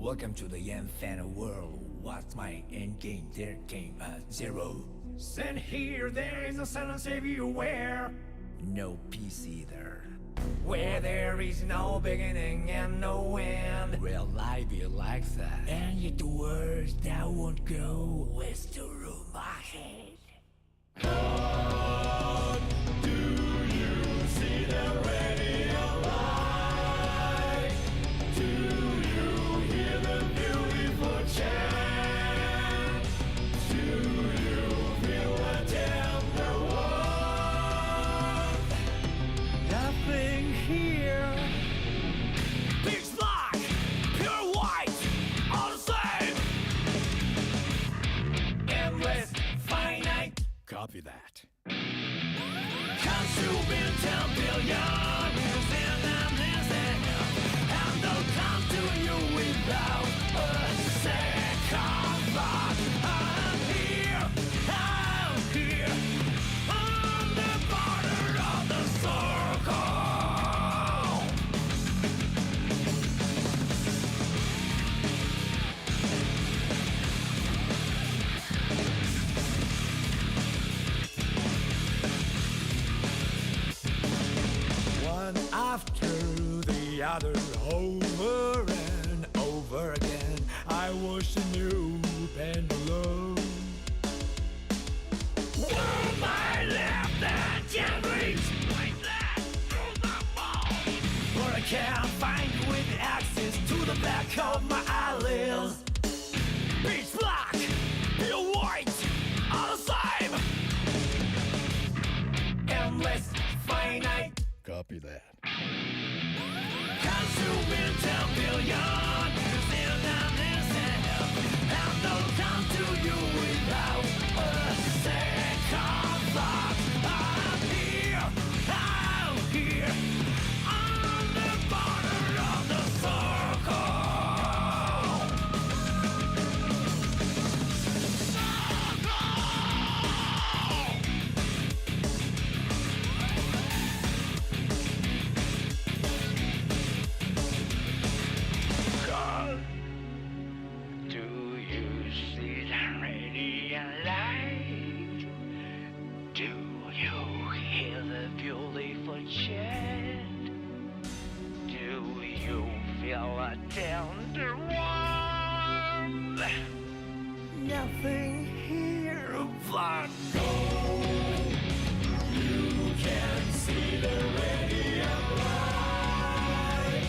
Welcome to the infinite world. What's my end game? There came a zero. And here there is a silence everywhere. No peace either. Where there is no beginning and no end. Will life be like that? And yet the words that won't go is through my head. What do you see the radio light? Do you hear the beautiful chant? Do you feel the tender warmth? Nothing here. Pitch black, pure white, all the same. Endless, finite. Copy that. Consuming 10 billion and I'm listening, and they'll come to you without a second thought. I'm here, on the border of the circle. One after the other, over and over again, I was a new pendulum. World my left and can't reach like that through the wall. But I can't find you with access to the back of my eyelids. Pitch black, pure white, all the same. Endless, finite. Copy that. Consuming 10 billion and I'm listening, and they'll come to you without a second thought. I'm here, on the border of the circle. Do you see the radiant light? Do you hear the beautiful chant? Do you feel a tender warmth? Nothing here but Gold. You can see the radiant light.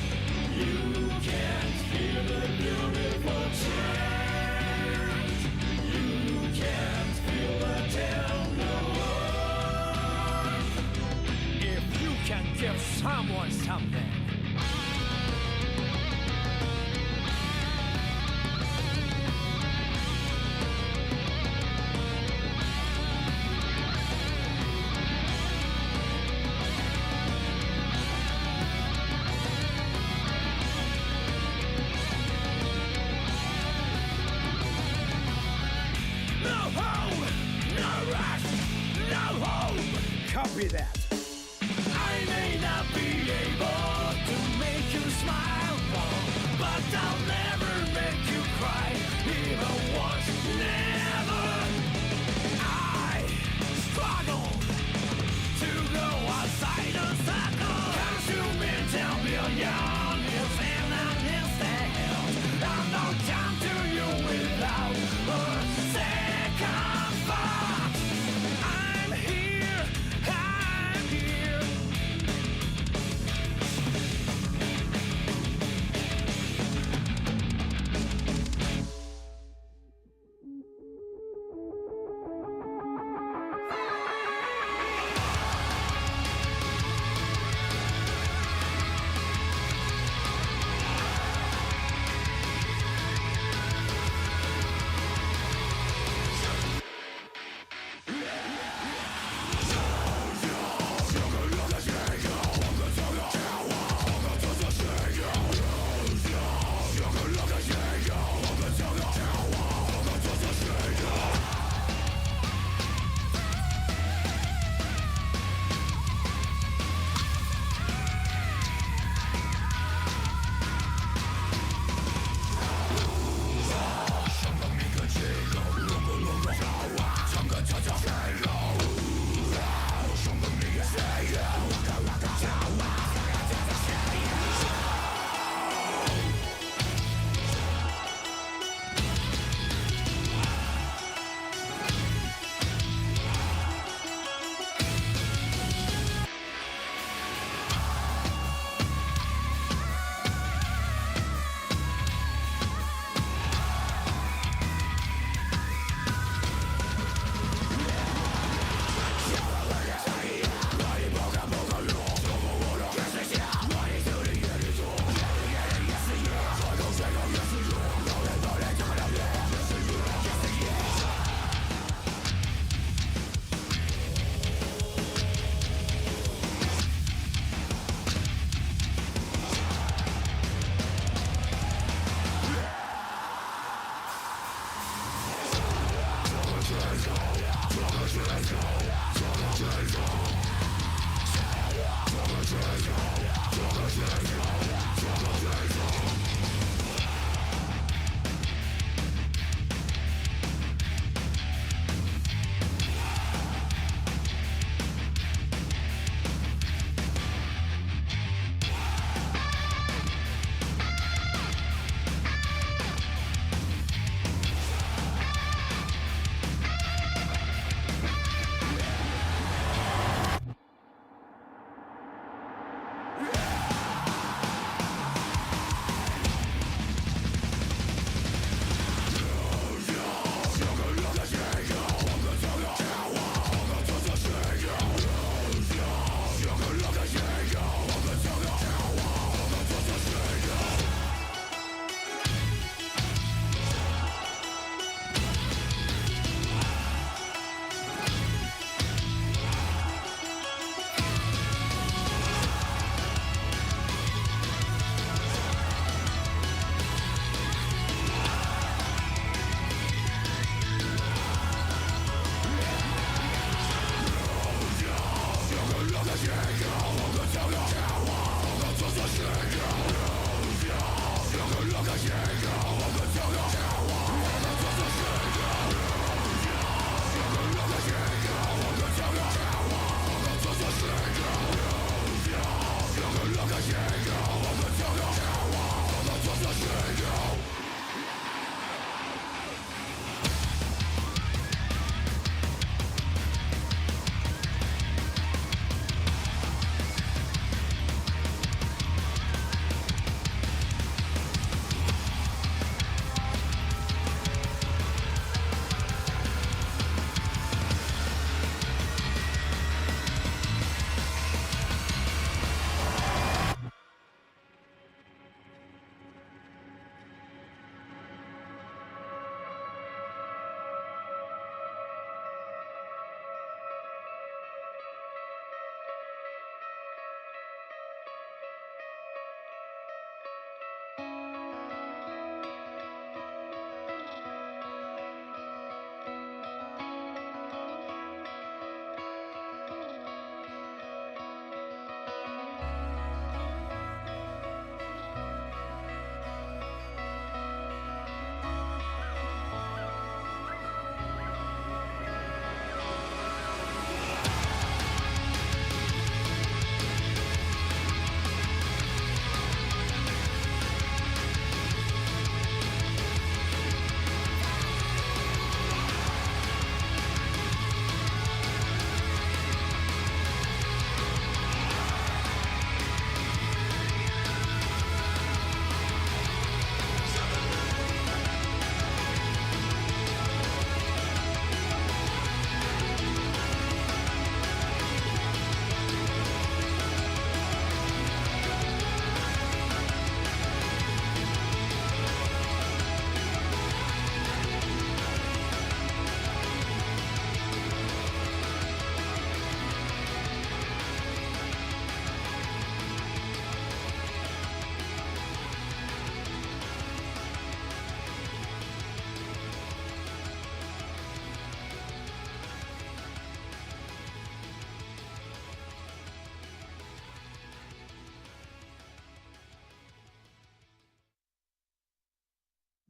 You can't hear the beautiful chant. You can't feel the tender warmth. if you can give someone something. No home, no rush, no hope. Copy that. I may not be able to make you smile, but I'll never make you cry, even once, never. I struggle to go outside the circle. Consuming 10 billion is in an instant. I'm not come to you without a second thought. I'm here,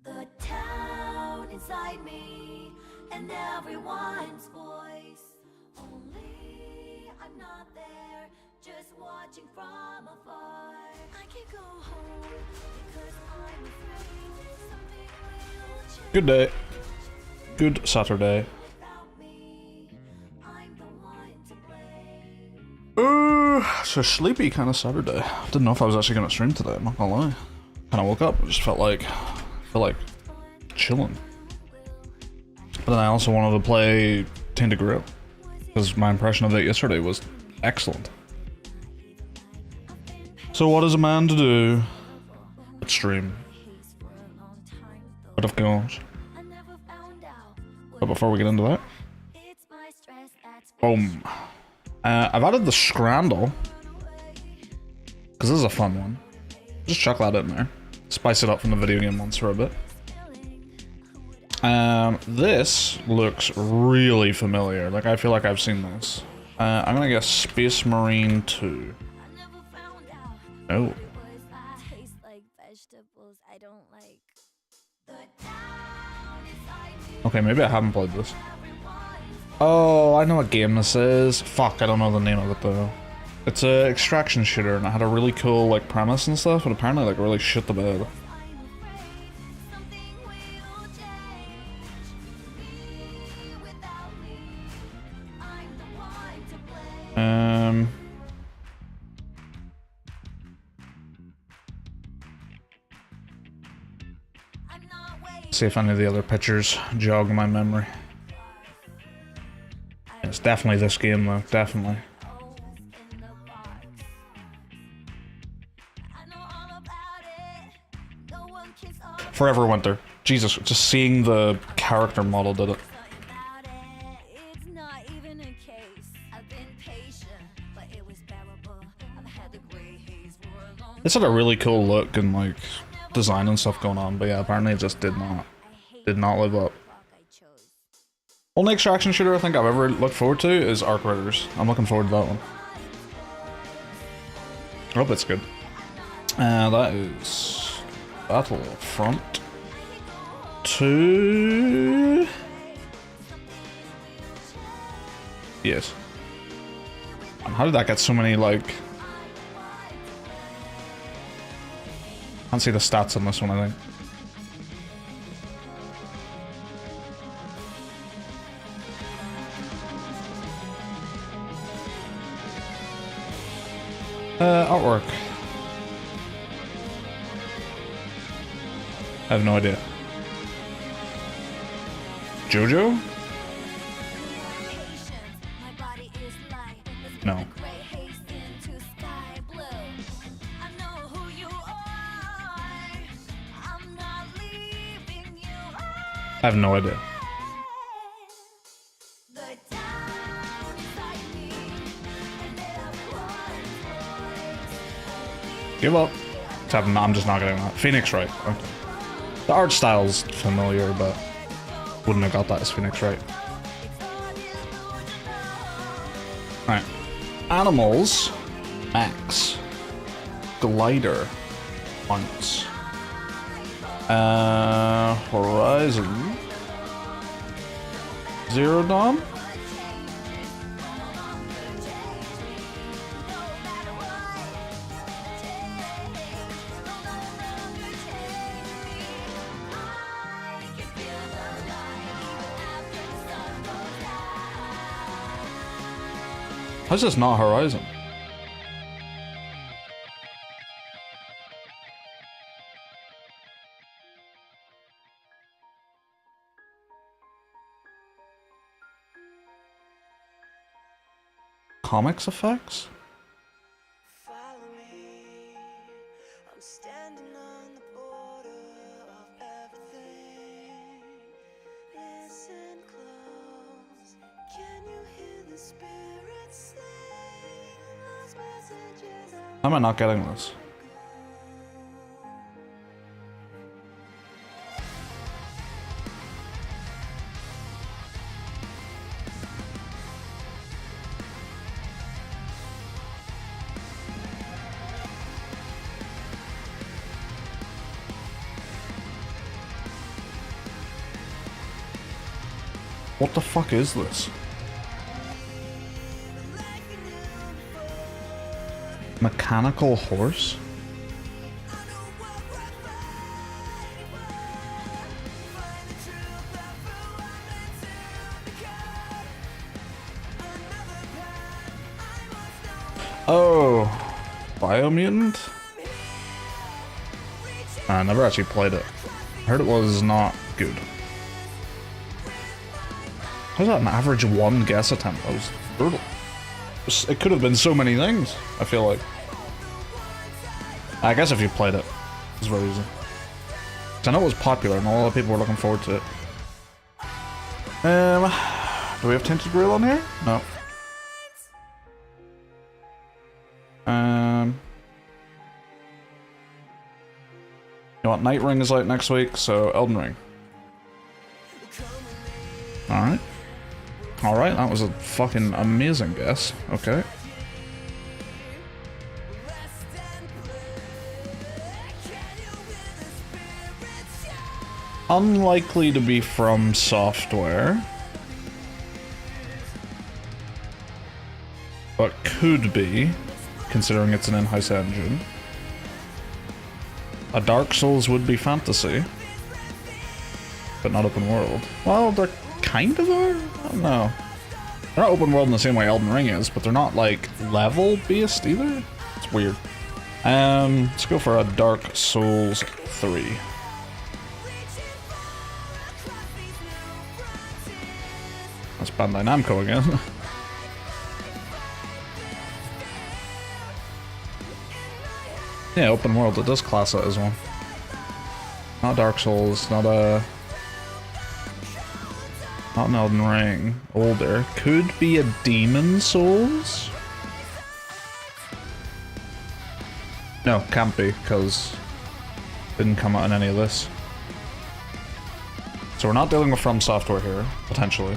The town inside me and everyone's voice. Only I'm not there, just watching from afar. I can't go home because I'm afraid something will change. Good day. Good Saturday. Without me, I'm the one to blame. So sleepy kind of Saturday. Didn't know if I was actually gonna stream today, I'm not gonna lie. Kinda woke up, just felt like chilling. But then I also wanted to play Tainted Grail, because my impression of it yesterday was excellent. So what is a man to do but stream? But of course. But before we get into that, boom. I've added the Scrandle, because this is a fun one. Just chuck that in there. Spice it up from the video game ones for a bit. This looks really familiar. Like, I feel like I've seen this. I'm gonna guess Space Marine 2. Oh. Okay, maybe I haven't played this. Oh, I know what game this is. Fuck, I don't know the name of it though. It's a extraction shooter and it had a really cool like premise and stuff, but apparently like really shit the bed. See if any of the other pictures jog my memory. It's definitely this game though, definitely. Forever Winter. Jesus, just seeing the character model did it. It's had a really cool look and like design and stuff going on, but yeah, apparently it just did not live up. Only extraction shooter I think I've ever looked forward to is Arc Raiders. I'm looking forward to that one. I hope it's good. That is Battlefront 2. Yes. And how did that get so many like? I can't see the stats on this one, I think. Artwork. I have no idea. JoJo? No. I have no idea. Give up. I'm just not getting that. Phoenix Wright. Okay. The art style's familiar, but wouldn't have got that as Phoenix Wright. Alright. Animals. Max. Glider. Once. Horizon. Zero Dawn? How's this not Horizon? Comics effects? Follow me. I'm standing on the border of everything. Listen close. Can you hear the spirits sing those messages? How am I not getting this? What the fuck is this? Mechanical horse? Oh, Biomutant? I never actually played it. I heard it was not good. How's that an average one guess attempt? That was brutal. It could have been so many things, I feel like. I guess if you played it, it's very easy. 'Cause I know it was popular and a lot of people were looking forward to it. Do we have Tinted Grill on here? No. You know what, Night Ring is out next week, so Elden Ring. Alright. Alright, that was a fucking amazing guess. Okay. Unlikely to be From Software. But could be, considering it's an in-house engine. A Dark Souls would be fantasy. But not open world. Well, they're kind of are? I don't know. They're not open world in the same way Elden Ring is, but they're not, like, level-based either. It's weird. Let's go for a Dark Souls 3. That's Bandai Namco again. Yeah, open world, it does class it as one. Not Dark Souls, not an Elden Ring. Older. Could be a Demon Souls? No, can't be, because didn't come out in any of this. So we're not dealing with From Software here, potentially.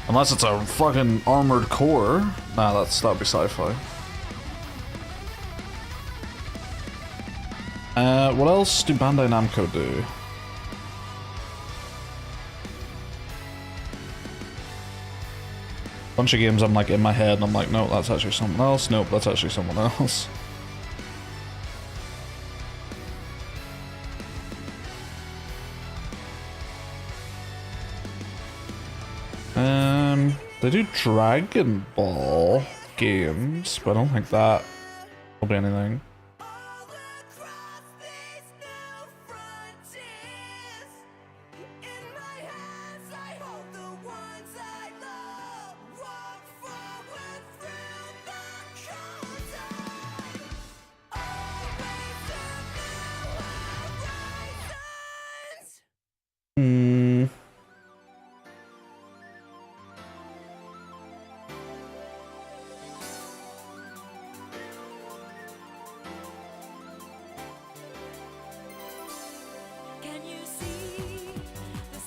Unless it's a fucking Armored Core. Nah, that'd be sci-fi. What else do Bandai Namco do? Bunch of games I'm like in my head and I'm like, no, that's actually someone else. Nope, that's actually someone else. They do Dragon Ball games, but I don't think that will be anything.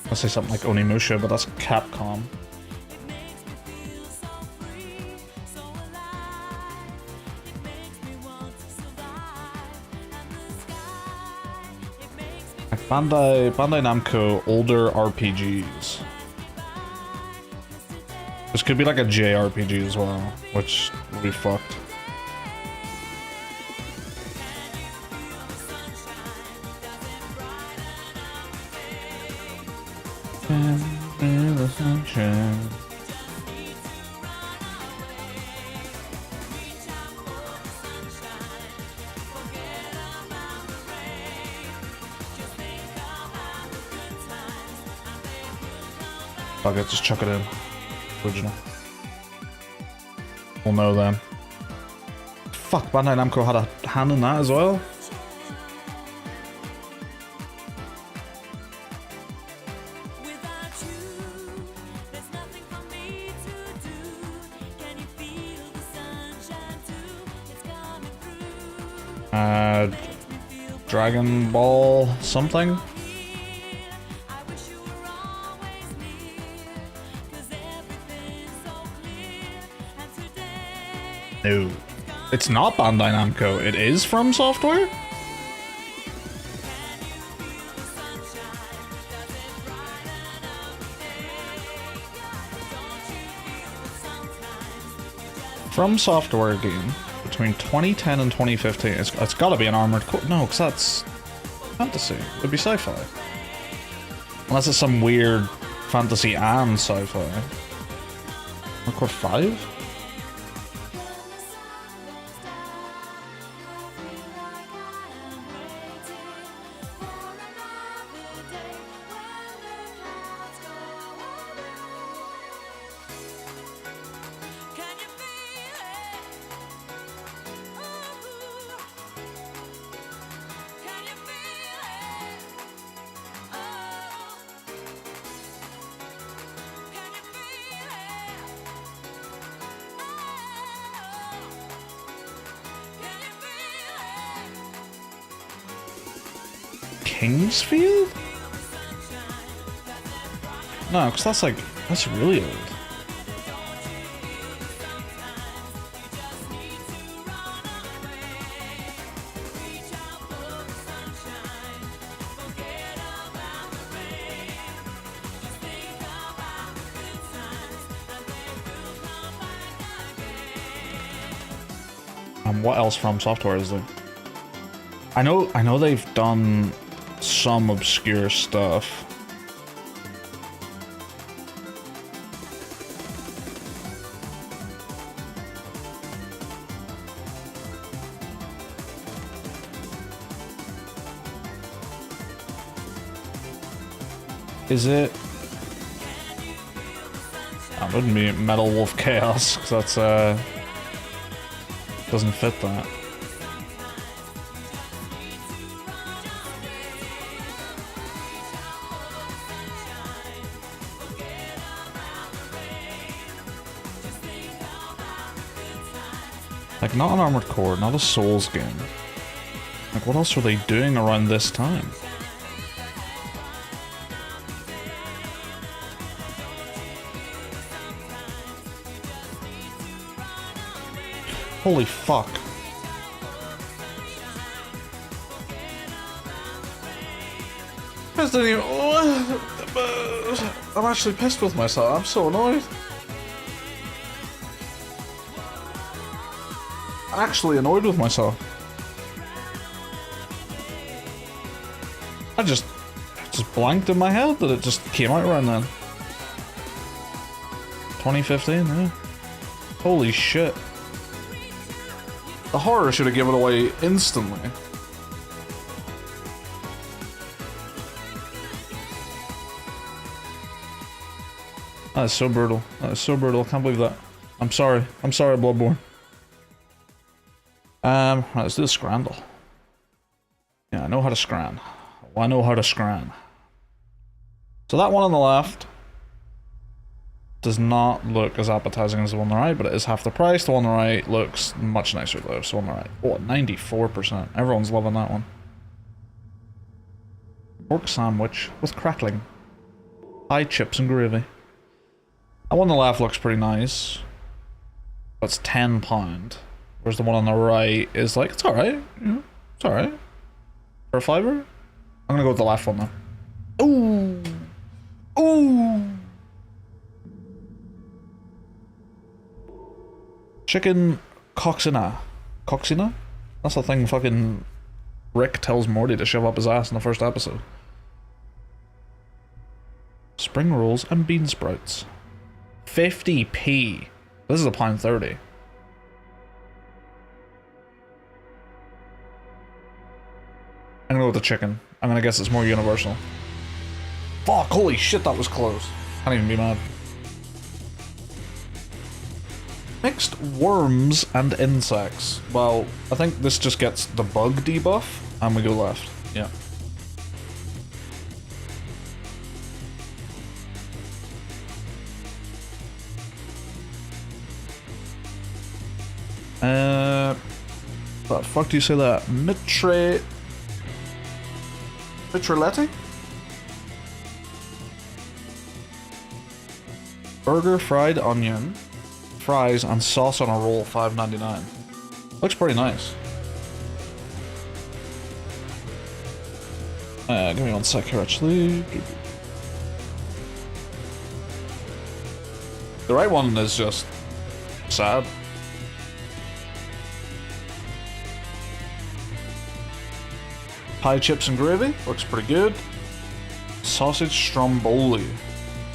I'll say something like Onimusha, but that's Capcom. Like Bandai Namco older RPGs. This could be like a JRPG as well, which would be fucked. The sunshine. Fuck it, just chuck it in. Original. We'll know then. Fuck, Bandai Namco had a hand in that as well. Dragon Ball something? No. It's not Bandai Namco. It is From Software? From Software game. Between 2010 and 2015, it's gotta be an Armored Core. No, because that's fantasy. It would be sci-fi. Unless it's some weird fantasy and sci-fi. Armored Core 5? Kingsfield? No, because that's really old. What else from software is there? I know they've done some obscure stuff. Is it? That wouldn't be Metal Wolf Chaos, because that's doesn't fit that. Like, not an Armored Core, not a Souls game. Like, what else were they doing around this time? Holy fuck. I'm actually pissed with myself. I'm so annoyed. I'm actually annoyed with myself. I just blanked in my head that it just came out around then. 2015, yeah. Holy shit. The horror should have given it away instantly. That is so brutal. That is so brutal. I can't believe that. I'm sorry. I'm sorry, Bloodborne. Right, let's do the scrandle. Yeah, I know how to scran. I know how to scran. So that one on the left does not look as appetizing as the one on the right, but it is half the price. The one on the right looks much nicer though, so on the right. Oh, 94%. Everyone's loving that one. Pork sandwich with crackling. Pie, chips and gravy. That one on the left looks pretty nice. That's £10. Whereas the one on the right is like, it's alright. Yeah, it's alright. For a fiver? I'm gonna go with the left one though. Ooh! Ooh! Chicken coxina. Coxina? That's the thing fucking Rick tells Morty to shove up his ass in the first episode. Spring rolls and bean sprouts. 50p. This is £1.30. I'm gonna go with the chicken. I'm gonna guess it's more universal. Fuck, holy shit, that was close. Can't even be mad. Mixed worms and insects. Well, I think this just gets the bug debuff, and we go left. Yeah. What the fuck do you say that? Mitraletti? Burger, fried onion, fries, and sauce on a roll, $5.99. Looks pretty nice. Give me 1 sec here, actually. The right one is just sad. Pie, chips, and gravy. Looks pretty good. Sausage stromboli.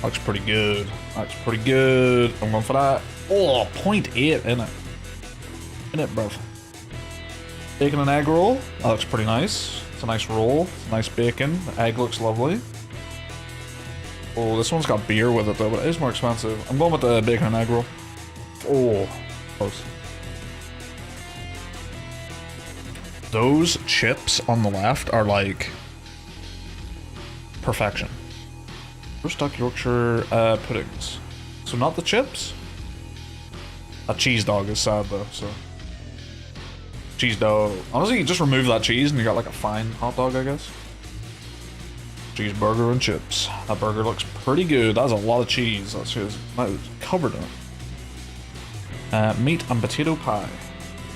Looks pretty good. Looks pretty good. I'm going for that. Oh, 0.8 in it. In it, bruv. Bacon and egg roll. That looks pretty nice. It's a nice roll. It's nice bacon. The egg looks lovely. Oh, this one's got beer with it though, but it is more expensive. I'm going with the bacon and egg roll. Oh, close. Those chips on the left are like perfection. Roast duck Yorkshire puddings. So not the chips. A cheese dog is sad though, so. Cheese dog. Honestly, you just remove that cheese and you got like a fine hot dog, I guess. Cheeseburger and chips. That burger looks pretty good. That's a lot of cheese. That is covered in it. Meat and potato pie.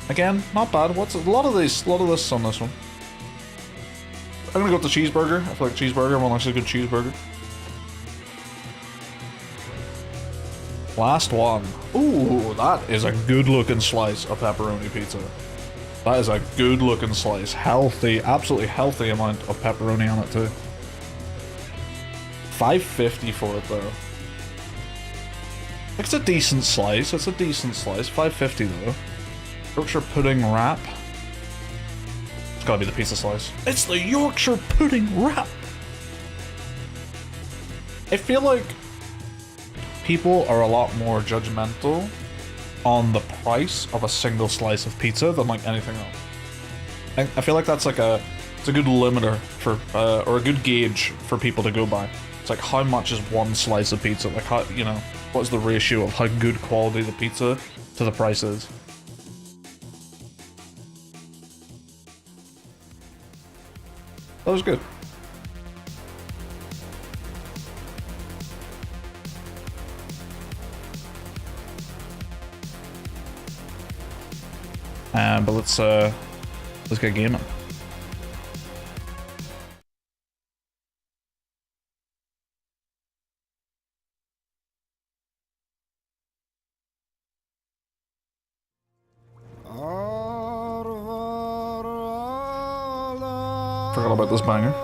Again, not bad. What's a lot of this on this one. I'm gonna go with the cheeseburger. I feel like cheeseburger. Everyone likes a good cheeseburger. Last one. Ooh, that is a good looking slice of pepperoni pizza. That is a good looking slice. Healthy, absolutely healthy amount of pepperoni on it too. $5.50 for it though. It's a decent slice. It's a decent slice. $5.50 though. Yorkshire pudding wrap. It's gotta be the pizza slice. It's the Yorkshire pudding wrap. I feel like people are a lot more judgmental on the price of a single slice of pizza than like anything else. I feel like that's like it's a good limiter for or a good gauge for people to go by. It's like how much is one slice of pizza? Like how, you know, what's the ratio of how good quality the pizza to the price is? That was good. But let's get gaming. Forgot about this banger.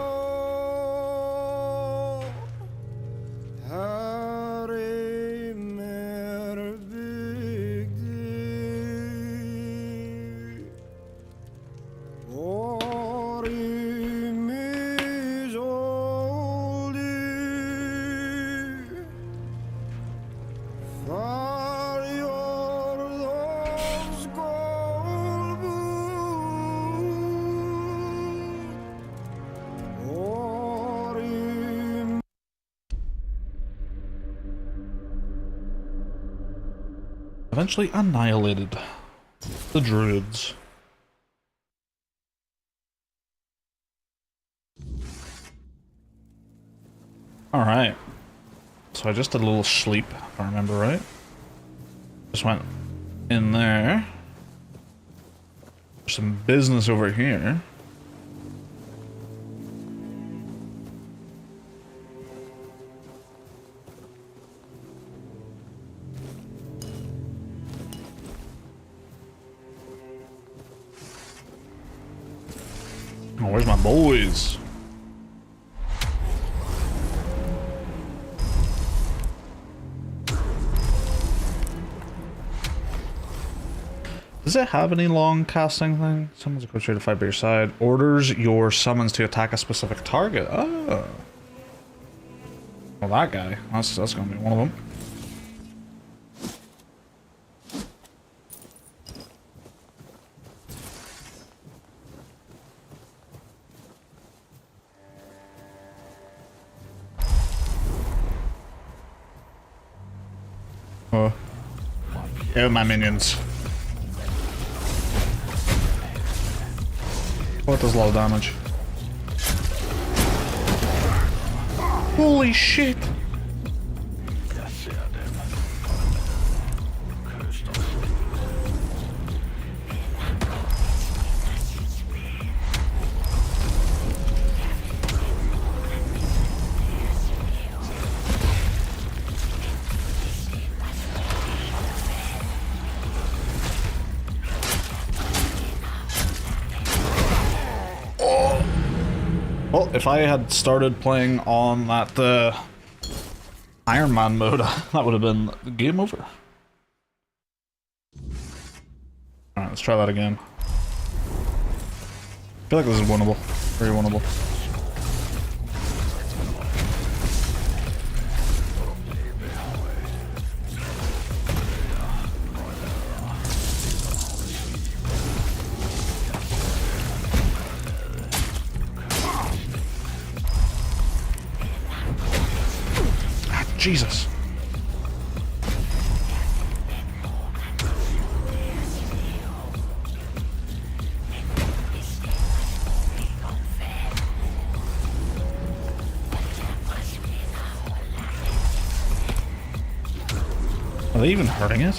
Eventually annihilated the druids. Alright. So I just did a little sleep, if I remember right. Just went in there. There's some business over here. Oh, where's my boys? Does it have any long casting thing? Summons a creature to fight by your side. Orders your summons to attack a specific target. Oh. Well, that guy. That's gonna be one of them. Oh. Oh, my minions. Oh, it does a lot of damage. Holy shit! Well, if I had started playing on that Iron Man mode, that would have been game over. Alright, let's try that again. I feel like this is winnable. Very winnable. Jesus. Are they even hurting it?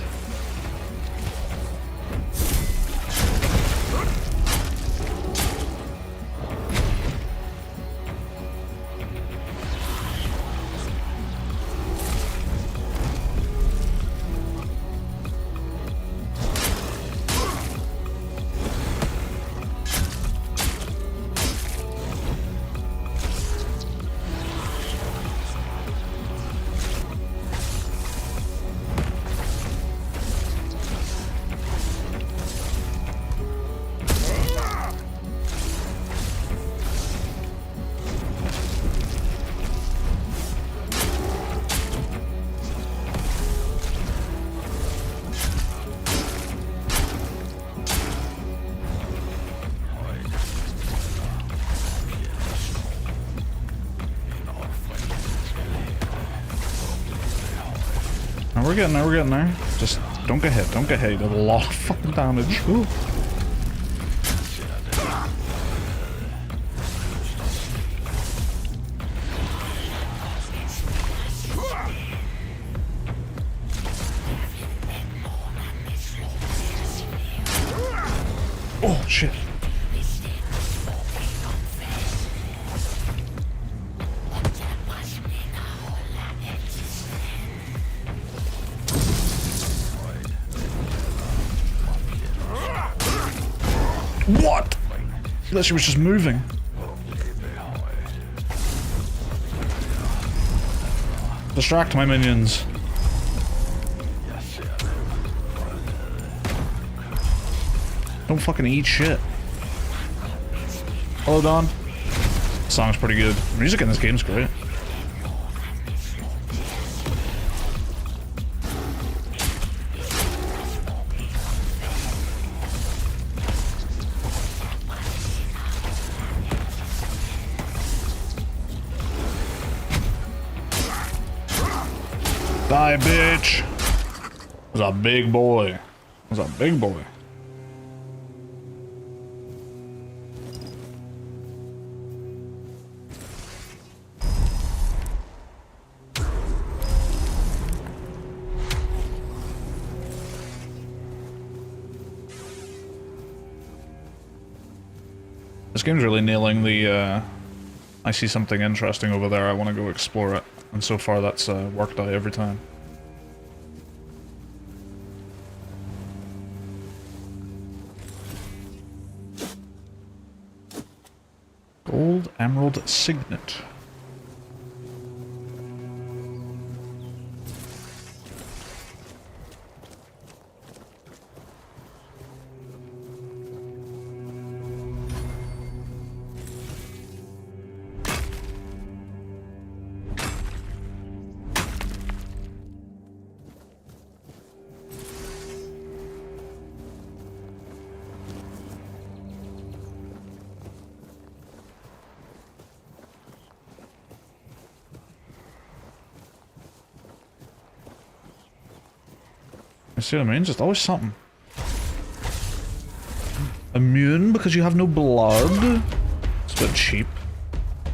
We're getting there, we're getting there. Just don't get hit, don't get hit. You did a lot of fucking damage. Ooh. Oh, shit. What? I thought she was just moving. Distract my minions. Don't fucking eat shit. Hello, Don. The song's pretty good. The music in this game's great. Die, bitch! That was a big boy. That was a big boy. This game's really nailing the, I see something interesting over there, I want to go explore it. And so far that's worked out every time. Gold Emerald Signet. You see what I mean? Just always something. Immune because you have no blood? It's a bit cheap.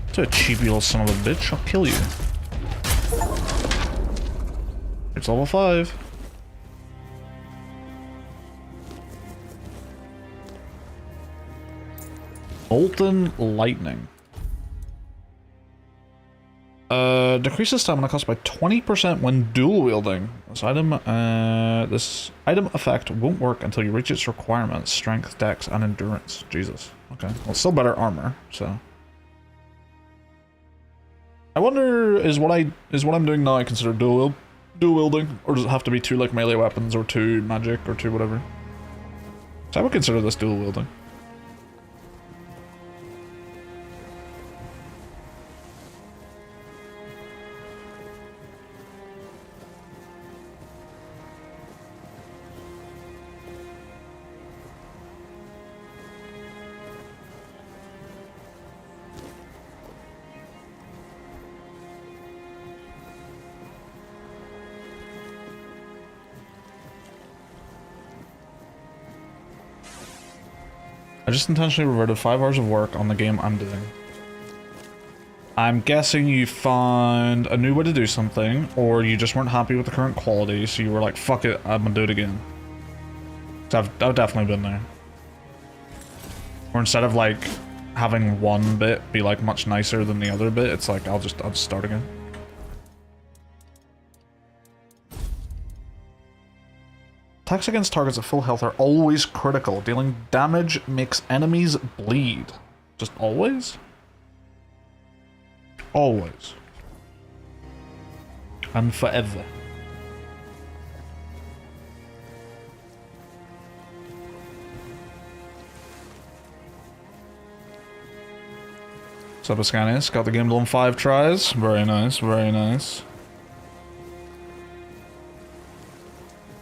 It's a cheap little son of a bitch. I'll kill you. It's level 5. Molten Lightning. Decreases stamina cost by 20% when dual wielding. This item effect won't work until you reach its requirements: strength, dex, and endurance. Jesus. Okay. Well, it's still better armor, so. I wonder, is what I'm doing now considered dual wielding, or does it have to be 2 like melee weapons, or 2 magic, or 2 whatever? So I would consider this dual wielding. I just intentionally reverted 5 hours of work on the game I'm doing. I'm guessing you found a new way to do something, or you just weren't happy with the current quality, so you were like, fuck it, I'm gonna do it again. So I've definitely been there. Or instead of like having one bit be like much nicer than the other bit, it's like I'll just start again. Attacks against targets at full health are always critical. Dealing damage makes enemies bleed. Just always? Always. And forever. Subascanis got the game done 5 tries. Very nice, very nice.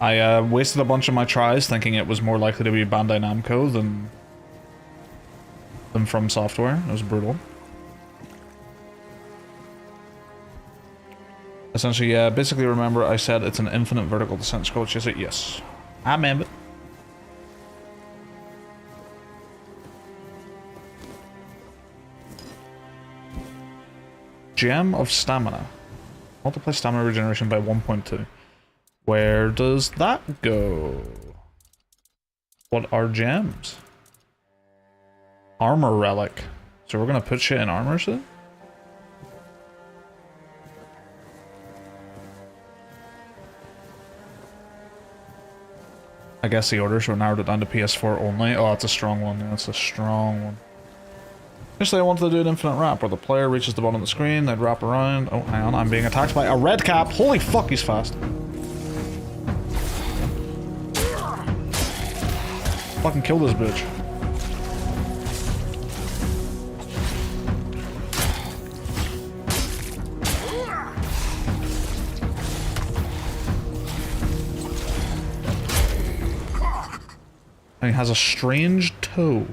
I wasted a bunch of my tries thinking it was more likely to be Bandai Namco than From Software. It was brutal. Essentially, yeah, basically remember I said it's an infinite vertical descent scroll chaser. Yes. I remember. Gem of Stamina. Multiply stamina regeneration by 1.2. Where does that go? What are gems? Armor relic. So we're gonna put shit in armor soon? I guess the orders were narrowed it down to PS4 only. Oh, that's a strong one. Yeah, that's a strong one. Initially, I wanted to do an infinite wrap where the player reaches the bottom of the screen, they'd wrap around. Oh, hang on, I'm being attacked by a red cap. Holy fuck, he's fast. Fucking kill this bitch. And he has a strange toe.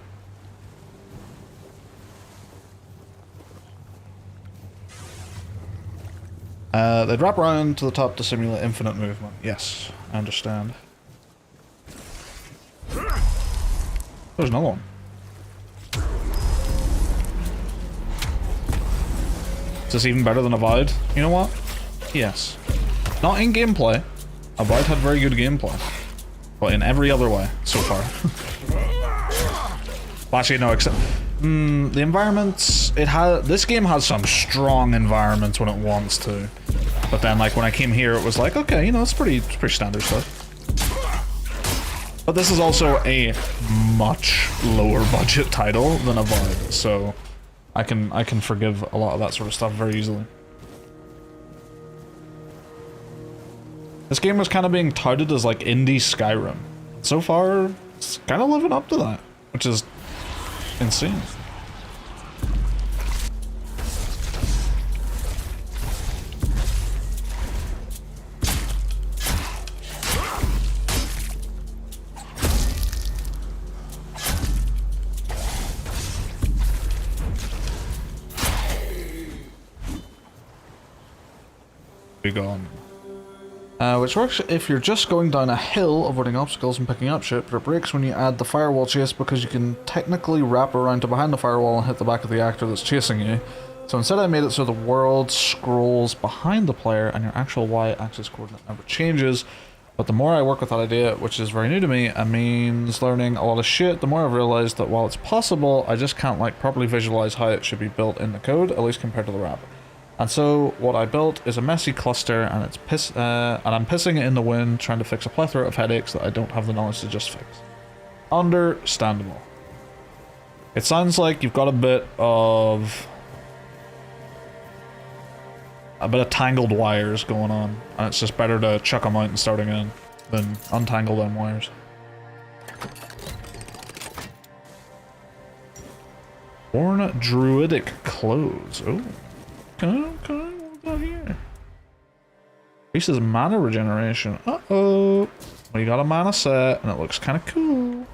They'd wrap around to the top to simulate infinite movement. Yes, I understand. There's another one. Is this even better than Avowed? You know what? Yes. Not in gameplay. Avowed had very good gameplay. But in every other way, so far. Well, actually, no, except... the environments... This game has some strong environments when it wants to. But then, like, when I came here, it was like, okay, you know, it's pretty standard stuff. But this is also a much lower budget title than Avowed, so I can forgive a lot of that sort of stuff very easily. This game was kind of being touted as like indie Skyrim. So far, it's kind of living up to that, which is insane. Be gone. Which works if you're just going down a hill, avoiding obstacles and picking up shit, but it breaks when you add the firewall chase because you can technically wrap around to behind the firewall and hit the back of the actor that's chasing you. So instead I made it so the world scrolls behind the player and your actual Y-axis coordinate never changes. But the more I work with that idea, which is very new to me and means learning a lot of shit, the more I've realized that while it's possible, I just can't like properly visualize how it should be built in the code, at least compared to the wrap. And so what I built is a messy cluster, and I'm pissing it in the wind, trying to fix a plethora of headaches that I don't have the knowledge to just fix. Understandable. It sounds like you've got a bit of tangled wires going on, and it's just better to chuck them out and start again than untangle them wires. Worn druidic clothes. Oh. Okay, what's got here? Increases mana regeneration. Uh-oh. We got a mana set, and it looks kind of cool.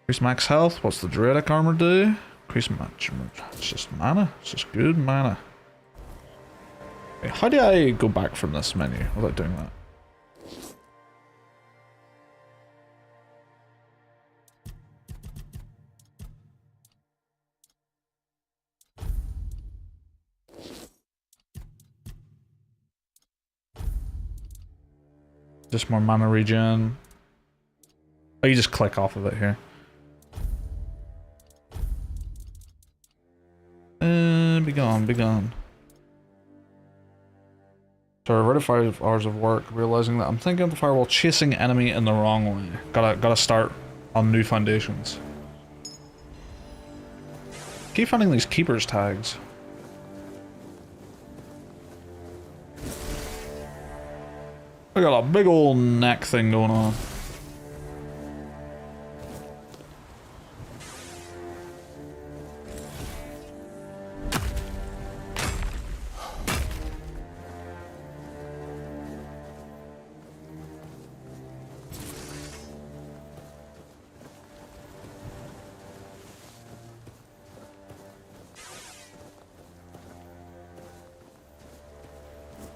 Increase max health. What's the druidic armor do? Increase match. It's just mana. It's just good mana. Wait, how do I go back from this menu without doing that? Just more mana regen. Oh, you just click off of it here. Be gone, be gone. So I read 5 hours of work, realizing that I'm thinking of the fire while chasing enemy in the wrong way. Gotta start on new foundations. Keep finding these keepers tags. I got a big old neck thing going on.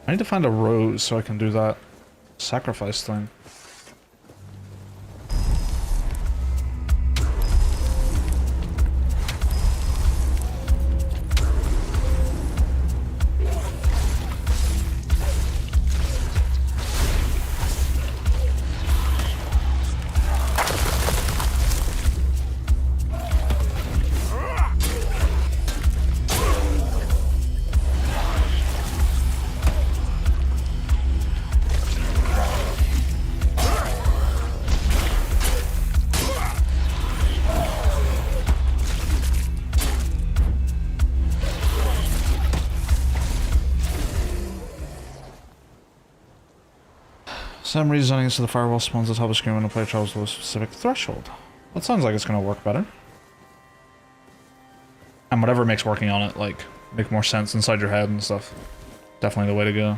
I need to find a rose so I can do that sacrifice thing. Some reasoning so the firewall spawns the top of the screen when the player travels to a specific threshold. That sounds like it's going to work better. And whatever makes working on it, like, make more sense inside your head and stuff. Definitely the way to go.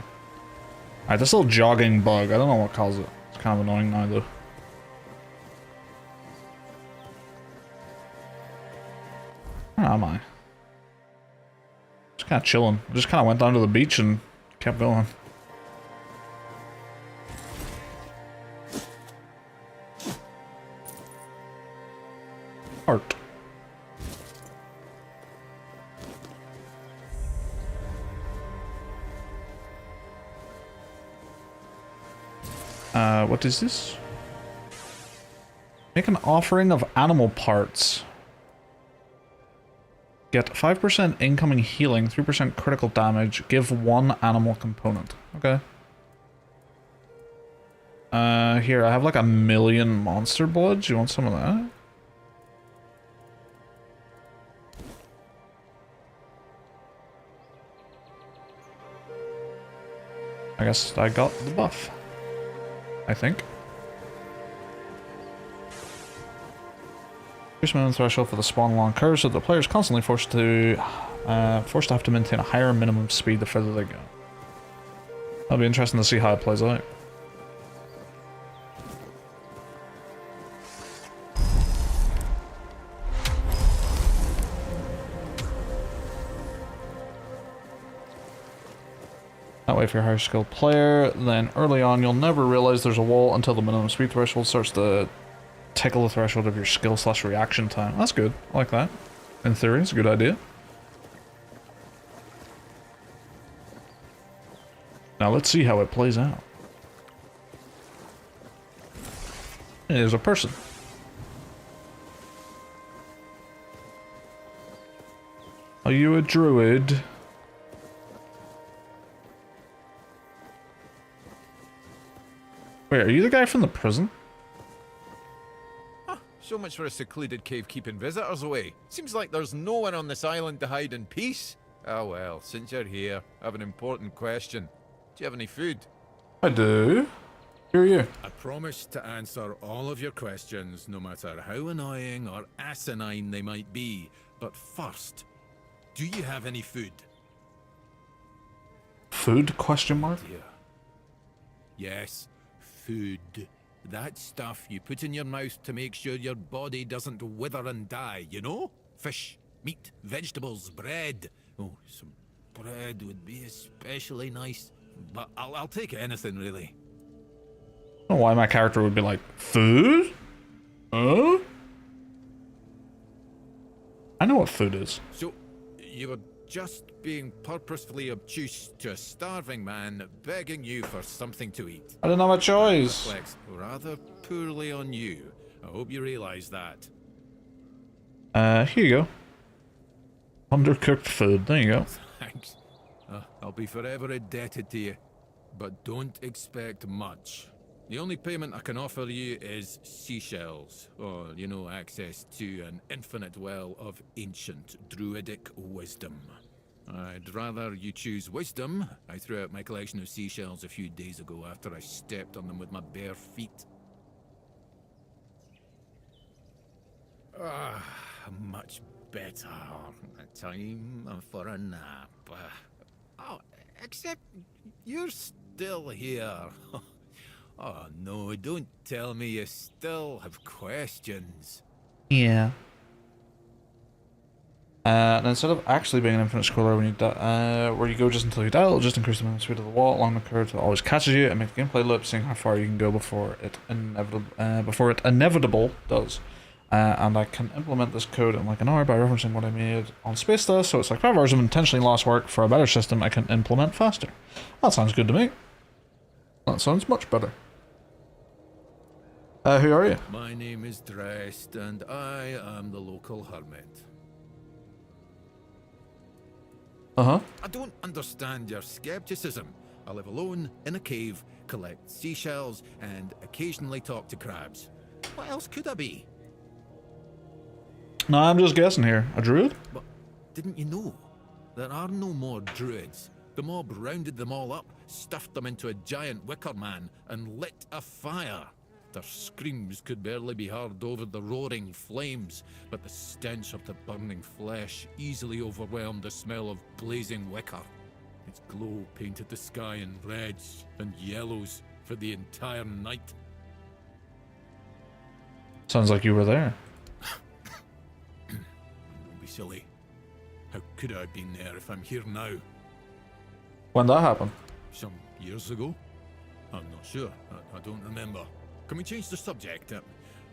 Alright, this little jogging bug, I don't know what caused it. It's kind of annoying now, though. Where am I? Just kind of chilling. I just kind of went down to the beach and kept going. Art. What is this? Make an offering of animal parts. Get 5% incoming healing, 3% critical damage, give 1 animal component. Okay. Here, I have like 1,000,000 monster blood. Do you want some of that? I guess I got the buff. I think. Increase minimum threshold for the spawn along curve, so the player is constantly forced to have to maintain a higher minimum speed the further they go. That'll be interesting to see how it plays out. That way, if you're a higher skilled player, then early on you'll never realize there's a wall until the minimum speed threshold starts to tickle the threshold of your skill / reaction time. That's good. I like that. In theory, it's a good idea. Now let's see how it plays out. There's a person. Are you a druid? Wait, are you the guy from the prison? So much for a secluded cave keeping visitors away. Seems like there's no one on this island to hide in peace. Oh well, since you're here, I have an important question. Do you have any food? I do. Who are you? I promise to answer all of your questions, no matter how annoying or asinine they might be. But first, do you have any food? Food? Question mark? Yeah. Yes, food. That stuff you put in your mouth to make sure your body doesn't wither and die, you know? Fish, meat, vegetables, bread. Oh, some bread would be especially nice. But I'll take anything, really. I don't know why my character would be like, food? Huh? I know what food is. So, you were just being purposefully obtuse to a starving man begging you for something to eat. I didn't have a choice. Reflects rather poorly on you. I hope you realize that. Here you go. Undercooked food. There you go. Thanks. I'll be forever indebted to you. But don't expect much. The only payment I can offer you is seashells, or, you know, access to an infinite well of ancient druidic wisdom. I'd rather you choose wisdom. I threw out my collection of seashells a few days ago after I stepped on them with my bare feet. Much better. Time for a nap. Oh, except you're still here. Oh no, don't tell me you still have questions. Yeah. And instead of actually being an infinite scroller when you where you go just until you die, it'll just increase the amount of speed of the wall along the curve till it always catches you and make the gameplay loop, seeing how far you can go before it inevitable does. And I can implement this code in like an hour by referencing what I made on Space Dust, so it's like 5 hours of intentionally lost work for a better system I can implement faster. That sounds good to me. That sounds much better. Who are you? My name is Drest, and I am the local hermit. Uh-huh. I don't understand your skepticism. I live alone in a cave, collect seashells, and occasionally talk to crabs. What else could I be? No, I'm just guessing here. A druid? But didn't you know? There are no more druids. The mob rounded them all up, stuffed them into a giant wicker man, and lit a fire. Their screams could barely be heard over the roaring flames, but the stench of the burning flesh easily overwhelmed the smell of blazing wicker. Its glow painted the sky in reds and yellows for the entire night. Sounds like you were there. Don't be silly. How could I have been there if I'm here now? When that happened? Some years ago? I'm not sure. I don't remember. Can we change the subject?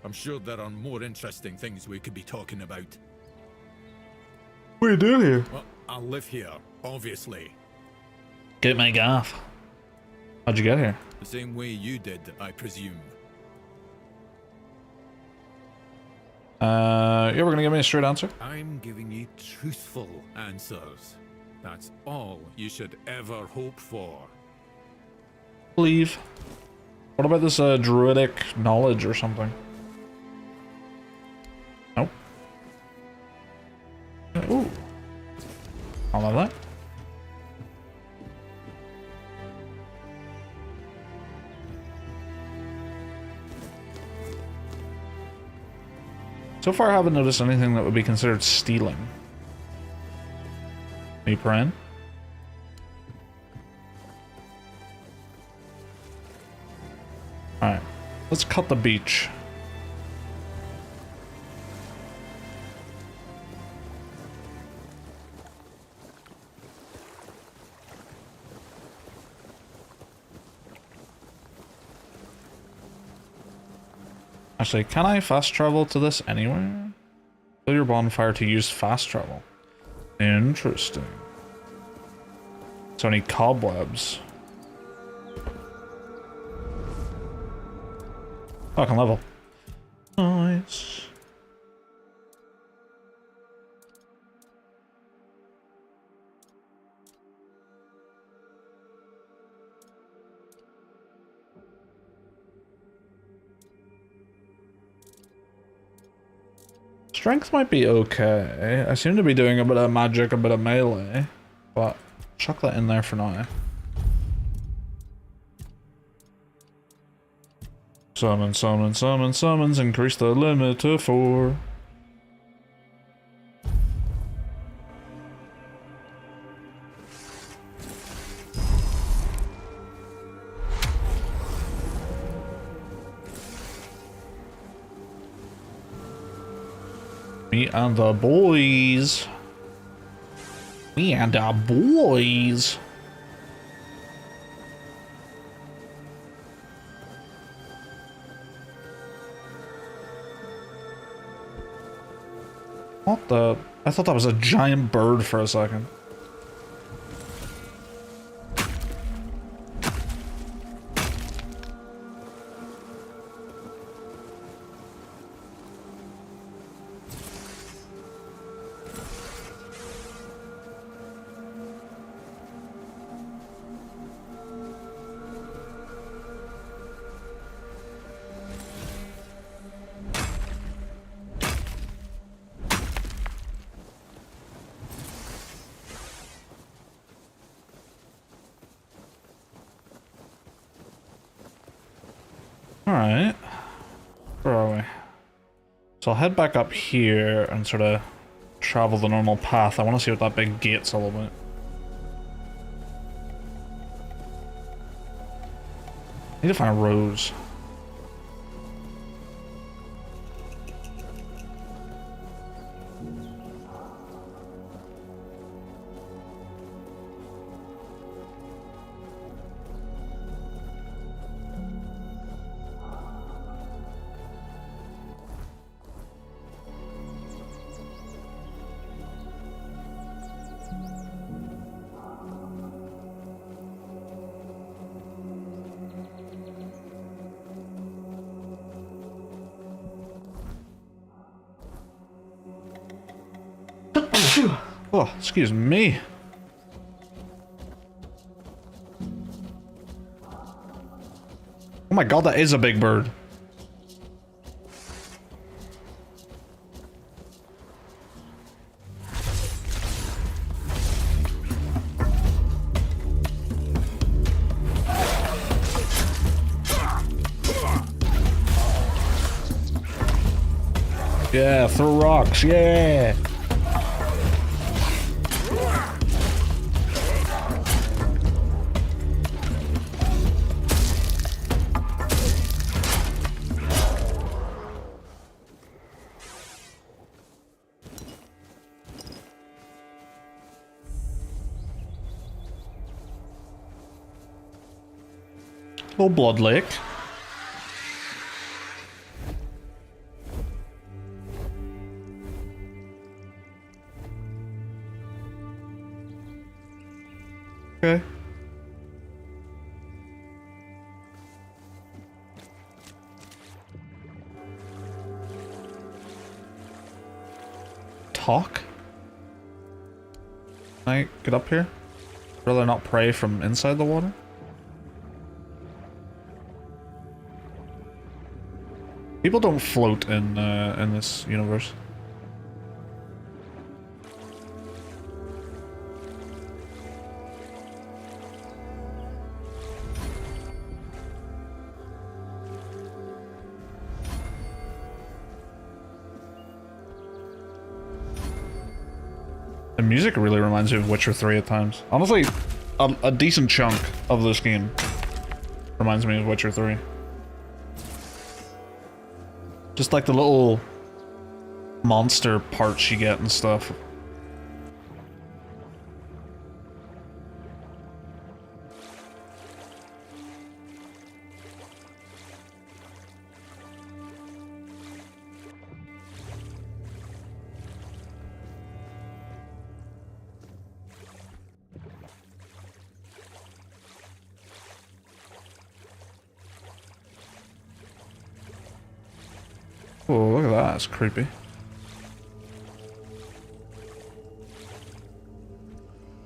I'm sure there are more interesting things we could be talking about. What are you doing here? Well, I live here, obviously. Get my gaff. How'd you get here? The same way you did, I presume. You ever gonna give me a straight answer? I'm giving you truthful answers. That's all you should ever hope for. Leave. What about this druidic knowledge or something? Nope. Ooh. I'll have that. So far I haven't noticed anything that would be considered stealing. Me praying? Alright, let's cut the beach. Actually, can I fast travel to this anywhere? Fill your bonfire to use fast travel. Interesting. So I need cobwebs. Oh, I can level. Nice. Strength might be okay. I seem to be doing a bit of magic, a bit of melee, but chuck that in there for now. Summon, summon, summon, summons, increase the limit to 4. Me and the boys. Me and the boys. What the? I thought that was a giant bird for a second. Alright. Where are we? So I'll head back up here and sort of travel the normal path. I want to see what that big gate's all about. Need to find a rose. Oh, excuse me. Oh my god, that is a big bird. Yeah, throw rocks, yeah. Little blood lake. Okay. Talk? Can I get up here? Rather not pray from inside the water? People don't float in this universe. The music really reminds me of Witcher 3 at times. Honestly, a decent chunk of this game reminds me of Witcher 3. Just like the little monster parts you get and stuff. Oh, look at that. That's creepy.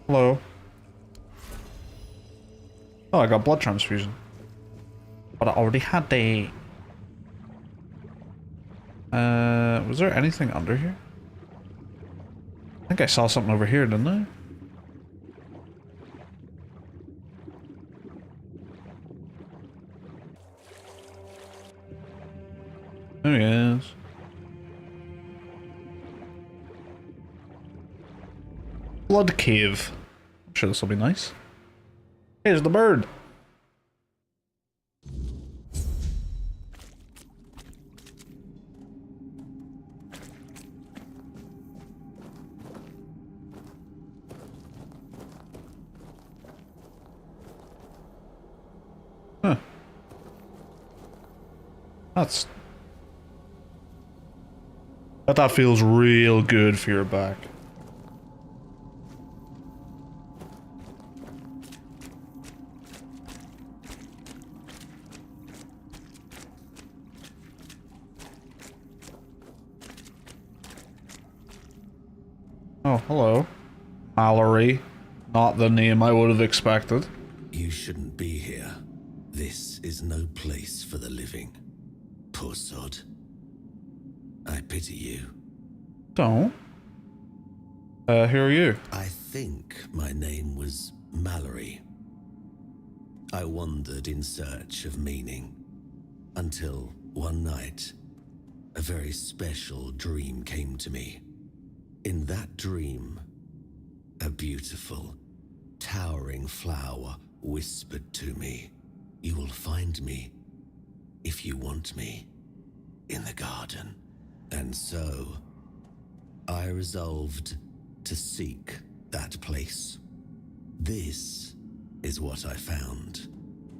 Hello. Oh, I got blood transfusion. But I already had the... was there anything under here? I think I saw something over here, didn't I? There he is. Blood cave. I'm sure this will be nice. Here's the bird. Huh. That feels real good for your back. Oh, hello. Mallory. Not the name I would have expected. You shouldn't be here. This is no place for the living. Poor sod. I pity you. Don't. Who are you? I think my name was Mallory. I wandered in search of meaning. Until one night, a very special dream came to me. In that dream, a beautiful, towering flower whispered to me, "You will find me, if you want me, in the garden." And so, I resolved to seek that place. This is what I found.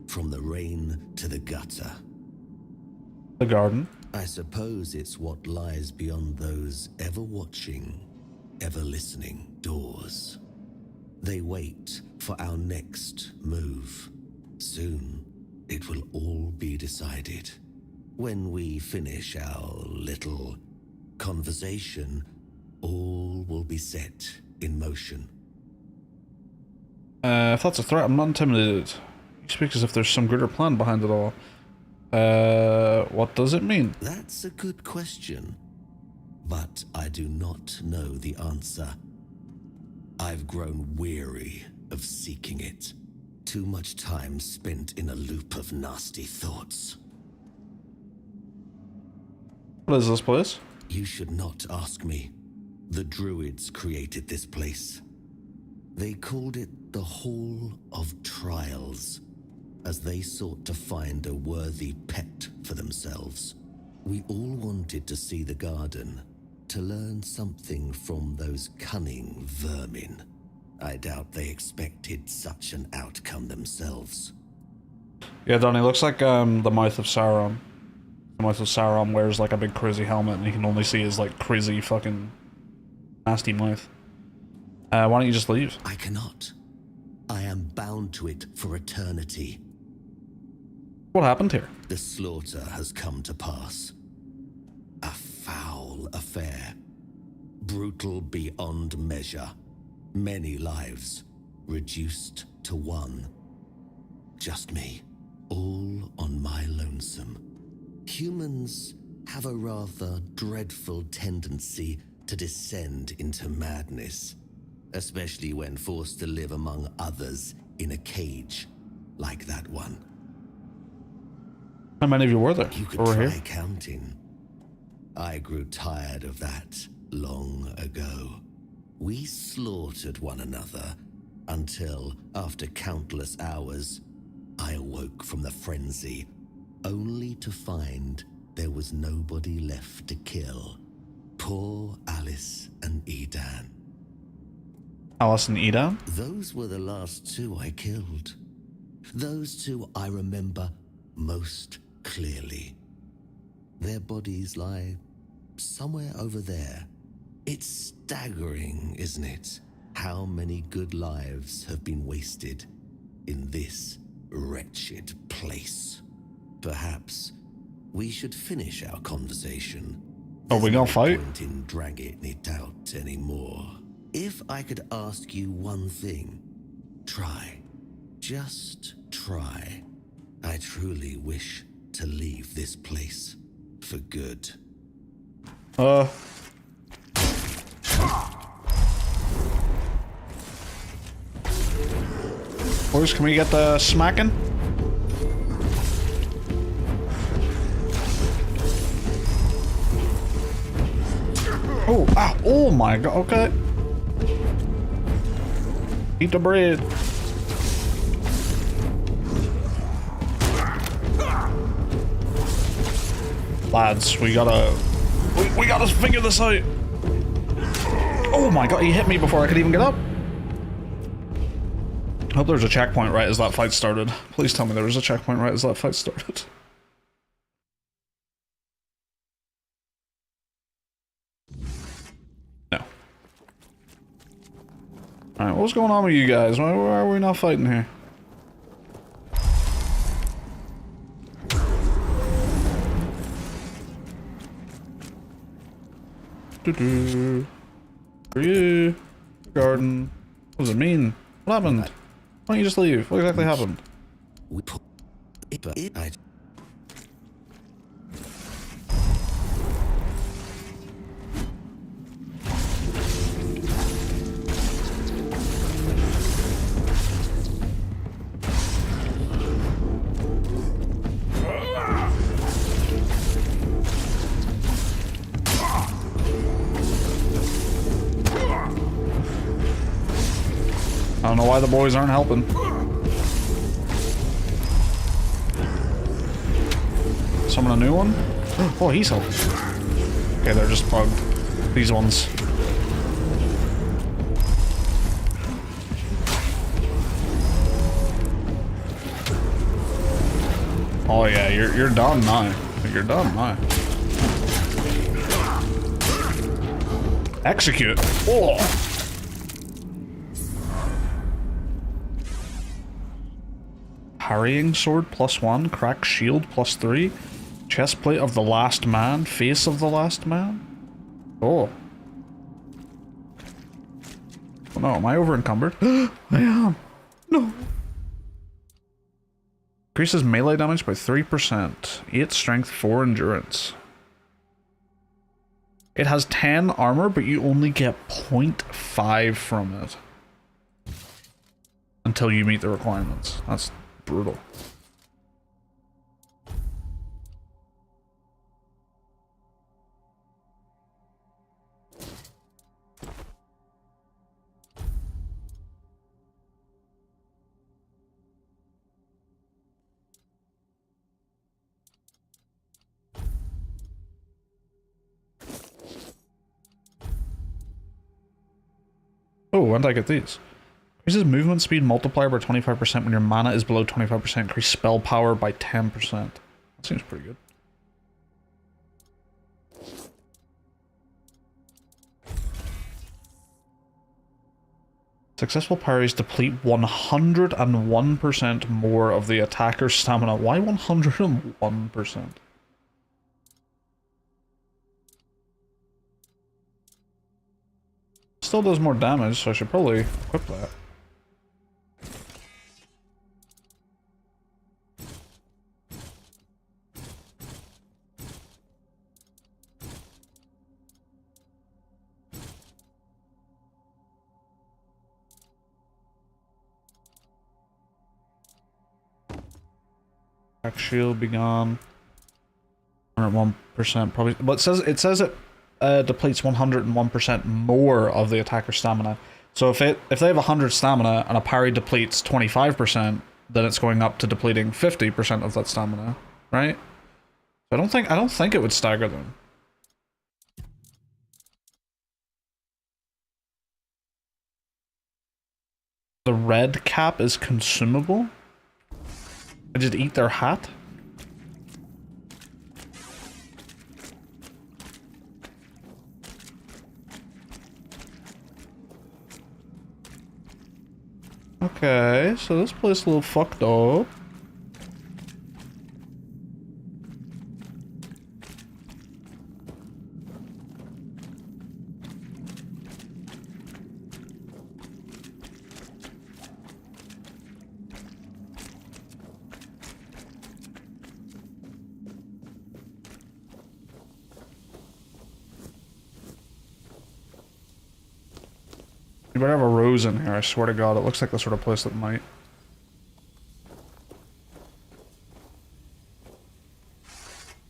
From the rain to the gutter. The garden. I suppose it's what lies beyond those ever watching, ever listening doors. They wait for our next move. Soon, it will all be decided. When we finish our little conversation, all will be set in motion. If that's a threat, I'm not intimidated. You speak as if there's some greater plan behind it all. What does it mean? That's a good question, but I do not know the answer. I've grown weary of seeking it. Too much time spent in a loop of nasty thoughts. What is this place? You should not ask me. The Druids created this place. They called it the Hall of Trials, as they sought to find a worthy pet for themselves. We all wanted to see the garden, to learn something from those cunning vermin. I doubt they expected such an outcome themselves. Yeah, Donnie, looks like the mouth of Sauron. The mouth of Sauron wears like a big crazy helmet and you can only see his like crazy fucking nasty mouth. Why don't you just leave? I cannot. I am bound to it for eternity. What happened here? The slaughter has come to pass. A foul affair. Brutal beyond measure. Many lives reduced to one. Just me. All on my lonesome. Humans have a rather dreadful tendency to descend into madness, especially when forced to live among others in a cage like that one. How many of you were there? You could Over try here? counting. I grew tired of that long ago. We slaughtered one another until, after countless hours, I awoke from the frenzy, only to find there was nobody left to kill. Poor Alice and Edan. Alice and Edan? Those were the last two I killed. Those two I remember most clearly. Their bodies lie somewhere over there. It's staggering, isn't it? How many good lives have been wasted in this wretched place. Perhaps we should finish our conversation. Oh, we gonna fight? There's no point in dragging it out anymore. If I could ask you one thing, try. Just try. I truly wish to leave this place for good. Boys, can we get the smacking? Oh, ah, oh my god, okay. Eat the bread. Lads, we gotta figure this out. Oh my god, he hit me before I could even get up. I hope there's a checkpoint right as that fight started. Please tell me there was a checkpoint right as that fight started. No. Alright, what's going on with you guys? Why are we not fighting here? For you. Garden. What does it mean? What happened? Why don't you just leave? What exactly happened? We put it. I don't know why the boys aren't helping. Summon a new one? Oh, he's helping. Okay, they're just bugged. These ones. Oh yeah, you're done now. You're done now. Execute. Oh. Harrying sword +1, crack shield +3, chestplate of the last man, face of the last man. Oh. Oh no, am I over encumbered? I am. No. Increases melee damage by 3%, 8 strength, 4 endurance. It has 10 armor, but you only get 0.5 from it. Until you meet the requirements. That's brutal. Oh, when did I get these? Increases movement speed multiplier by 25% when your mana is below 25%. Increase spell power by 10%. That seems pretty good. Successful parries deplete 101% more of the attacker's stamina. Why 101%? Still does more damage, so I should probably equip that. Attack shield be gone. 101% probably, but it says it depletes 101% more of the attacker's stamina. So if they have 100 stamina and a parry depletes 25%, then it's going up to depleting 50% of that stamina, right? I don't think it would stagger them. The red cap is consumable? I just eat their hat? Okay, so this place is a little fucked up. You better have a rose in here, I swear to God, it looks like the sort of place that might.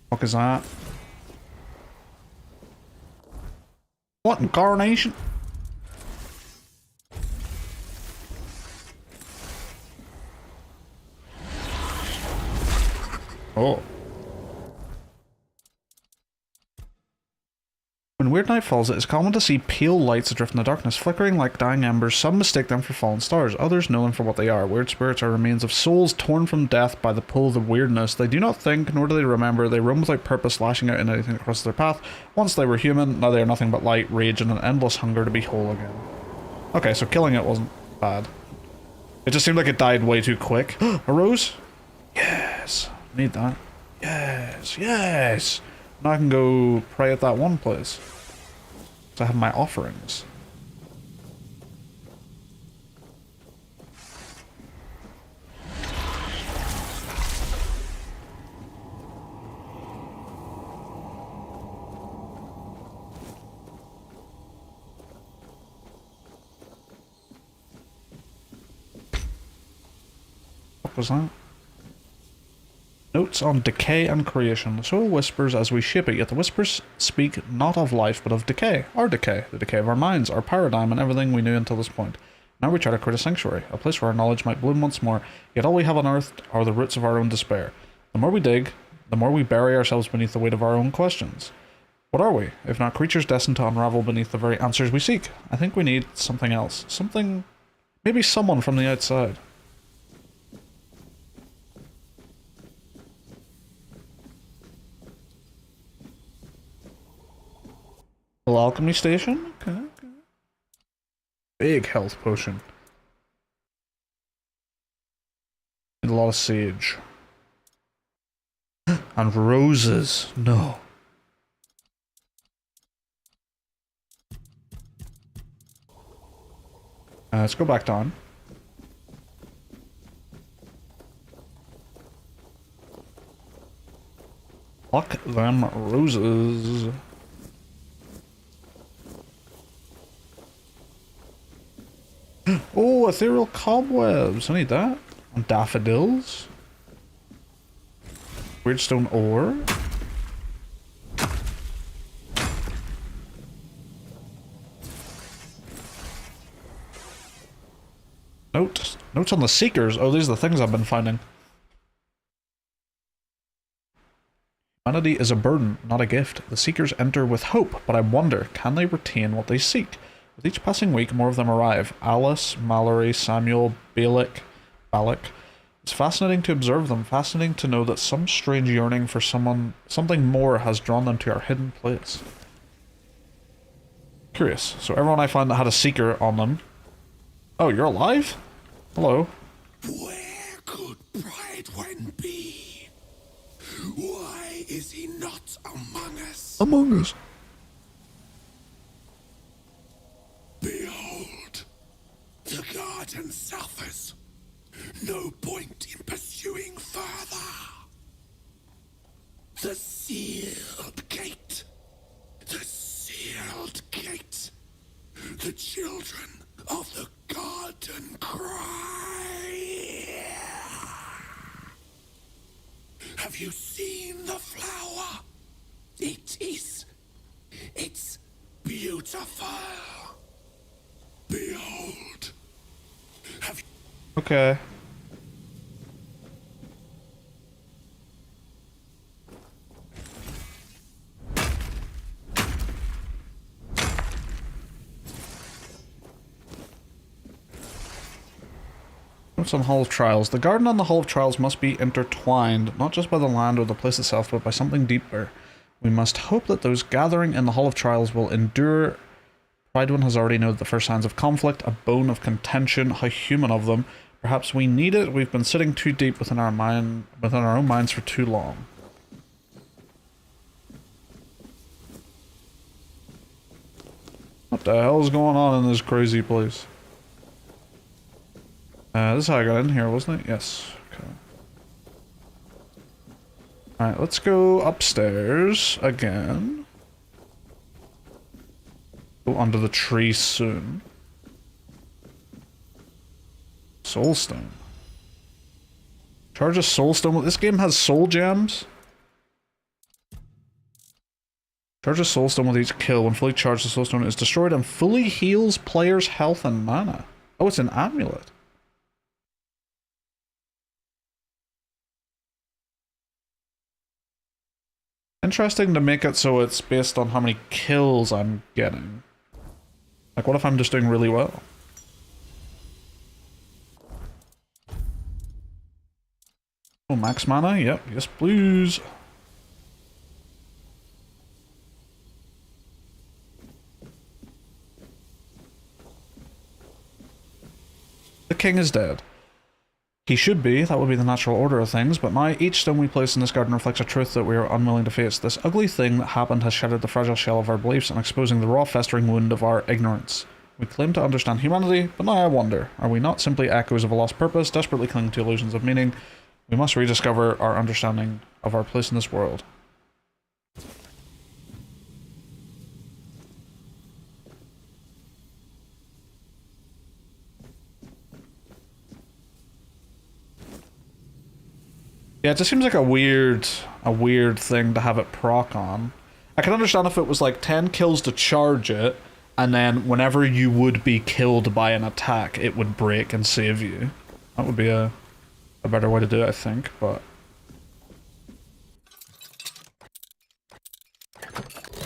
What is that? What in carnation? Oh. When weird night falls, it is common to see pale lights adrift in the darkness, flickering like dying embers. Some mistake them for fallen stars, others know them for what they are. Weird spirits are remains of souls torn from death by the pull of the weirdness. They do not think, nor do they remember. They roam without purpose, lashing out in anything that crosses their path. Once they were human, now they are nothing but light, rage, and an endless hunger to be whole again. Okay, so killing it wasn't bad. It just seemed like it died way too quick. A rose? Yes. Need that. Yes. Yes. Now I can go pray at that one place. So I have my offerings. What was that? Notes on decay and creation. The soul whispers as we shape it, yet the whispers speak not of life, but of decay. Our decay. The decay of our minds, our paradigm, and everything we knew until this point. Now we try to create a sanctuary, a place where our knowledge might bloom once more, yet all we have unearthed are the roots of our own despair. The more we dig, the more we bury ourselves beneath the weight of our own questions. What are we, if not creatures destined to unravel beneath the very answers we seek? I think we need something else. Something... maybe someone from the outside. Little alchemy station? Okay. Big health potion. Need a lot of sage. And roses. No. Let's go back down. Pluck them roses. Oh, ethereal cobwebs. I need that. And daffodils. Weirdstone ore. Notes on the Seekers. Oh, these are the things I've been finding. Humanity is a burden, not a gift. The Seekers enter with hope, but I wonder, can they retain what they seek? With each passing week, more of them arrive. Alice, Mallory, Samuel, Balak. It's fascinating to observe them, fascinating to know that some strange yearning for something more has drawn them to our hidden place. Curious. So everyone I find that had a Seeker on them... Oh, you're alive? Hello. Where could Bridewin be? Why is he not among us? Among us. Behold, the garden suffers. No point in pursuing further. The sealed gate. The sealed gate. The children of the garden cry. Have you seen the flower? It's beautiful. Behold. Have you... Okay. Notes on Hall of Trials. The garden and the Hall of Trials must be intertwined, not just by the land or the place itself, but by something deeper. We must hope that those gathering in the Hall of Trials will endure. Bridewin has already noted the first signs of conflict, a bone of contention. How human of them. Perhaps we need it. We've been sitting too deep within our own minds for too long. What the hell is going on in this crazy place? This is how I got in here, wasn't it? Yes. Okay. Alright, let's go upstairs again. Go under the tree soon. Soulstone. Charge a soulstone. This game has soul gems. Charge a soulstone with each kill. When fully charged, the soulstone is destroyed and fully heals players' health and mana. Oh, it's an amulet. Interesting to make it so it's based on how many kills I'm getting. Like, what if I'm just doing really well? Oh, max mana? Yep. Yes, please. The king is dead. He should be, that would be the natural order of things, but now each stone we place in this garden reflects a truth that we are unwilling to face. This ugly thing that happened has shattered the fragile shell of our beliefs and exposing the raw festering wound of our ignorance. We claim to understand humanity, but now I wonder, are we not simply echoes of a lost purpose, desperately clinging to illusions of meaning? We must rediscover our understanding of our place in this world. Yeah, it just seems like a weird thing to have it proc on. I can understand if it was like 10 kills to charge it, and then whenever you would be killed by an attack, it would break and save you. That would be a better way to do it, I think, but...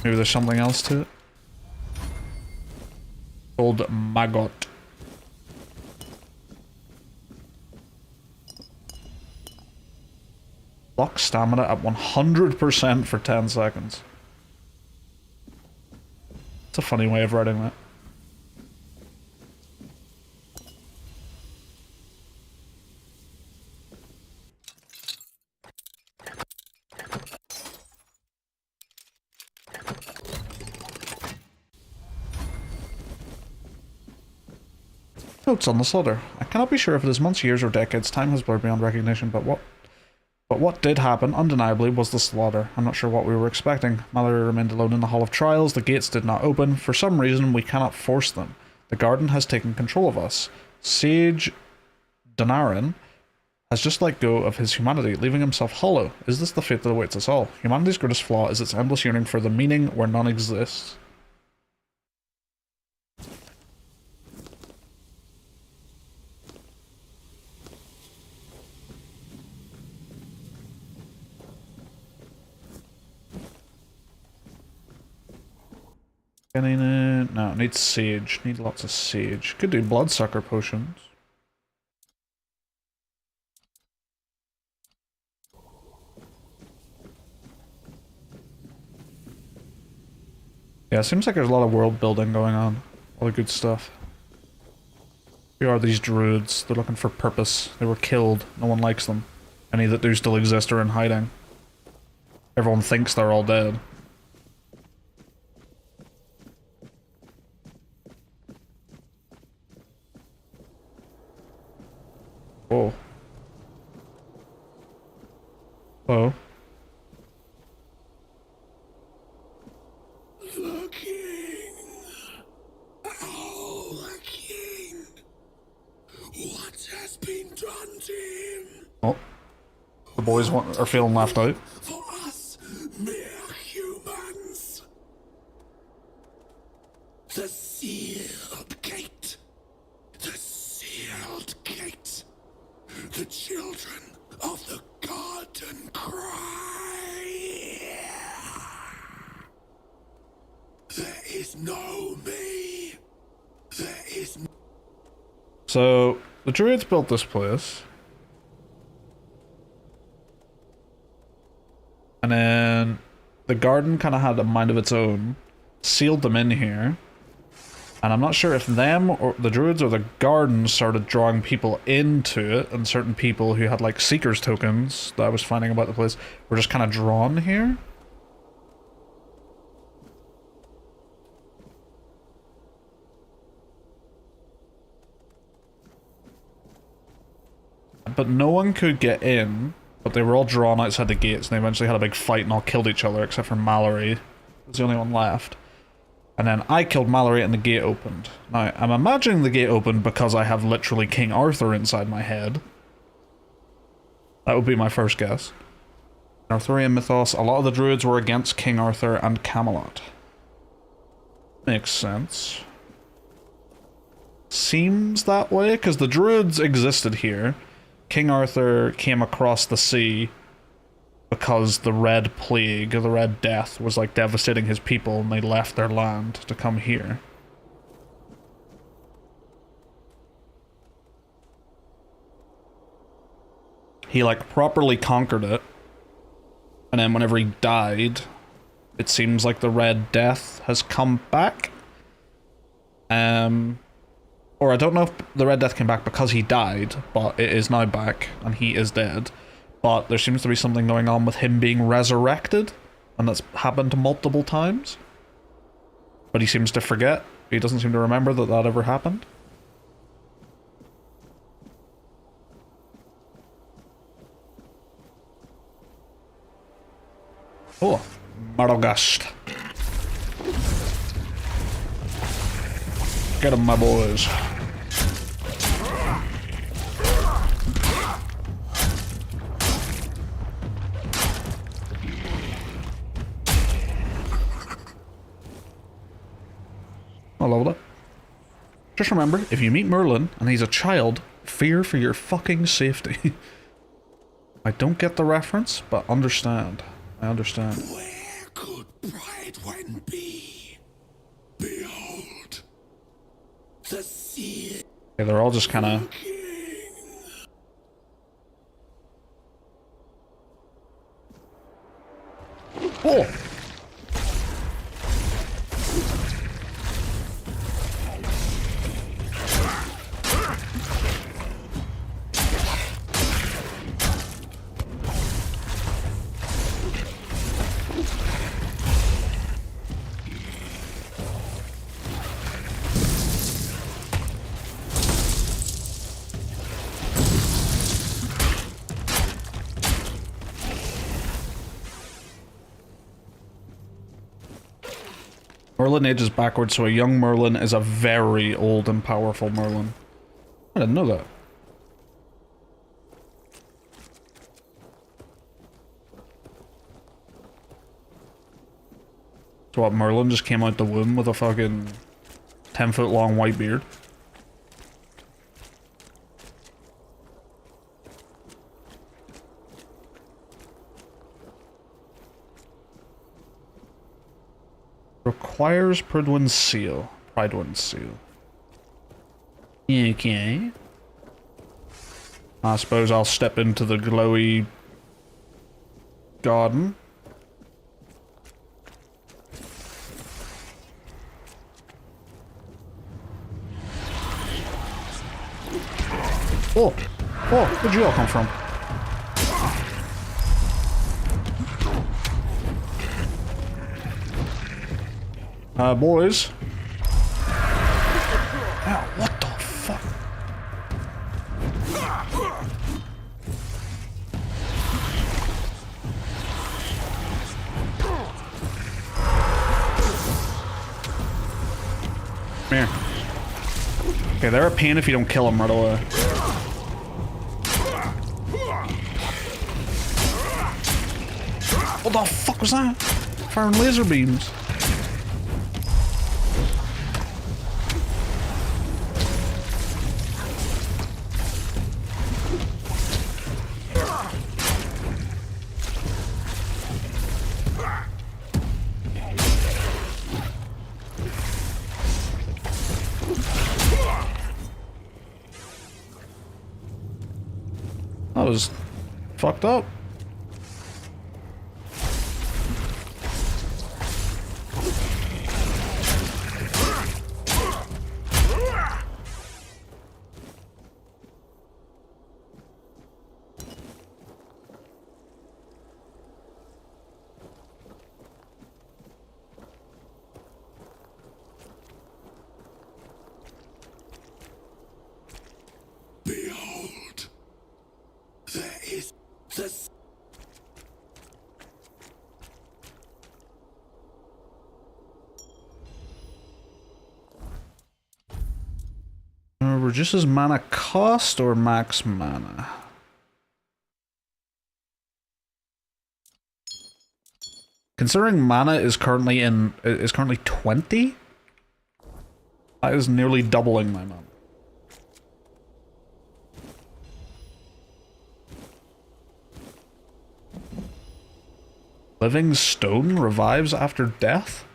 maybe there's something else to it. Called Maggot. Lock stamina at 100% for 10 seconds. It's a funny way of writing that. Notes on the slaughter. I cannot be sure if it is months, years, or decades. Time has blurred beyond recognition, but what did happen, undeniably, was the slaughter. I'm not sure what we were expecting. Mallory remained alone in the Hall of Trials. The gates did not open. For some reason, we cannot force them. The garden has taken control of us. Sage Donaran has just let go of his humanity, leaving himself hollow. Is this the fate that awaits us all? Humanity's greatest flaw is its endless yearning for the meaning where none exists. No, it needs sage. Need lots of sage. Could do bloodsucker potions. Yeah, it seems like there's a lot of world building going on. All the good stuff. Who are these druids? They're looking for purpose. They were killed. No one likes them. Any that do still exist are in hiding. Everyone thinks they're all dead. Whoa. Whoa. The king. Oh, the king. What has been done to him? Oh. The boys are feeling left out. For us, mere humans. The sealed gate. The sealed gate. The children of the garden cry. There is no me. There is no... So, the druids built this place. And then the garden kind of had a mind of its own. Sealed them in here. And I'm not sure if them, or the druids, or the garden started drawing people into it, and certain people who had, like, seekers tokens that I was finding about the place were just kind of drawn here. But no one could get in, but they were all drawn outside the gates, and they eventually had a big fight and all killed each other, except for Mallory. It was the only one left. And then I killed Mallory and the gate opened. Now, I'm imagining the gate opened because I have literally King Arthur inside my head. That would be my first guess. In Arthurian mythos, a lot of the druids were against King Arthur and Camelot. Makes sense. Seems that way, because the druids existed here. King Arthur came across the sea because the Red Plague, or the Red Death, was like devastating his people, and they left their land to come here. He like properly conquered it, and then whenever he died, it seems like the Red Death has come back. Or I don't know if the Red Death came back because he died, but it is now back, and he is dead. But there seems to be something going on with him being resurrected, and that's happened multiple times. But he seems to forget. He doesn't seem to remember that that ever happened. Oh, Marogast. Get him, my boys. Just remember, if you meet Merlin and he's a child, fear for your fucking safety. I don't get the reference, but understand. I understand. Where could Brightwing be? Behold, the sea. Okay, they're all just kind of... Oh! Merlin ages backwards, so a young Merlin is a very old and powerful Merlin. I didn't know that. So what, Merlin just came out the womb with a fucking 10-foot long white beard? Requires Pridwin's seal. Pridwin's seal. Okay. I suppose I'll step into the glowy garden. Oh! Oh, where'd you all come from? Boys. Ow, what the fuck? Come here. Okay, they're a pain if you don't kill them right away. What the fuck was that? Firing laser beams. That was fucked up. Behold, there is this. Reduces mana cost or max mana? Considering mana is currently 20, that is nearly doubling my mana. Living stone revives after death?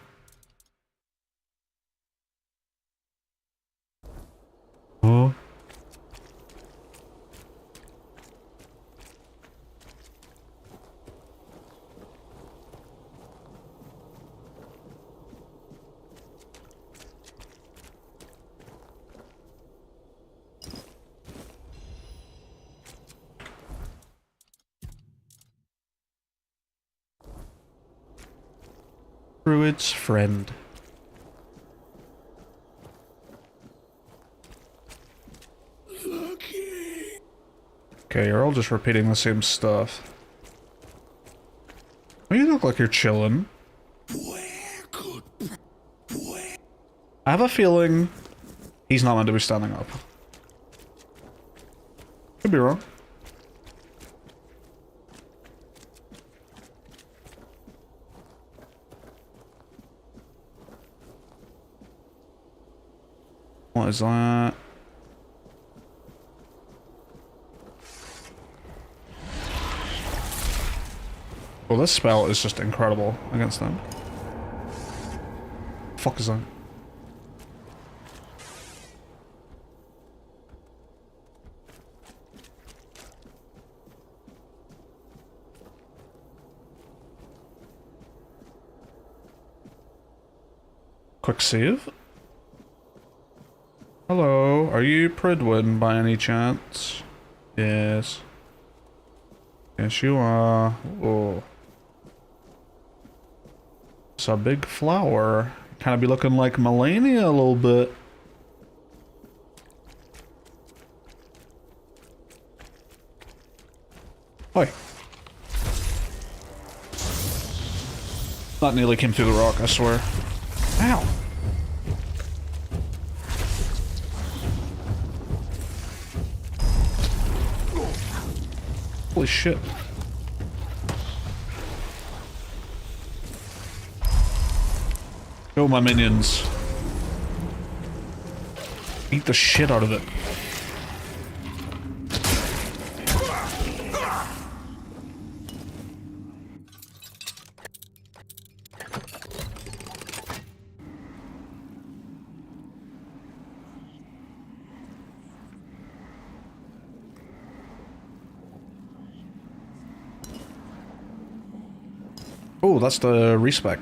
Oh. Druid's friend. Okay, you're all just repeating the same stuff. Well, you look like you're chilling. I have a feeling he's not meant to be standing up. Could be wrong. What is that? Well, this spell is just incredible against them. Fuck is that? Quick save? Hello, are you Pridwin by any chance? Yes. Yes, you are. Oh. It's a big flower. Kind of be looking like Melania a little bit. Oi. That nearly came through the rock, I swear. Ow. Holy shit. Go, my minions. Eat the shit out of it. Oh, that's the respec.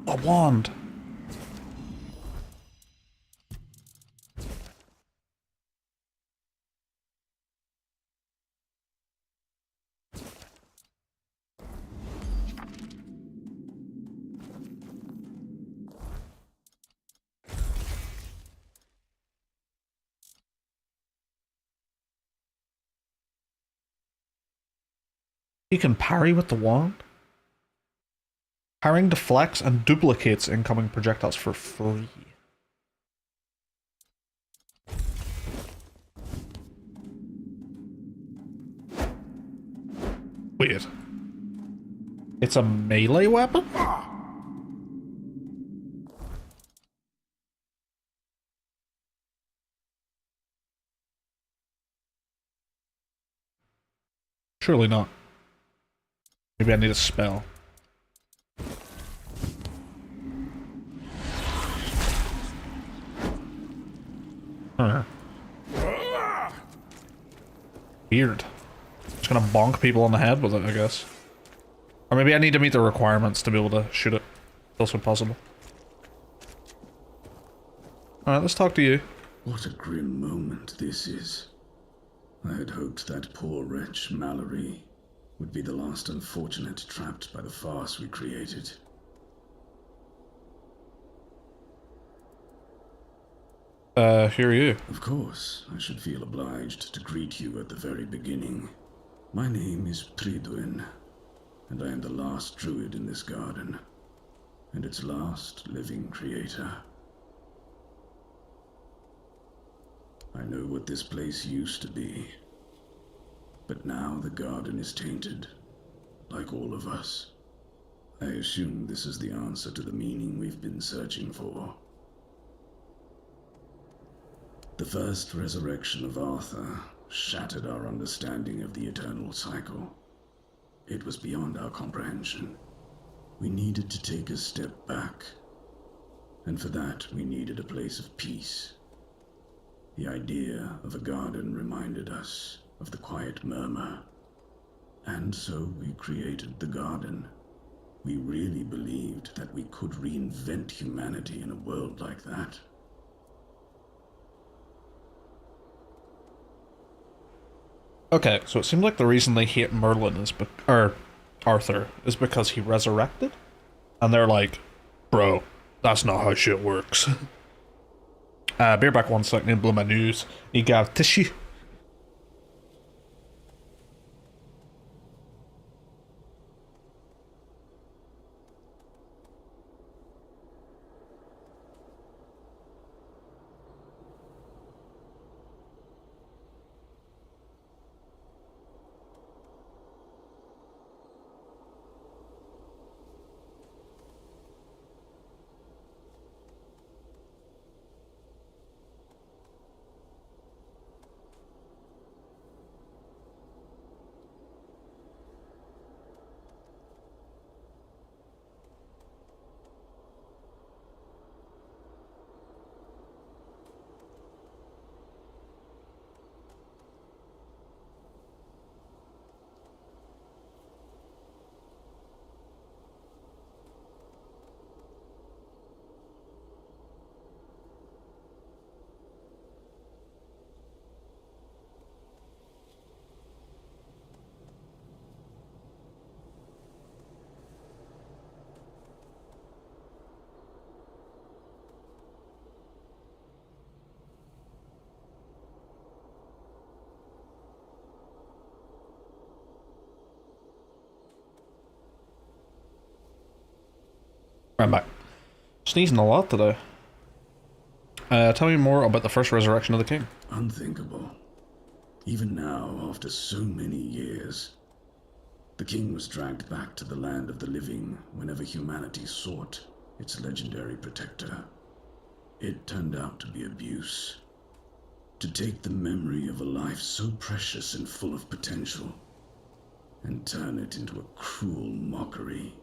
A wand. You can parry with the wand? Parrying deflects and duplicates incoming projectiles for free. Weird. It's a melee weapon? Surely not. Maybe I need a spell. Huh. Weird. Just gonna bonk people on the head with it, I guess. Or maybe I need to meet the requirements to be able to shoot it. Also possible. Alright, let's talk to you. What a grim moment this is. I had hoped that poor wretch, Mallory, would be the last unfortunate trapped by the farce we created. Who are you? Of course, I should feel obliged to greet you at the very beginning. My name is Pridwin, and I am the last druid in this garden, and its last living creator. I know what this place used to be, but now the garden is tainted, like all of us. I assume this is the answer to the meaning we've been searching for. The first resurrection of Arthur shattered our understanding of the eternal cycle. It was beyond our comprehension. We needed to take a step back, and for that we needed a place of peace. The idea of a garden reminded us of the quiet murmur, and so we created the garden. We really believed that we could reinvent humanity in a world like that. Okay, so it seems like the reason they hate Merlin is or Arthur is because he resurrected, and they're like, bro, that's not how shit works. Bear back 1 second and blow my nose. You got tissue. I'm back. Sneezing a lot today. Tell me more about the first resurrection of the king. Unthinkable. Even now, after so many years, the king was dragged back to the land of the living whenever humanity sought its legendary protector. It turned out to be abuse. To take the memory of a life so precious and full of potential and turn it into a cruel mockery,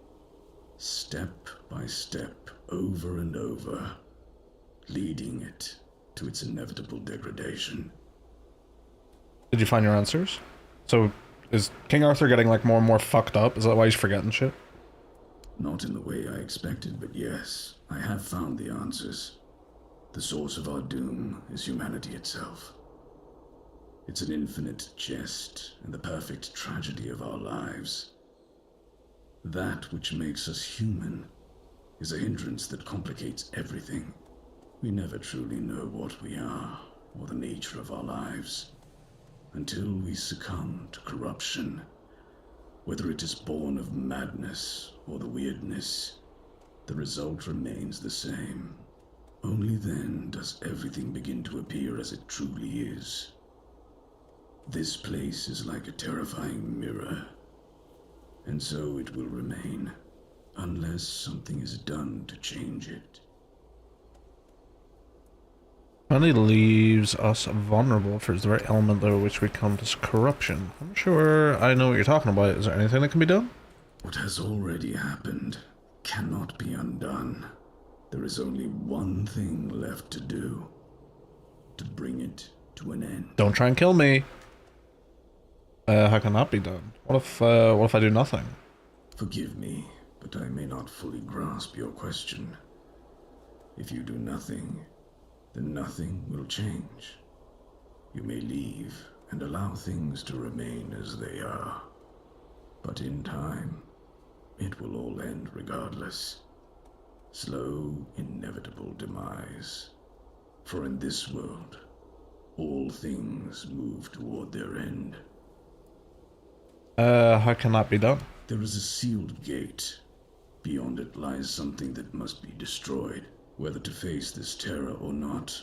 step by step, over and over, leading it to its inevitable degradation. Did you find your answers? So, is King Arthur getting like more and more fucked up? Is that why he's forgetting shit? Not in the way I expected, but yes, I have found the answers. The source of our doom is humanity itself. It's an infinite jest and the perfect tragedy of our lives. That which makes us human is a hindrance that complicates everything. We never truly know what we are or the nature of our lives until we succumb to corruption, whether it is born of madness or the weirdness. The result remains the same. Only then does everything begin to appear as it truly is. This place is like a terrifying mirror, and so it will remain, unless something is done to change it. Money leaves us vulnerable for the very element though which we come to corruption. I'm sure I know what you're talking about. Is there anything that can be done? What has already happened cannot be undone. There is only one thing left to do, to bring it to an end. Don't try and kill me. How can that be done? What if I do nothing? Forgive me, but I may not fully grasp your question. If you do nothing, then nothing will change. You may leave and allow things to remain as they are. But in time, it will all end regardless. Slow, inevitable demise. For in this world, all things move toward their end. How can that be done? There is a sealed gate. Beyond it lies something that must be destroyed. Whether to face this terror or not,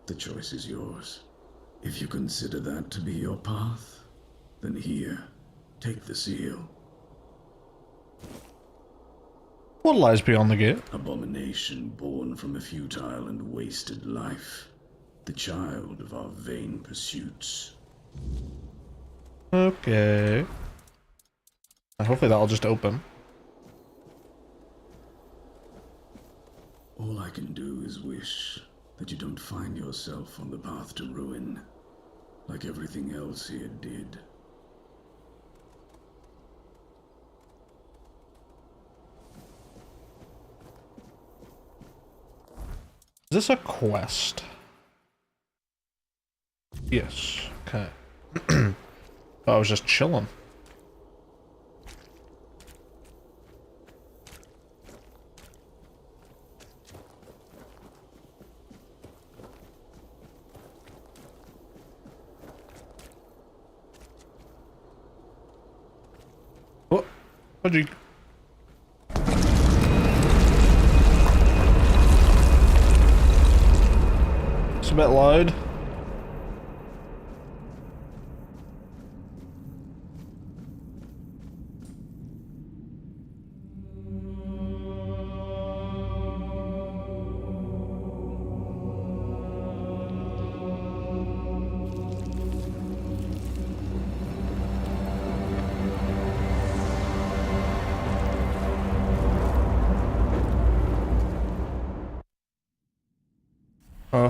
the choice is yours. If you consider that to be your path, then here, take the seal. What lies beyond the gate? Abomination born from a futile and wasted life. The child of our vain pursuits. Okay. Hopefully that'll just open. All I can do is wish that you don't find yourself on the path to ruin, like everything else here did. Is this a quest? Yes. Okay. I was just chilling. What? What'd you... It's a bit loud.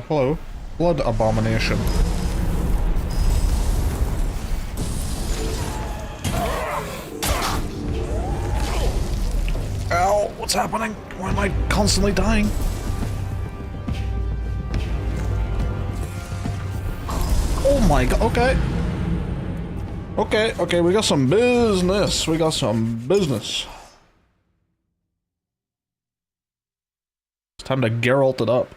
Hello. Blood abomination. Ow, what's happening? Why am I constantly dying? Oh my god, okay. Okay, we got some business. We got some business. It's time to Geralt it up.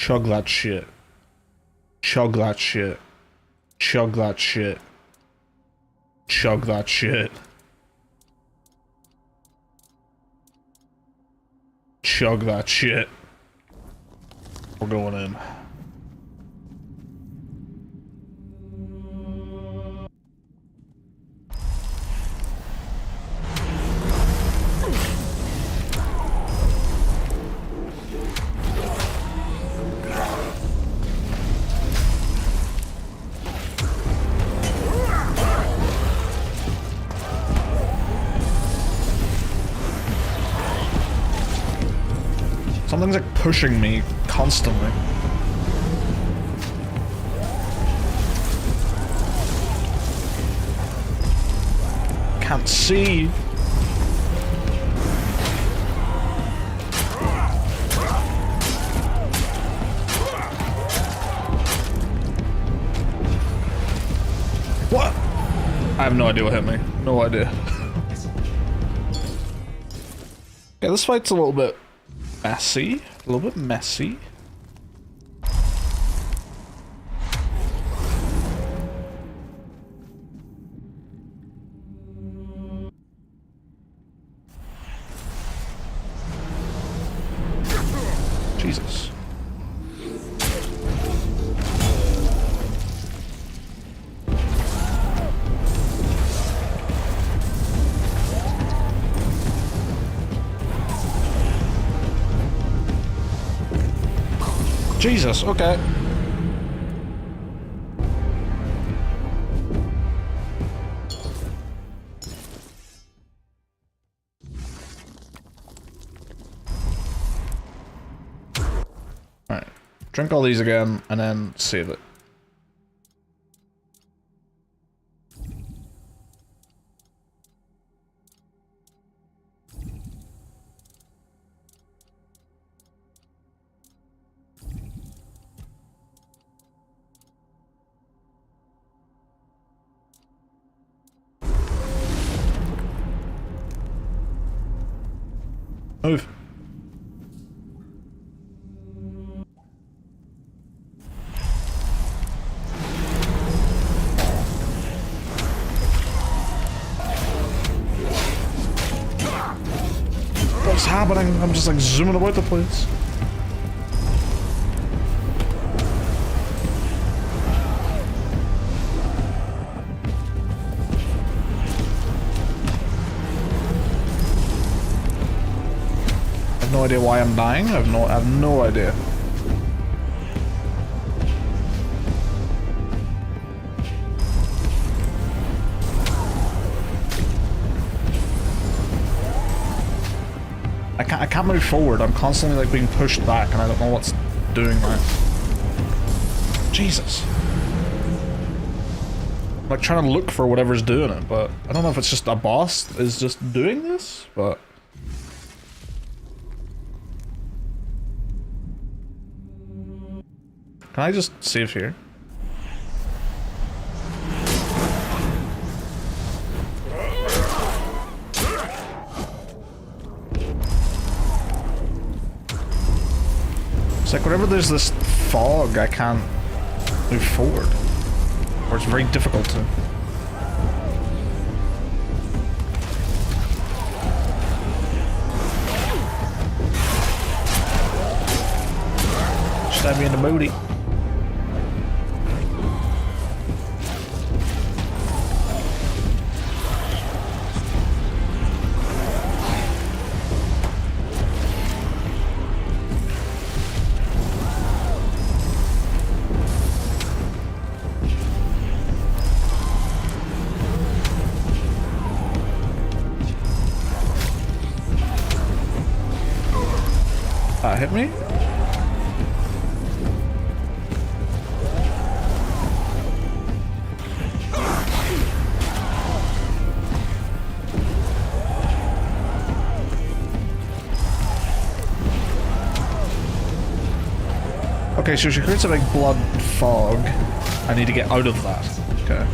Chug that shit. Chug that shit. Chug that shit. Chug that shit. Chug that shit. We're going in. Something's like pushing me constantly. Can't see. What? I have no idea what hit me. No idea. Yeah, this fight's a little bit messy. A little bit messy. Jesus. Jesus, okay. Alright. Drink all these again, and then save it. Move. What's happening? I'm just like zooming about the place. No idea why I'm dying. I have no idea. I can't move forward. I'm constantly like being pushed back, and I don't know what's doing that. Jesus. I'm like trying to look for whatever's doing it, but I don't know if it's just a boss is just doing this, but. Can I just save here? It's like whenever there's this fog, I can't move forward. Or it's very difficult to. Stab me in the booty. Hit me? Okay, so she creates a big blood fog. I need to get out of that. Okay.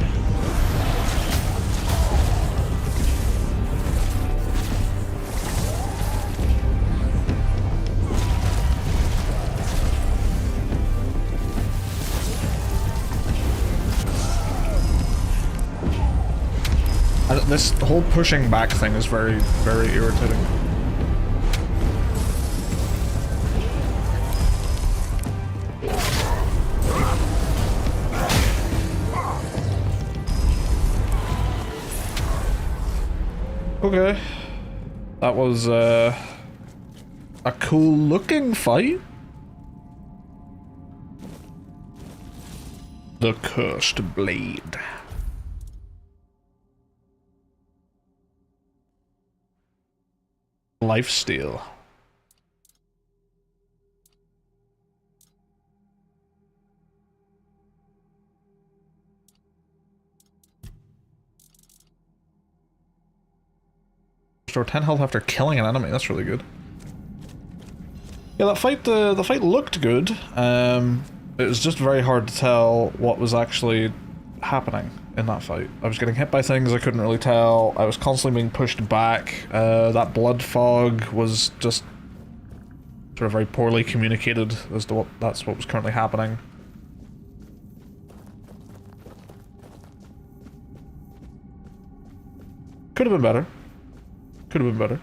this whole pushing back thing is very, very irritating. Okay. That was, a cool looking fight. The Cursed Blade. Lifesteal. Restore 10 health after killing an enemy. That's really good. Yeah, that fight. The fight looked good. It was just very hard to tell what was actually happening in that fight. I was getting hit by things I couldn't really tell. I was constantly being pushed back. That blood fog was just sort of very poorly communicated as to what was currently happening. Could have been better. Could have been better.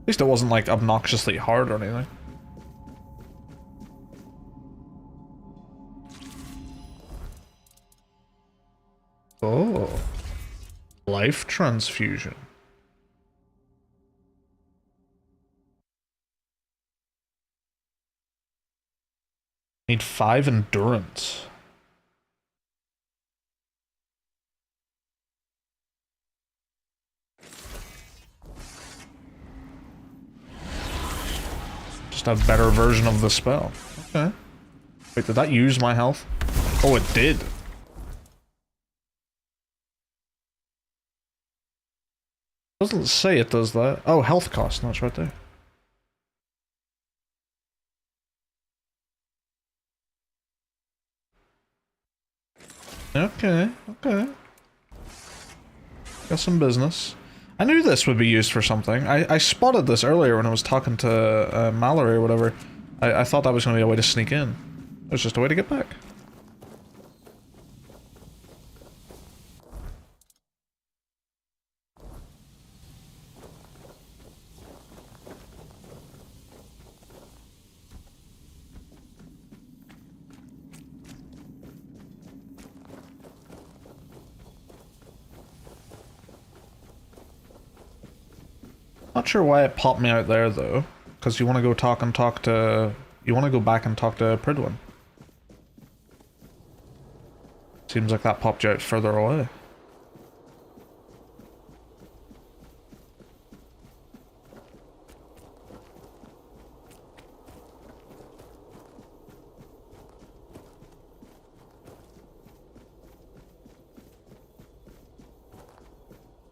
At least it wasn't like obnoxiously hard or anything. Oh. Life transfusion. Need 5 endurance. Just a better version of the spell. Okay. Wait, did that use my health? Oh, it did. Doesn't say it does that. Oh, health cost. No, it's right there. Okay, okay. Got some business. I knew this would be used for something. I spotted this earlier when I was talking to Mallory or whatever. I thought that was going to be a way to sneak in. It was just a way to get back. Not sure why it popped me out there though, because you want to go you want to go back and talk to Pridwin. Seems like that popped you out further away.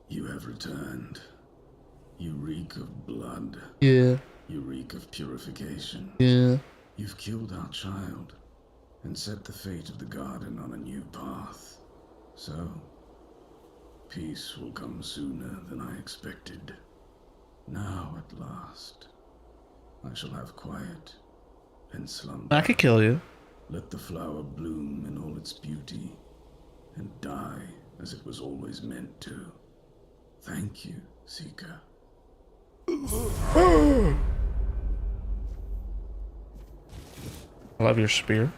You have returned. You reek of blood. Yeah. You reek of purification. Yeah. You've killed our child and set the fate of the garden on a new path. So, peace will come sooner than I expected. Now, at last, I shall have quiet and slumber. I could kill you. Let the flower bloom in all its beauty and die as it was always meant to. Thank you, Seeker. I love your spear.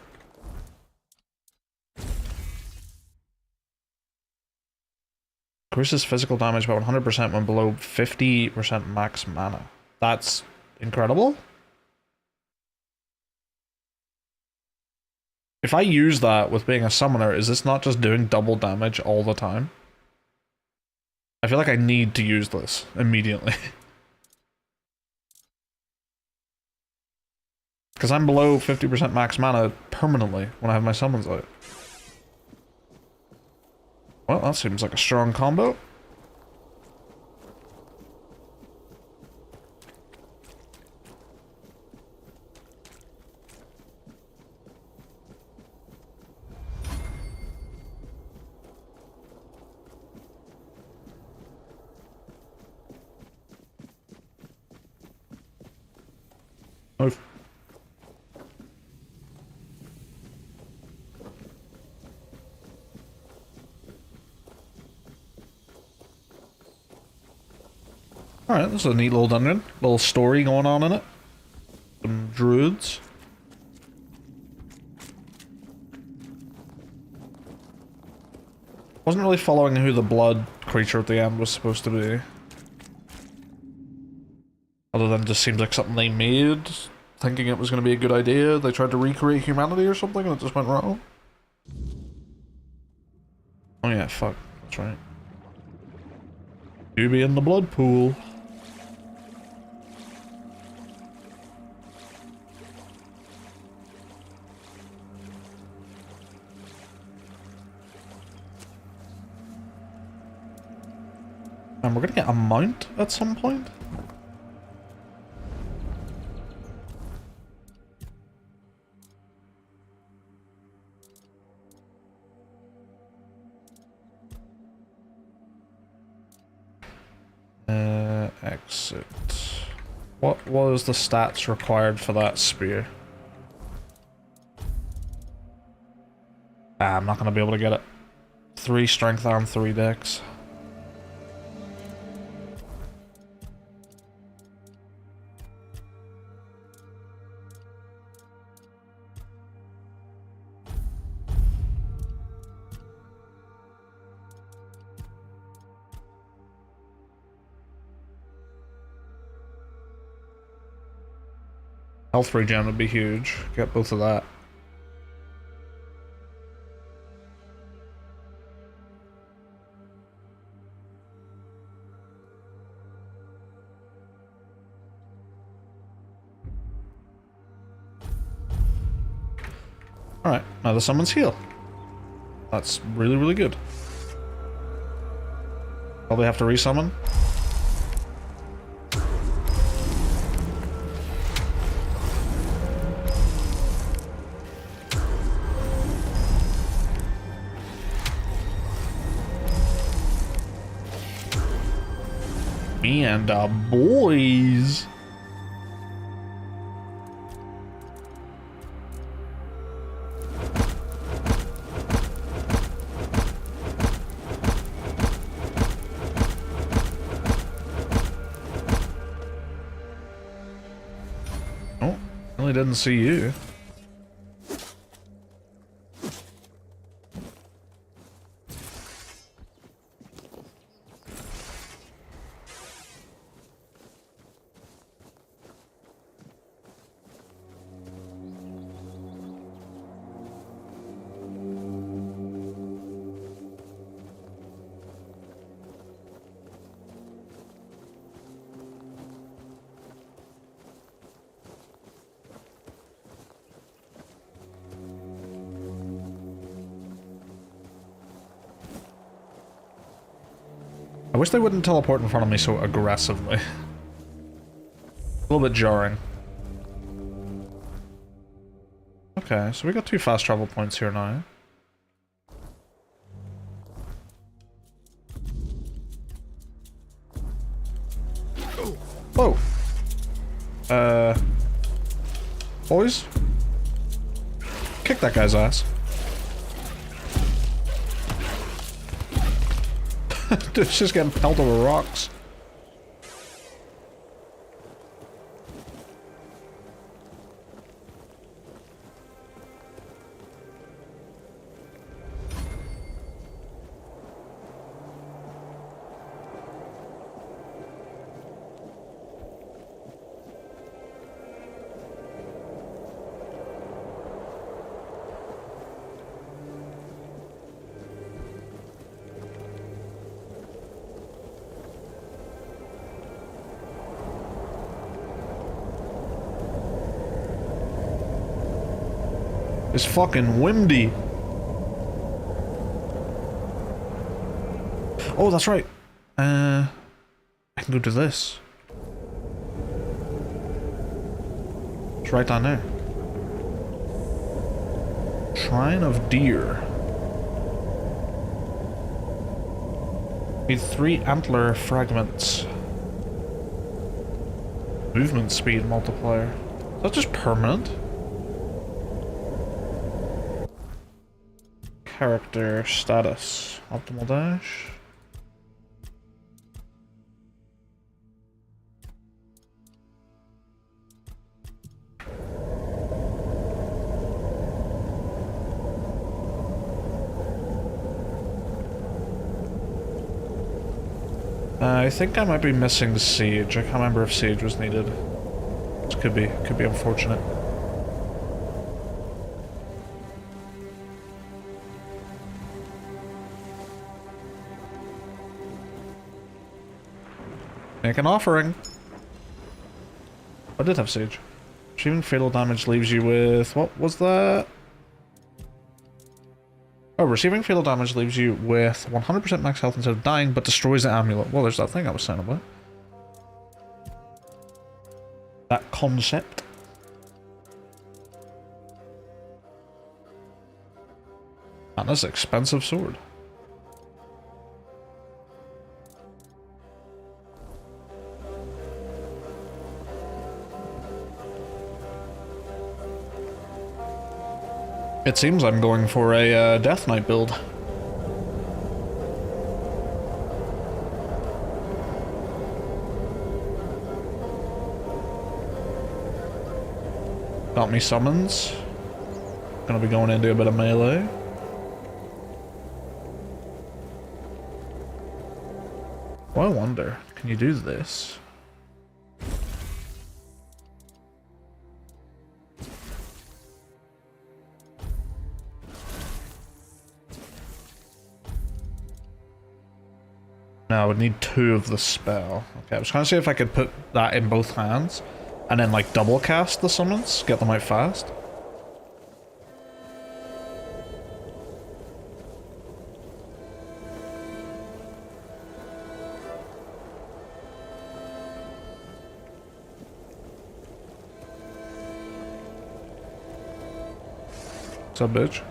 Increases physical damage by 100% when below 50% max mana. That's incredible. If I use that with being a summoner, is this not just doing double damage all the time? I feel like I need to use this immediately. Because I'm below 50% max mana permanently when I have my summons out. Well, that seems like a strong combo. Oh. Alright, this is a neat little dungeon. Little story going on in it. Some druids. Wasn't really following who the blood creature at the end was supposed to be. Other than it just seems like something they made, thinking it was going to be a good idea. They tried to recreate humanity or something and it just went wrong. Oh yeah, fuck. That's right. You be in the blood pool. And we're gonna get a mount at some point. Exit. What was the stats required for that spear? Ah, I'm not gonna be able to get it. 3 strength and 3 dex. Health regen would be huge. Get both of that. Alright, now the summons heal. That's really, really good. Probably have to resummon. Me and the boys. Oh, really didn't see you. I wish they wouldn't teleport in front of me so aggressively. A little bit jarring. Okay, so we got 2 fast travel points here now. Whoa! Boys? Kick that guy's ass. Dude, it's just getting pelted with rocks. It's fucking windy. Oh, that's right. I can go to this. It's right down there. Shrine of Deer. Need 3 antler fragments. Movement speed multiplier. Is that just permanent? Character status. Optimal dash. I think I might be missing Sage. I can't remember if Sage was needed. This could be unfortunate. Make an offering. I did have Sage. Receiving fatal damage leaves you with... What was that? Oh, receiving fatal damage leaves you with 100% max health instead of dying, but destroys the amulet. Well, there's that thing I was saying about. That concept. And that's an expensive sword. It seems I'm going for a Death Knight build. Got me summons. Gonna be going into a bit of melee. Well, I wonder, can you do this? No, I would need 2 of the spell. Okay, I was trying to see if I could put that in both hands and then like double cast the summons, get them out fast. What's up, bitch?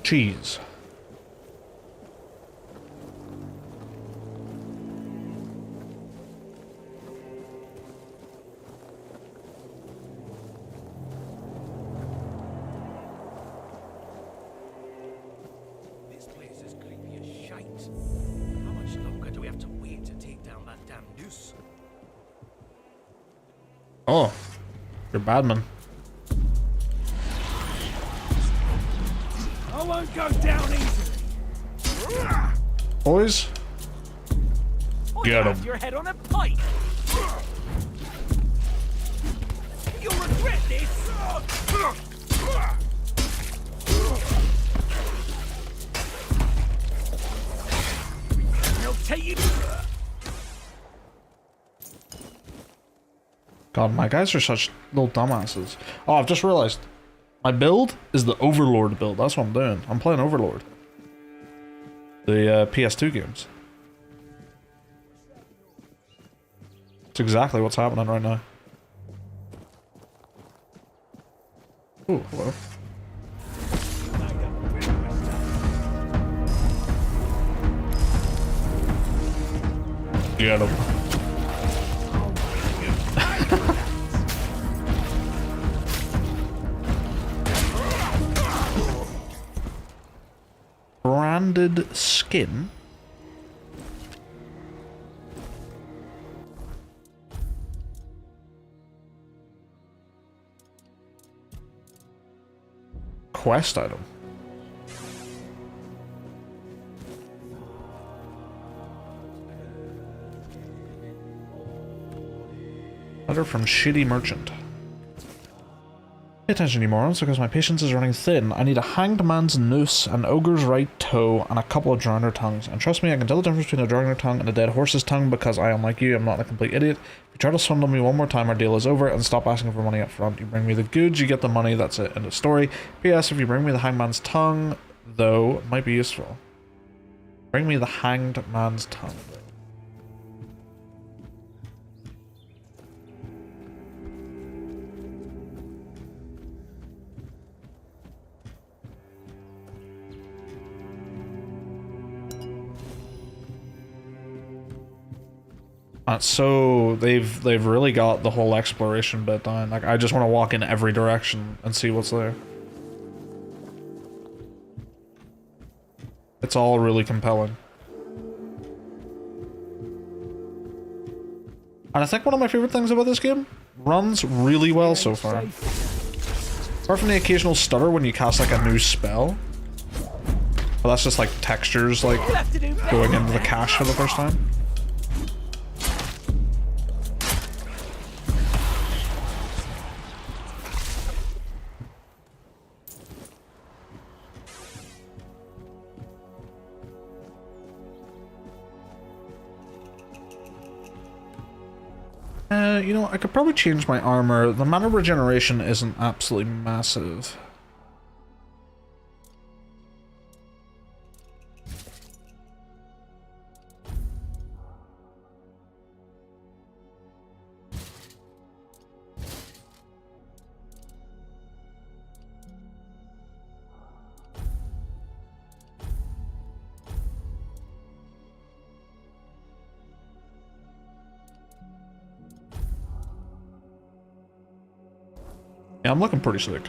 Cheese. This place is creepy as shite. How much longer do we have to wait to take down that damn noose? Oh, you're Badman. I won't go down easily. Boys, get him. Your head on a pike. You'll regret this. I'll take you. God, my guys are such little dumbasses. Oh, I've just realized. My build is the Overlord build. That's what I'm doing. I'm playing Overlord. The PS2 games. It's exactly what's happening right now. Ooh, hello. Get him. Branded skin. Quest item. Letter from Shitty Merchant. Pay attention, you morons, because my patience is running thin. I need a hanged man's noose, an ogre's right toe, and a couple of drowner tongues. And trust me, I can tell the difference between a drowner tongue and a dead horse's tongue because I am like you, I'm not a complete idiot. If you try to swindle me one more time, our deal is over, and stop asking for money up front. You bring me the goods, you get the money, that's it, end of story. P.S. If you bring me the hanged man's tongue, though, it might be useful. Bring me the hanged man's tongue. So they've really got the whole exploration bit down. Like, I just want to walk in every direction and see what's there. It's all really compelling. And I think one of my favorite things about this game, runs really well so far. Apart from the occasional stutter when you cast like a new spell. But that's just like textures like going into the cache for the first time. You know, I could probably change my armor. The mana regeneration isn't absolutely massive. Yeah, I'm looking pretty slick.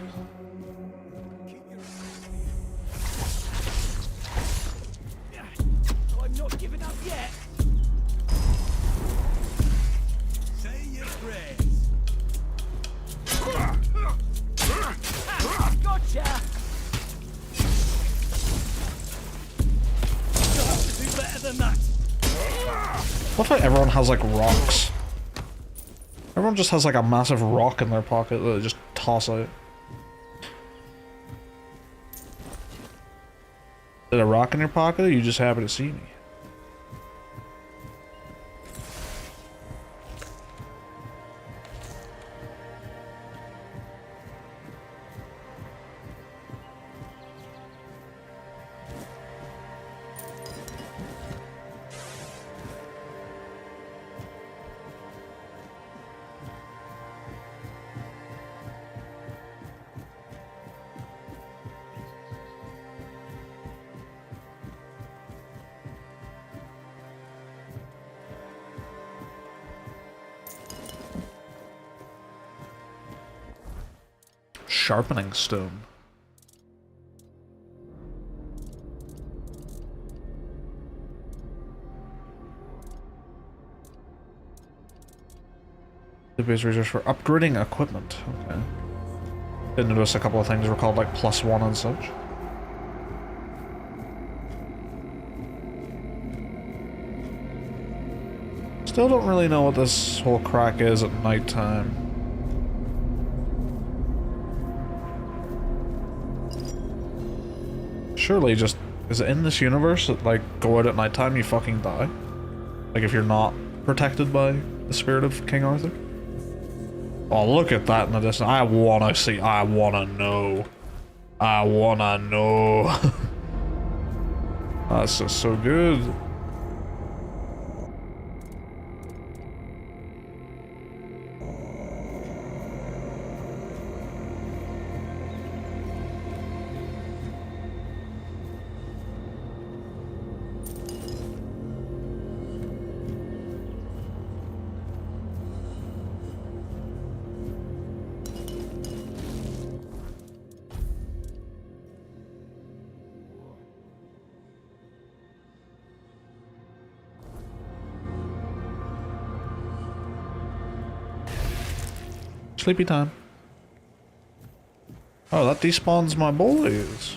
I'm not giving up yet. Say your prayers. Gotcha. You'll have to do better than that. What if everyone has like rocks? Everyone just has like a massive rock in their pocket that they just toss out. Is it a rock in your pocket, or are you just happy to see me? Sharpening stone. The base resource for upgrading equipment. Okay. Did notice a couple of things were called like +1 and such. Still don't really know what this whole crack is at nighttime. Surely just, is it in this universe that like go out at nighttime you fucking die? Like if you're not protected by the spirit of King Arthur? Oh, look at that in the distance. I wanna see, I wanna know. I wanna know. That's just so good. Sleepy time. Oh, that despawns my boys.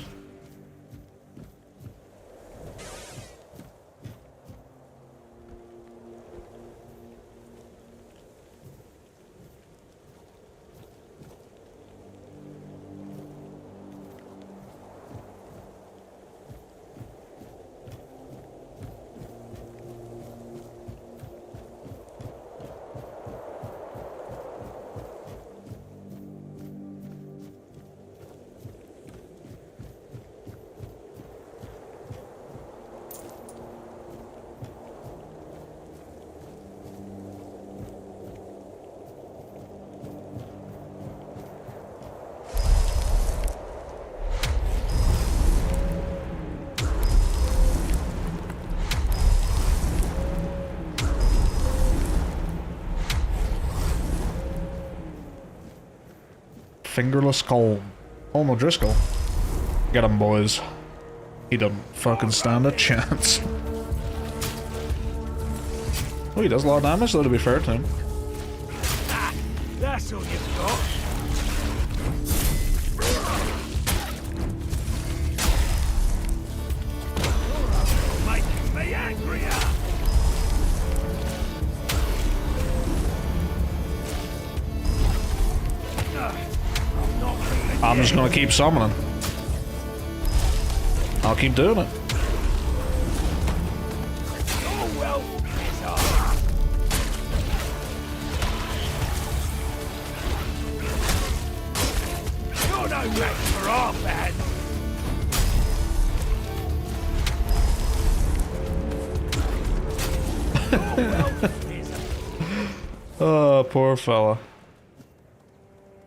fingerless Colm. Colm O'Driscoll. Get him, boys. He doesn't fucking stand a chance. Oh, he does a lot of damage, though, to be fair to him. That's all you've got. Making me angrier. I'm just gonna keep summoning. I'll keep doing it. Oh well, it's hard. You're no match for our band. Oh well, it's Oh, poor fella.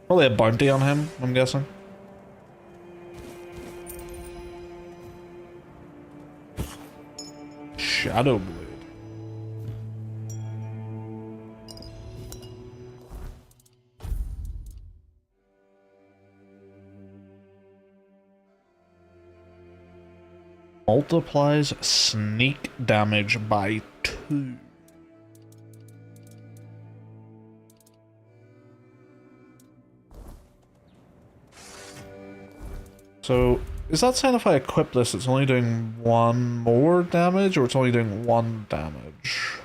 Probably a bounty on him, I'm guessing. Shadow Blade. Multiplies sneak damage by 2. So, is that saying if I equip this, it's only doing 1 more damage, or it's only doing 1 damage?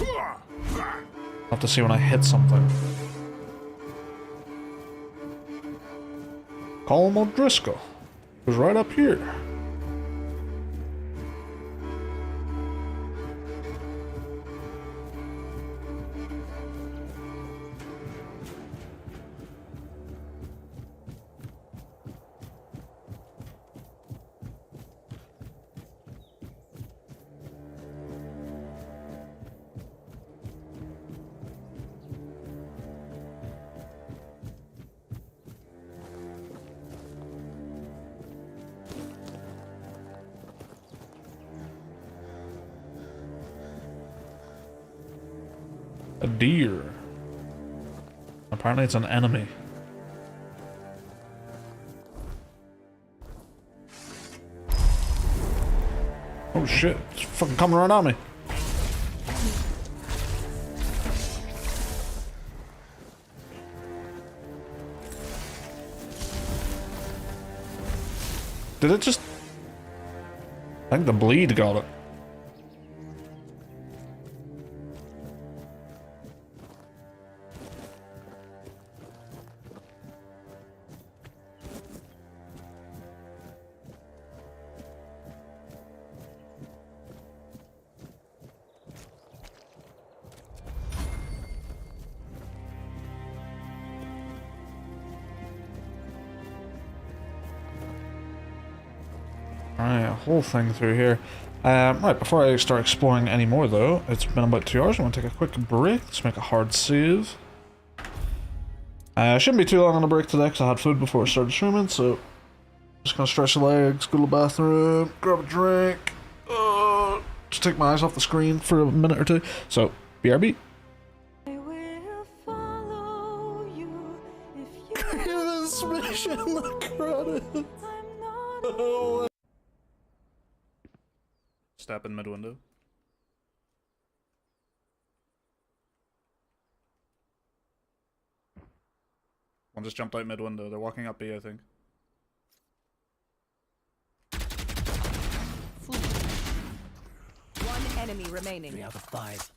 I'll have to see when I hit something. Colm O'Driscoll. It was right up here. A deer. Apparently it's an enemy. Oh shit, it's fucking coming right at me. Did it just... I think the bleed got it. Alright, a whole thing through here. Right, before I start exploring any more though, it's been about 2 hours, I'm gonna take a quick break. Let's make a hard save. Shouldn't be too long on the break today because I had food before I started streaming, so just gonna stretch the legs, go to the bathroom, grab a drink, just take my eyes off the screen for a minute or two. So, BRB. I will follow you if you This mission, the credits. I'm not Step in mid-window. One just jumped out mid-window. They're walking up B, I think. One enemy remaining. 3 out of 5.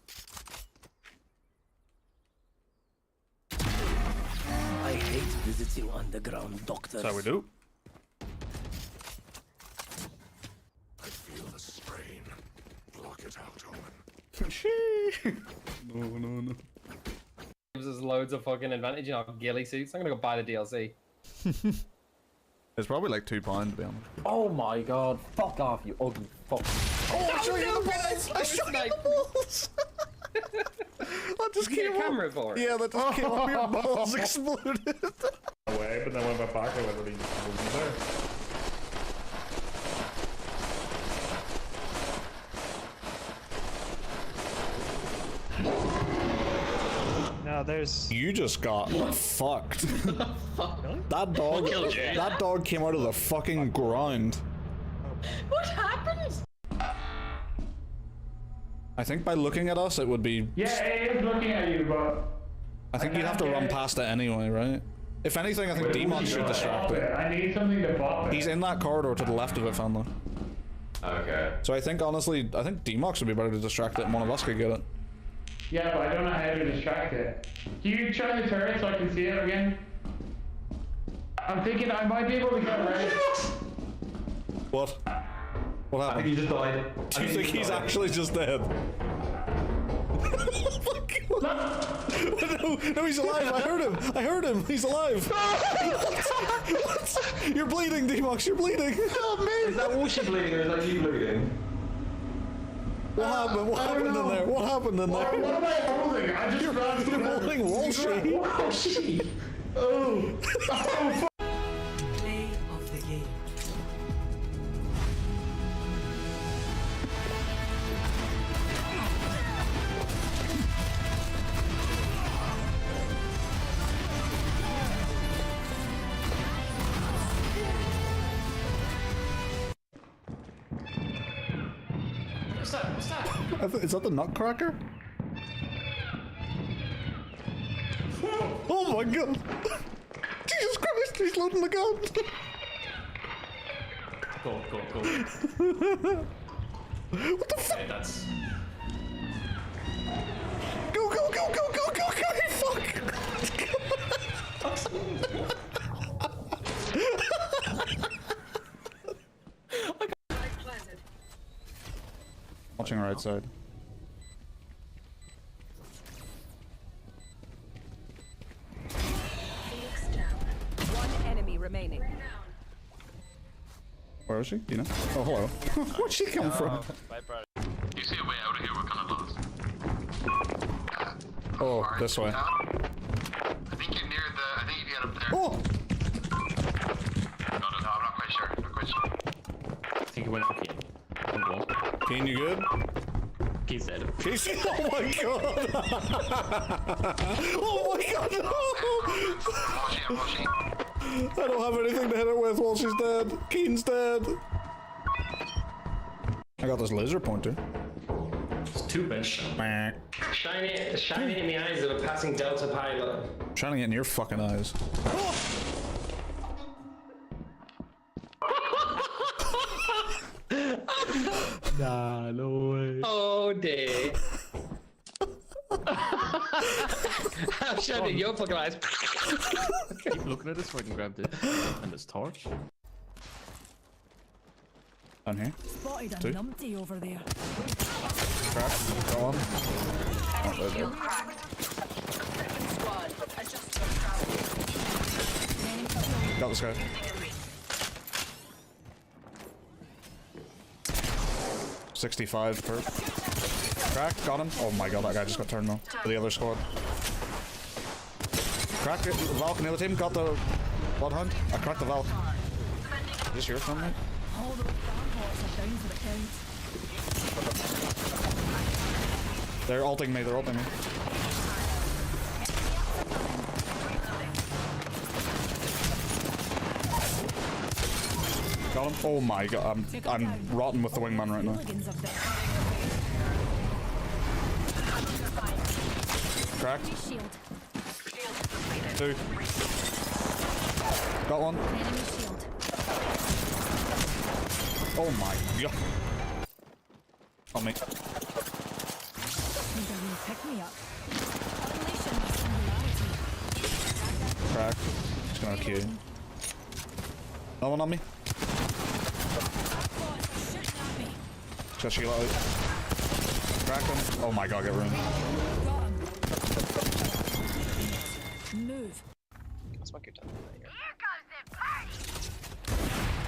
I hate visiting underground doctors. That's how we do. I feel the strain. Block it out, Owen. No. Gives us loads of fucking advantage in our ghillie suits. I'm gonna go buy the DLC. It's probably like £2 to be honest. Oh my god, fuck off, you ugly fuck. Oh, I shot you in the balls! I shot you in the balls! That just Did you get a camera for it? Yeah, that just came up, your balls exploded. Away, but then when I went back, I literally was there. there's... You just got fucked. That dog, killed you? that dog came out of the fucking ground. What happened? I think by looking at us, it would be. Yeah, it is looking at you, but I think you'd have to run past it anyway, right? If anything, I think Demon should distract it. I need something to pop it. He's in that corridor to the left of it, Fanlo. Okay. So I think, honestly, I think Demox would be better to distract it and one of us could get it. Yeah, but I don't know how to distract it. Can you turn the turret so I can see it again? I'm thinking I might be able to get ready. What? What happened? I think he just died. Do you think he's actually just dead? No, he's alive. I heard him. He's alive. What? You're bleeding, Demox. You're bleeding. Oh, man. Is that Walshy bleeding or is that you bleeding? What happened? What happened in there? What happened in there? What am I holding? I just You're holding Walshy. Walshy. Oh. Oh, Play of the game. What's that? Is that the Nutcracker? Oh my god! Jesus Christ, he's loading the gun! Go. What the fuck? Okay, that's... Go, fuck! Watching right side. One enemy remaining. Where is she? Do you know? Oh, hello. Where'd she come from? You see a way out of here, we're kind of lost. Oh, this way. I think you're near the. I think you get up there. Oh! No, I'm not quite sure. I think he went for Keen. Keen, you good? Keen's dead. Casey, oh my god! Oh my god, no! I'm rushing. I don't have anything to hit her with while she's dead. Keen's dead. I got this laser pointer. It's too bad. Shining Shine it in the eyes of a passing Delta pilot. it in your fucking eyes. Nah, no way. Oh, dear. I'm shining your fucking eyes. Keep looking at this so I can grab this and this torch. Down here. Spotted a Two. numpty over there. Crack. Go on. Oh, there you go. Got this guy. $65 per. Crack, got him. Oh my god, that guy just got turned on. To the other squad. Crack it. Valk and the other team got the Bloodhound. I cracked the Valk. Is this your son, mate? All those damn are down for the count. They're ulting me, they're ulting me. Got him. Oh my god, I'm rotten with the wingman right now. Cracked. Two. Got one. Oh my god. On me. Pick me up. Crack. Just gonna kill you. Another one on me. Got shield out. Crack him. Oh my god, get ruined. Move. Let's make it down.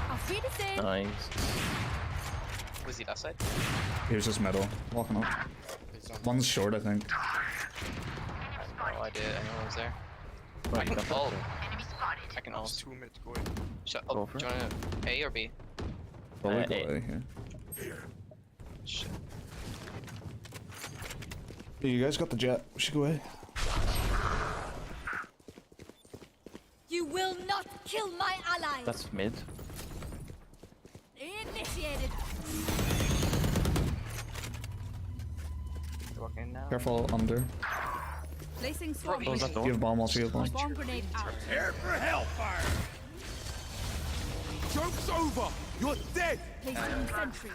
I'll feed it in. Nice. Was he that side? He was just middle. Walking up. One's short, I think. I have no idea anyone was there. Right, I can that's ult. okay. I can ult. 2 minutes going. Shut Go up. for Do you it. want A or B? Probably A. got A here. Shit. Hey, you guys got the jet. We should go A. You will not kill my allies. That's mid. Initiated. Walking now. Careful under. Placing swarm Close that grenade. door. You have bomb, also you have bomb. Swarm grenade out. Prepare for hellfire! Joke's over! You're dead! Placing sentry.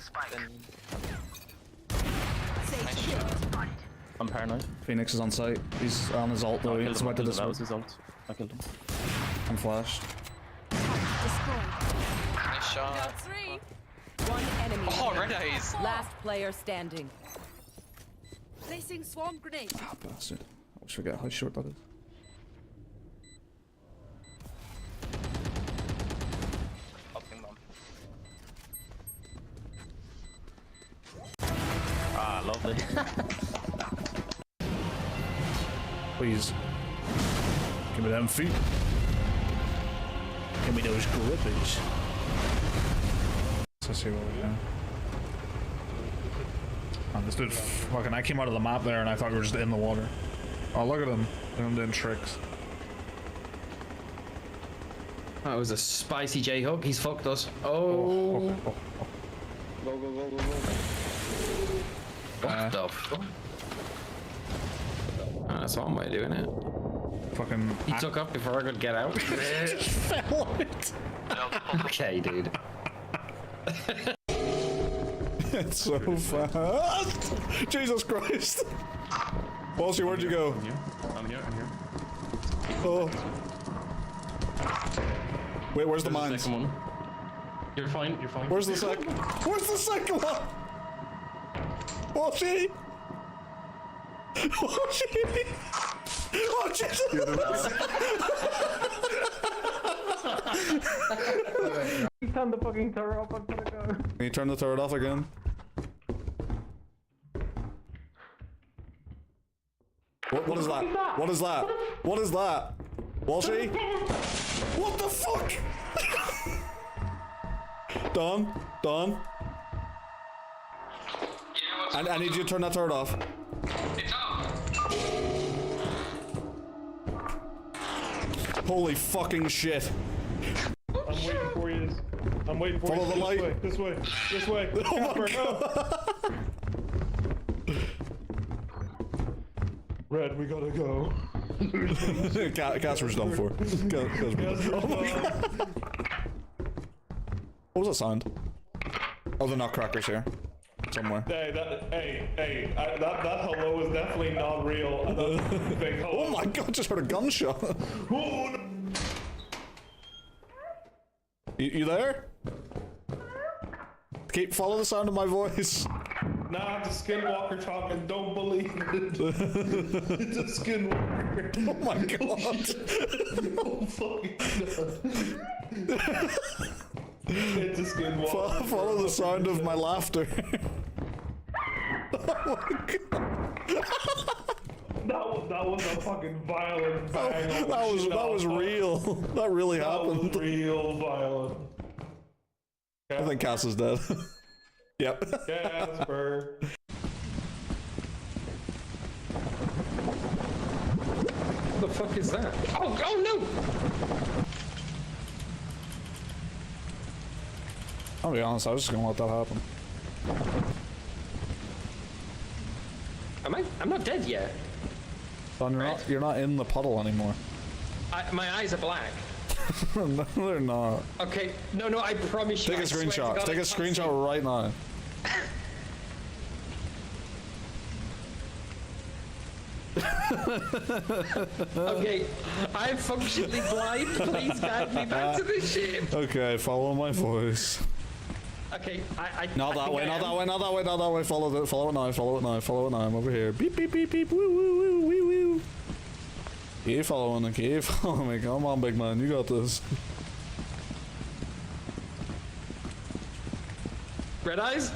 Nice Sage shot. killed. I'm paranoid. Phoenix is on site. He's on his ult though. I killed He's him, about to that was dismiss. his ult. I killed him. I'm flashed. Destroyed. Nice shot. Got 3. One enemy. Oh, red eyes. Last player standing. Placing swarm grenade. Ah, bastard. I always forget how short that is. Fucking bomb. Ah, lovely. Please. Give me them feet. Give me those grippies. Let's see what we do. Oh, this dude fucking, I came out of the map there and I thought we were just in the water. Oh, look at him. Look at him doing tricks. That was a spicy J-hook. He's fucked us. Oh. Oh. Go, go, go, go, go. What the fuck? That's one way of doing it. Fucking. He took up before I could get out. fell out. Okay, dude. It's so fast. Jesus Christ. Walshy, where'd you go? I'm here. Oh. Wait, where's the mines? Second one. You're fine. Where's the second? Where's the second one? Walshy! Walshy! Oh, Jesus! Turn the fucking turret off, I'm gonna go. Can you turn the turret off again? What is that? What is that? What is that? Walshy? What the fuck? Don? I need you to turn that turret off. It's up. Holy fucking shit. I'm waiting for you. I'm waiting for Follow you. the light. This way. Oh my God. Red, we gotta go. Casper's done for. Casper's done. Oh my God. What was that sound? Oh, the nutcrackers here. Somewhere. Hey, that hello was definitely not real. That's a fake hello. Oh my God, just heard a gunshot. Oh, no. You there? Follow the sound of my voice. Nah, it's a skinwalker talking. Don't believe it. It's a skinwalker. Oh my God. Oh fucking God. It's a skinwalker. Follow the sound of my laughter. Oh my God. That was a fucking violent bang. That was real. That really happened. That was real violent. I think Cass is dead. Yep. Casper. What the fuck is that? Oh no! I'll be honest, I was just gonna let that happen. I'm not dead yet. Don, you're not in the puddle anymore. My eyes are black. No, they're not. Okay, no, I promise you. Take a I swear to screenshot. God, Take I a can't screenshot see. right now. Okay, I'm functionally blind. Please guide me back to the ship. Okay, follow my voice. Okay, I Not I that think way, I not am. that way, not that way, not that way. Follow it now, follow it now, follow it now. I'm over here. Beep, beep, beep, beep. Woo, woo, woo, woo, woo. Keep following me, keep following me. Come on, big man, you got this. Red eyes?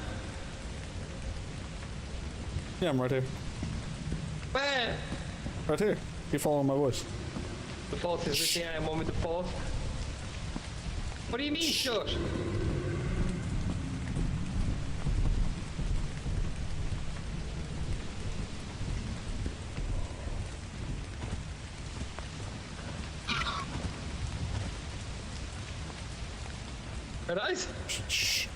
Yeah, I'm right here. Where? Right here. Keep following my voice. The fourth is with me. I am one with the fourth. What do you mean, shut? Alright. Shh.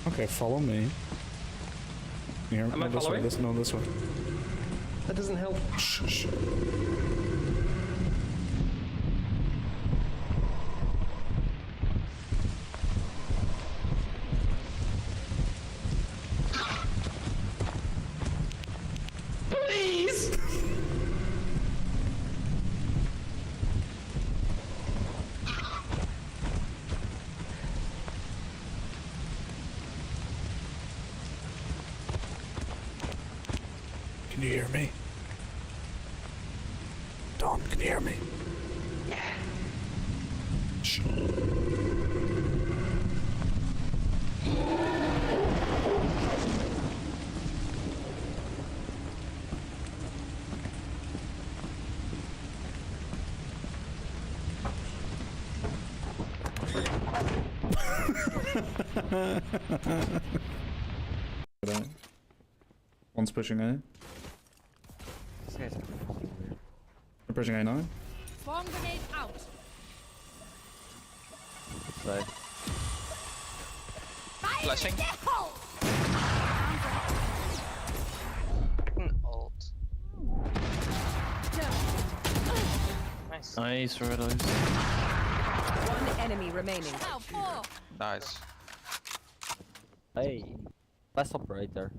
Okay, follow me. Here, Am I this way, following? this way. That doesn't help. Shh, shh. Please! Can you hear me? Don, can you hear me? Yeah. Shh. One's pushing A. This guy's fucking weird. They're pushing A now. Swarm grenade out. So, Flashing. Ult. Nice. Nice, Red-Eyes. One enemy remaining. Now, 4. Nice. hey, last operator.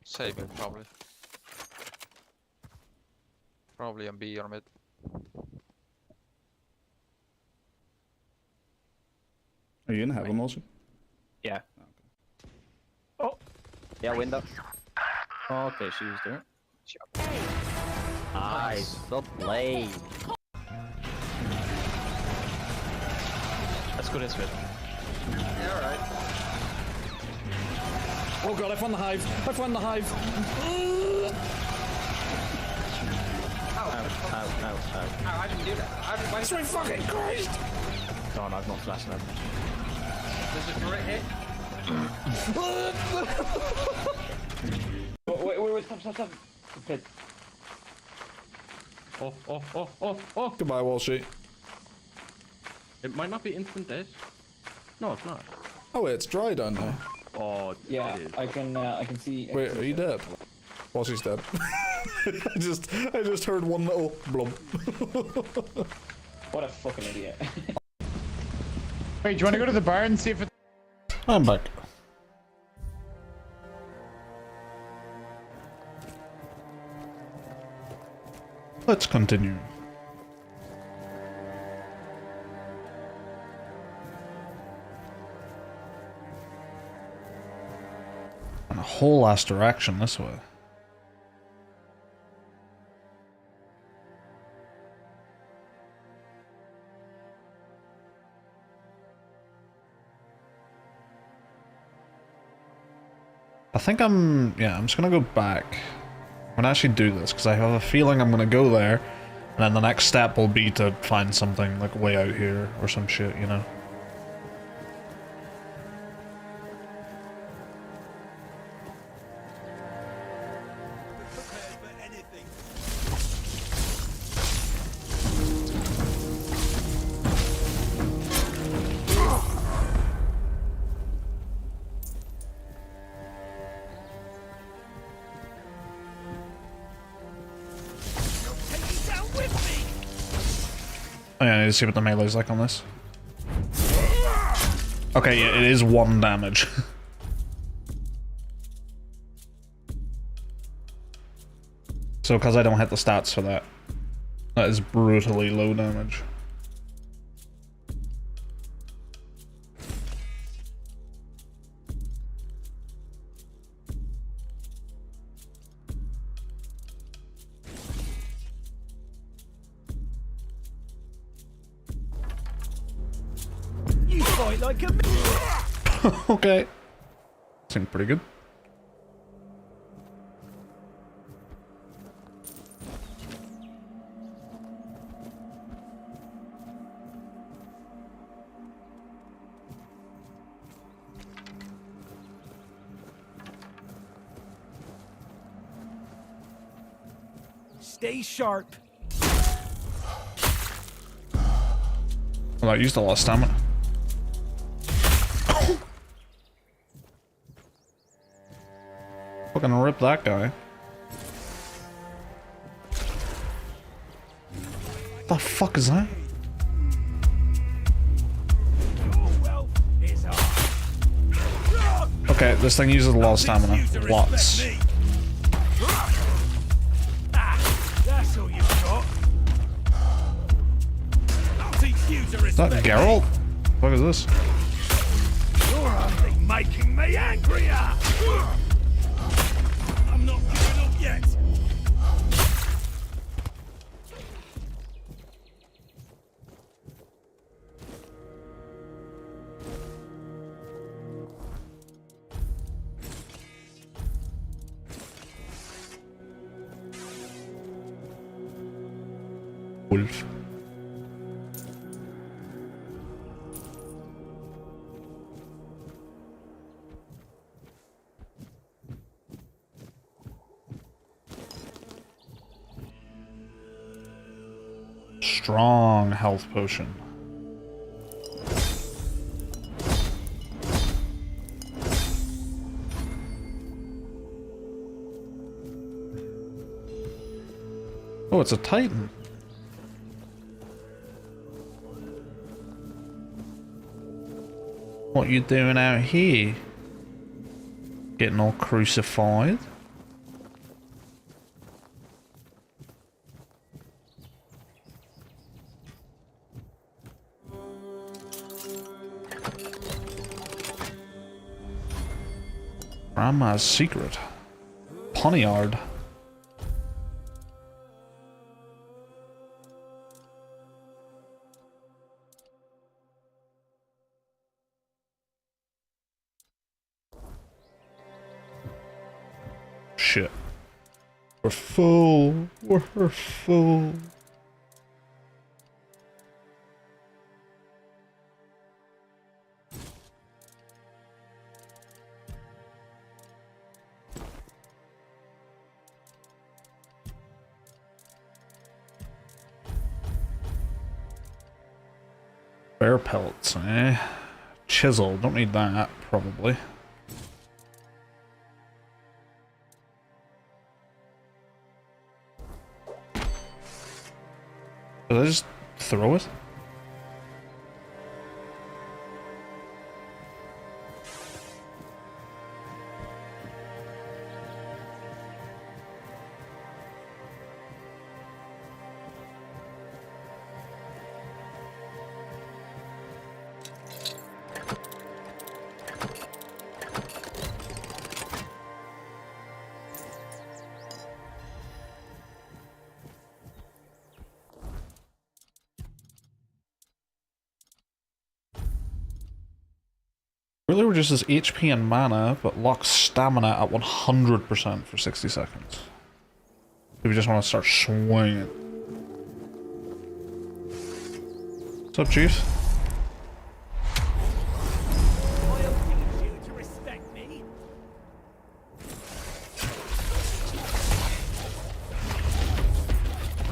Saving, probably. Probably on B or mid. Are you in heaven, Wilson? Yeah. Yeah, window. Oh, okay, she was there. Nice, so played. Let's go this way. Yeah, alright. Oh god, I found the hive! I found the hive! I didn't do that. Why That's my fucking Christ! God, I've not flashed them. There's a turret hit. Wait, stop. Pit. Oh. Goodbye, Wall Street. It might not be instant death. No, it's not. Oh wait, it's dry down there. Oh, Yeah, it is. I can see. Wait, are you dead? Wall Street's dead. I just heard one little blub. What a fucking idiot. Wait, do you want to go to the bar and see if it... I'm back. Let's continue. And a whole ass direction this way. I think I'm just gonna go back. I'm gonna actually do this because I have a feeling I'm gonna go there, and then the next step will be to find something like way out here or some shit, you know. Oh yeah, I need to see what the melee's like on this. Okay, yeah, it is 1 damage. So because I don't hit the stats for that, that is brutally low damage. You fight like a Okay. Seemed pretty good. Stay sharp. Well, I used a lot of stamina. Fucking rip that guy. What the fuck is that? Okay, this thing uses a lot of stamina. Lots. That's all you've got. I'll teach you to Is that respect Geralt? What is this? You're only making me angrier. I'm not giving up yet. Wolf. Strong health potion. Oh, it's a Titan. What you doing out here? Getting all crucified? Grandma's secret. Poniard. Shit. We're full. We're full. Bear pelts, eh? Chisel, don't need that, probably. Did I just throw it? Really reduces HP and mana, but locks stamina at 100% for 60 seconds. If you just want to start swinging. What's up, Chief? I'll teach you to respect me.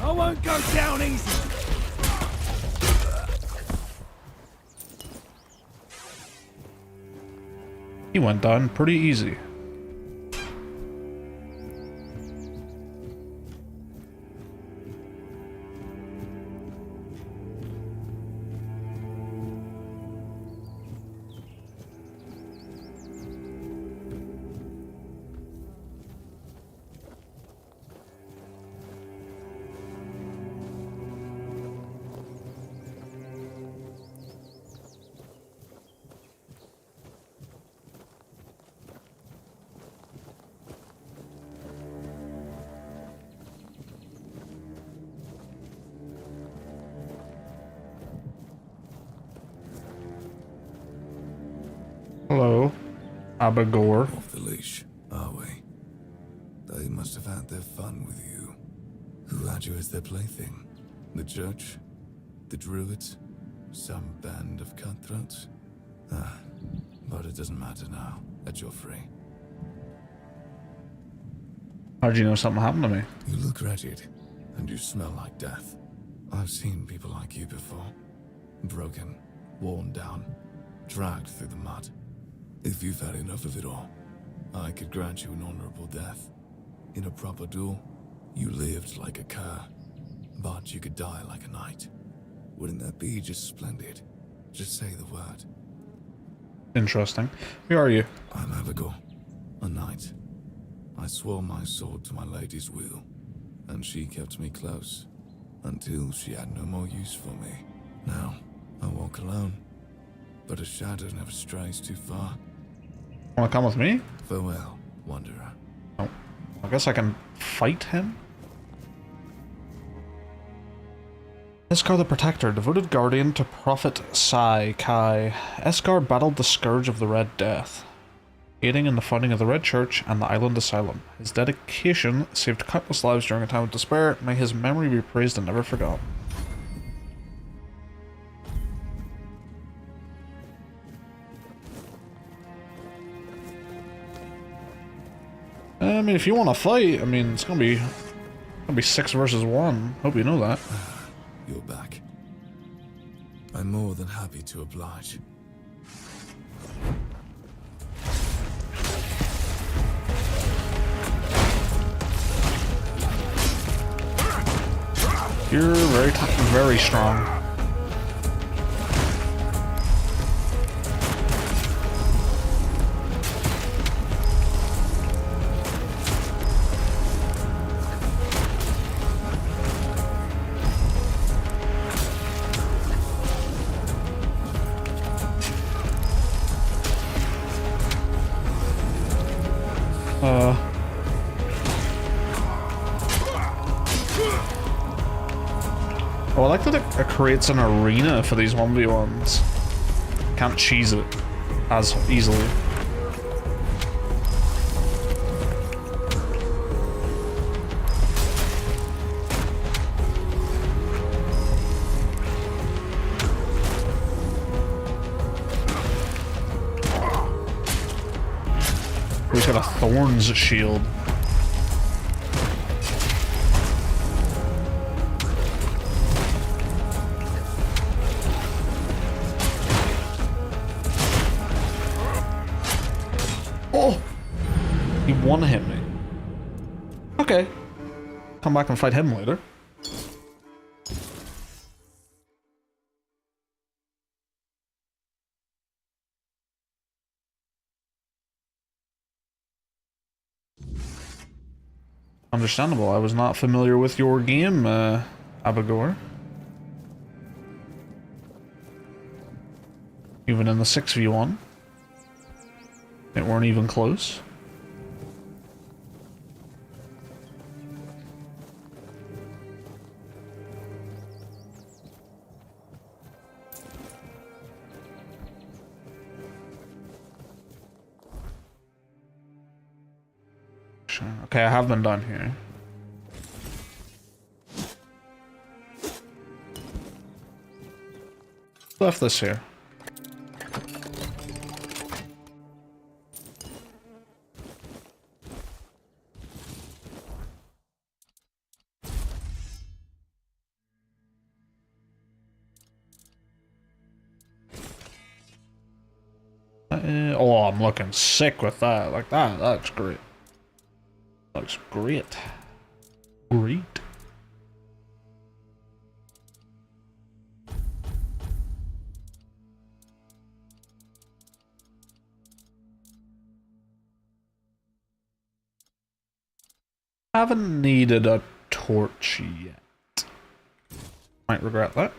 I won't go down easy. He went down pretty easy. Hello, Abagor. Off the leash, are we? They must have had their fun with you. Who had you as their plaything? The church? The druids? Some band of cutthroats? Ah, but it doesn't matter now that you're free. How'd you know something happened to me? You look wretched. and you smell like death. I've seen people like you before. Broken, worn down, dragged through the mud. If you've had enough of it all, I could grant you an honorable death. In a proper duel, you lived like a cur, but you could die like a knight. Wouldn't that be just splendid? Just say the word. Interesting. Who are you? I'm Abigail, a knight. I swore my sword to my lady's will, and she kept me close, until she had no more use for me. Now, I walk alone, but a shadow never strays too far. Wanna come with me? Farewell, wanderer. Oh, I guess I can fight him? Eskar the Protector, devoted guardian to Prophet Sai Kai. Eskar battled the Scourge of the Red Death, aiding in the founding of the Red Church and the Island Asylum. His dedication saved countless lives during a time of despair. May his memory be praised and never forgotten. I mean, if you want to fight, I mean, it's gonna be 6 versus 1. Hope you know that. You're back. I'm more than happy to oblige. You're very strong. Oh, I like that it creates an arena for these 1v1s. Can't cheese it as easily. He's got a Thorns shield. Oh! He one-hit me. Okay. Come back and fight him later. Understandable. I was not familiar with your game, Abagor. Even in the 6v1. It weren't even close. Okay, I have been done here. Left this here. Oh, I'm looking sick with that. Like that looks great. Looks great. Great. Haven't needed a torch yet. Might regret that.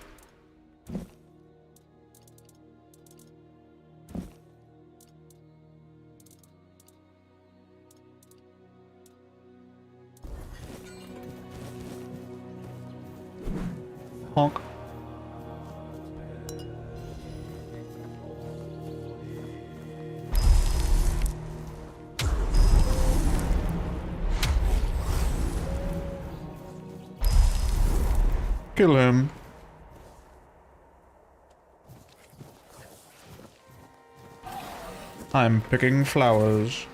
Honk. Kill him. I'm picking flowers.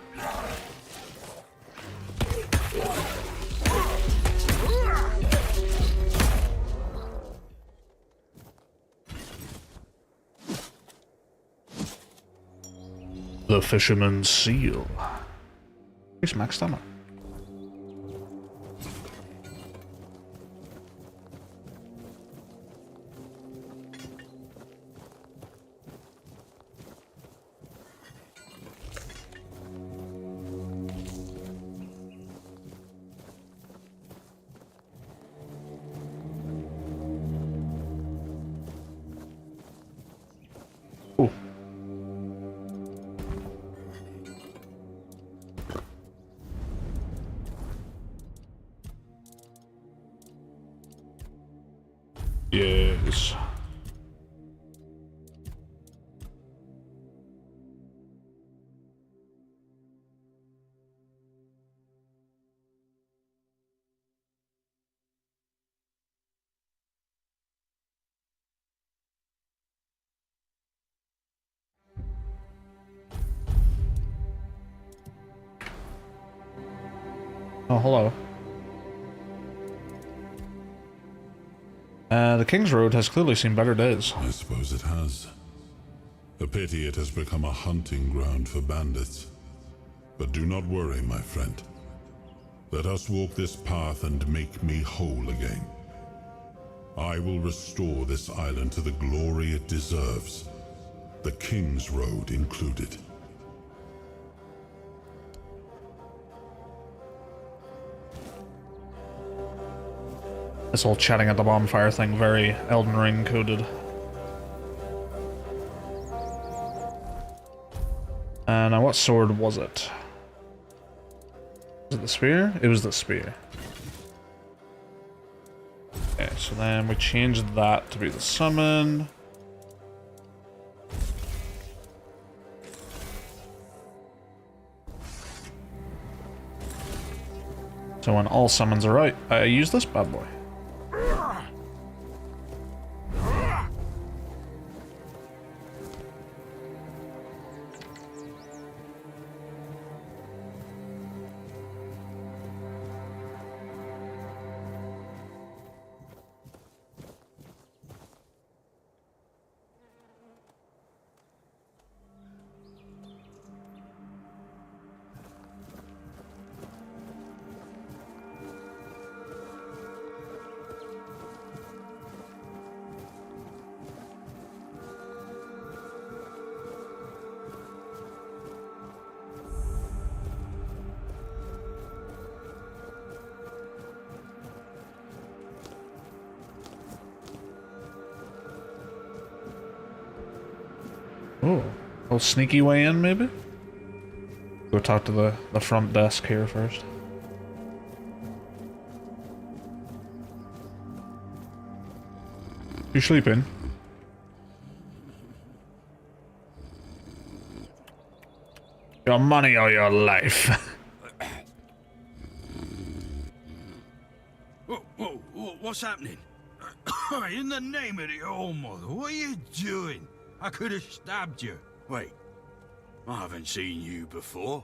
The Fisherman's Seal. Increase max stamina. Ooh. Yes. Oh, hello. The King's Road has clearly seen better days. I suppose it has. A pity it has become a hunting ground for bandits. But do not worry, my friend. Let us walk this path and make me whole again. I will restore this island to the glory it deserves, the King's Road included. This whole chatting at the bonfire thing, very Elden Ring coded. Now what sword was it? Was it the spear? It was the spear. Okay, so then we changed that to be the summon. So when all summons are out, I use this bad boy. Oh, a little sneaky way in, maybe? Go talk to the front desk here first. You sleeping? Your money or your life? What's happening? In the name of the old mother, what are you doing? I could have stabbed you. Wait, I haven't seen you before.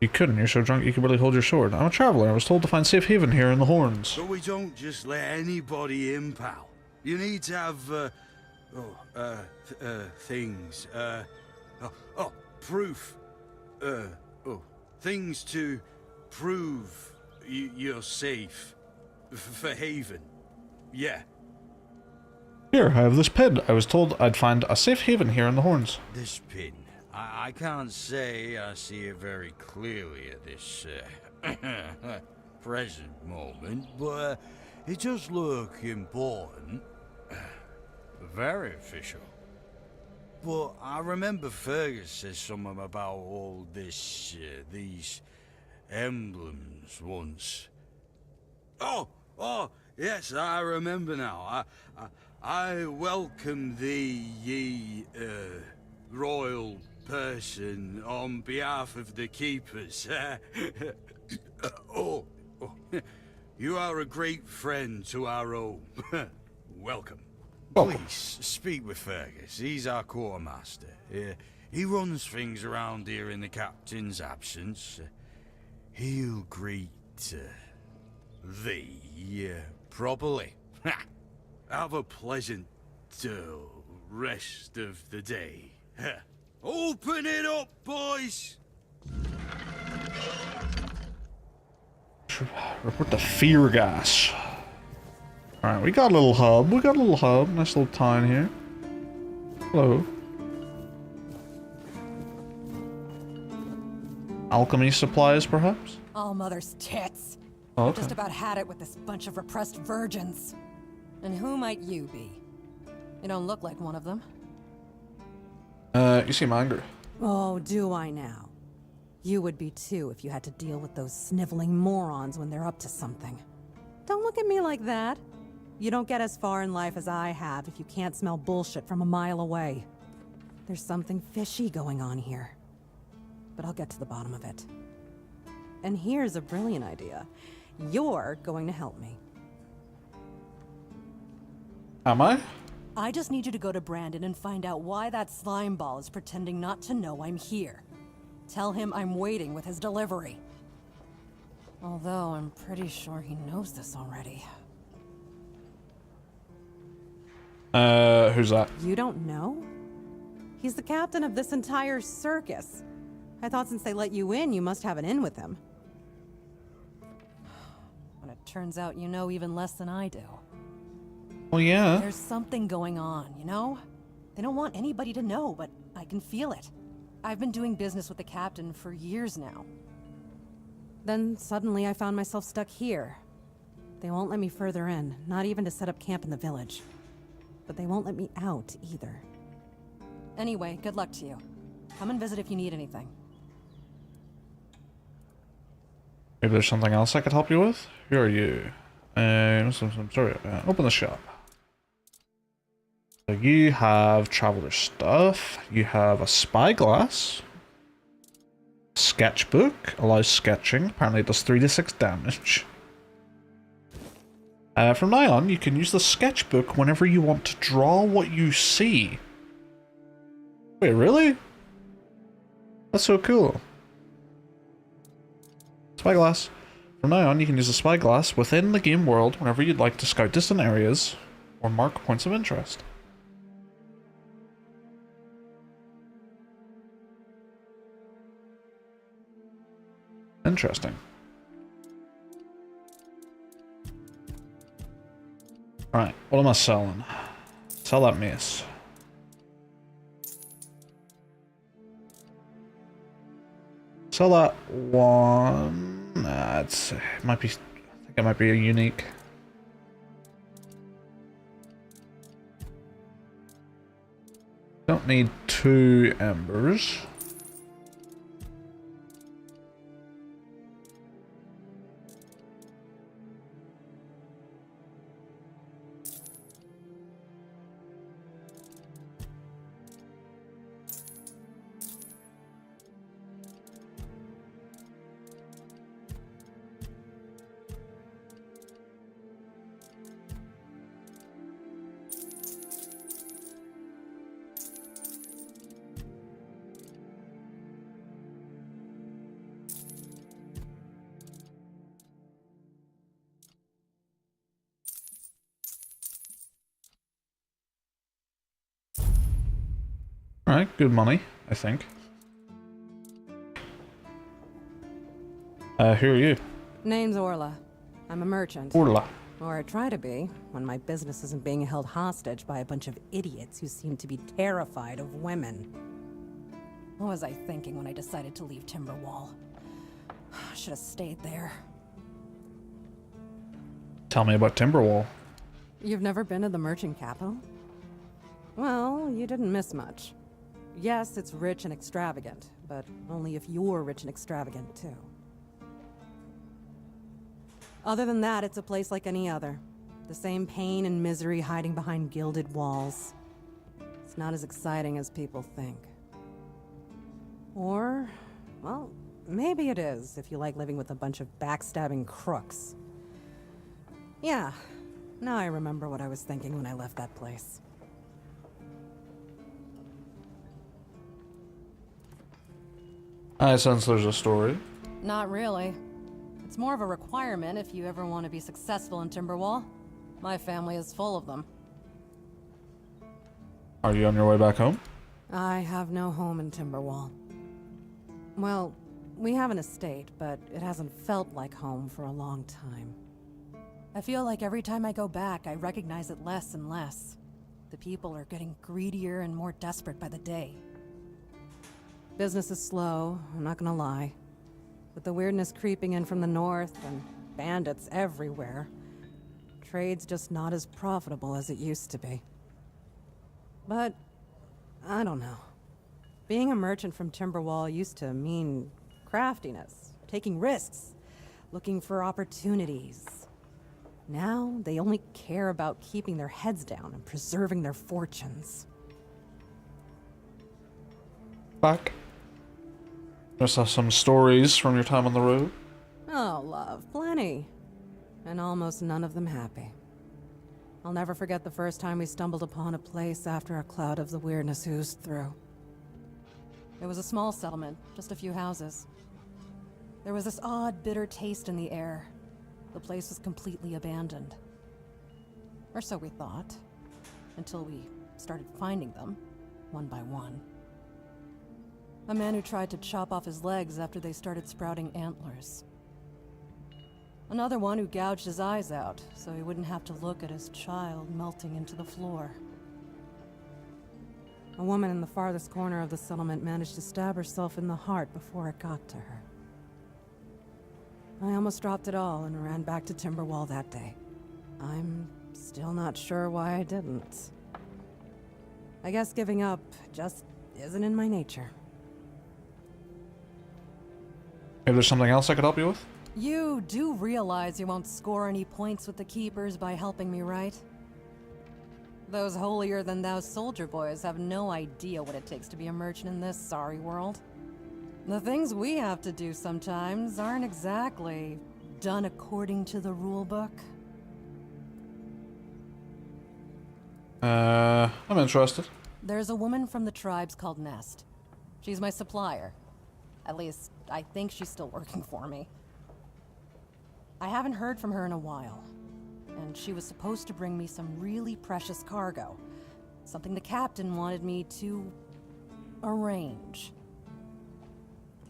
You couldn't, you're so drunk you could barely hold your sword. I'm a traveler, I was told to find safe haven here in the Horns. But we don't just let anybody in, pal. You need to have, things, proof. Things to prove you're safe. For haven. Yeah. Here, I have this pin. I was told I'd find a safe haven here in the Horns. This pin. I can't say I see it very clearly at this present moment, but it does look important. Very official. But I remember Fergus said something about all this, these emblems once. Oh, yes, I remember now. I welcome thee, ye, royal person, on behalf of the keepers. You are a great friend to our home. Welcome. Please, speak with Fergus. He's our quartermaster. He runs things around here in the captain's absence. He'll greet thee properly. Have a pleasant rest of the day. Open it up, boys! Report the fear gas. Alright, we got a little hub. Nice little town here. Hello. Alchemy supplies, perhaps? All mother's tits. Oh, okay. Just about had it with this bunch of repressed virgins. And who might you be? You don't look like one of them. You seem angry. Oh, do I now? You would be too if you had to deal with those sniveling morons when they're up to something. Don't look at me like that. You don't get as far in life as I have if you can't smell bullshit from a mile away. There's something fishy going on here. But I'll get to the bottom of it. And here's a brilliant idea. You're going to help me. Am I? I just need you to go to Brandon and find out why that slime ball is pretending not to know I'm here. Tell him I'm waiting with his delivery. Although I'm pretty sure he knows this already. Who's that? You don't know? He's the captain of this entire circus. I thought since they let you in, you must have an in with him. But it turns out you know even less than I do. Well, yeah. There's something going on, you know? They don't want anybody to know, but I can feel it. I've been doing business with the captain for years now. Then suddenly I found myself stuck here. They won't let me further in, not even to set up camp in the village. But they won't let me out either. Anyway, good luck to you. Come and visit if you need anything. Maybe there's something else I could help you with? Who are you? I'm sorry, open the shop. So you have traveler stuff. You have a spyglass. Sketchbook. Allows sketching. Apparently it does 3 to 6 damage. From now on, you can use the sketchbook whenever you want to draw what you see. Wait, really? That's so cool. Spyglass. From now on, you can use the spyglass within the game world whenever you'd like to scout distant areas or mark points of interest. Interesting. Alright, what am I selling? Sell that mace. Sell that one. Nah, it might be. I think it might be a unique. Don't need 2 embers. Alright, good money, I think. Who are you? Name's Orla. I'm a merchant. Orla. Or I try to be, when my business isn't being held hostage by a bunch of idiots who seem to be terrified of women. What was I thinking when I decided to leave Timberwall? Should have stayed there. Tell me about Timberwall. You've never been to the merchant capital? Well, you didn't miss much. Yes, it's rich and extravagant, but only if you're rich and extravagant too. Other than that, it's a place like any other. The same pain and misery hiding behind gilded walls. It's not as exciting as people think. Or, well, maybe it is if you like living with a bunch of backstabbing crooks. Yeah, now I remember what I was thinking when I left that place. I sense there's a story. Not really. It's more of a requirement if you ever want to be successful in Timberwall. My family is full of them. Are you on your way back home? I have no home in Timberwall. Well, we have an estate, but it hasn't felt like home for a long time. I feel like every time I go back, I recognize it less and less. The people are getting greedier and more desperate by the day. Business is slow, I'm not gonna lie. With the weirdness creeping in from the north and bandits everywhere, trade's just not as profitable as it used to be. But, I don't know. Being a merchant from Timberwall used to mean craftiness, taking risks, looking for opportunities. Now, they only care about keeping their heads down and preserving their fortunes. Back. Just have some stories from your time on the road. Oh, love, plenty. And almost none of them happy. I'll never forget the first time we stumbled upon a place after a cloud of the weirdness oozed through. It was a small settlement, just a few houses. There was this odd, bitter taste in the air. The place was completely abandoned. Or so we thought. Until we started finding them, one by one. A man who tried to chop off his legs after they started sprouting antlers. Another one who gouged his eyes out, so he wouldn't have to look at his child melting into the floor. A woman in the farthest corner of the settlement managed to stab herself in the heart before it got to her. I almost dropped it all and ran back to Timberwall that day. I'm still not sure why I didn't. I guess giving up just isn't in my nature. Maybe there's something else I could help you with? You do realize you won't score any points with the Keepers by helping me, right? Those holier-than-thou soldier boys have no idea what it takes to be a merchant in this sorry world. The things we have to do sometimes aren't exactly done according to the rulebook. I'm interested. There's a woman from the tribes called Nest. She's my supplier. At least, I think she's still working for me. I haven't heard from her in a while, and she was supposed to bring me some really precious cargo. Something the captain wanted me to arrange.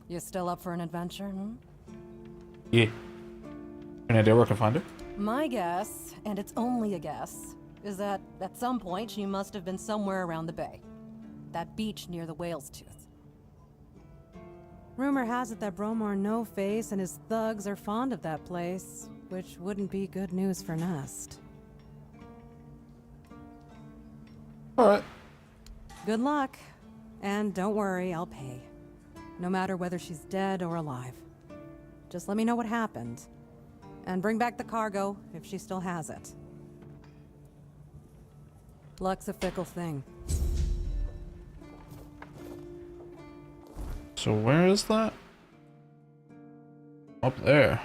You still up for an adventure, Yeah. Any idea where I can find her? My guess, and it's only a guess, is that at some point she must have been somewhere around the bay. That beach near the Whale's Tooth. Rumor has it that Bromar No-Face and his thugs are fond of that place, which wouldn't be good news for Nest. Alright. Good luck. And don't worry, I'll pay. No matter whether she's dead or alive. Just let me know what happened. And bring back the cargo, if she still has it. Luck's a fickle thing. So where is that? Up there.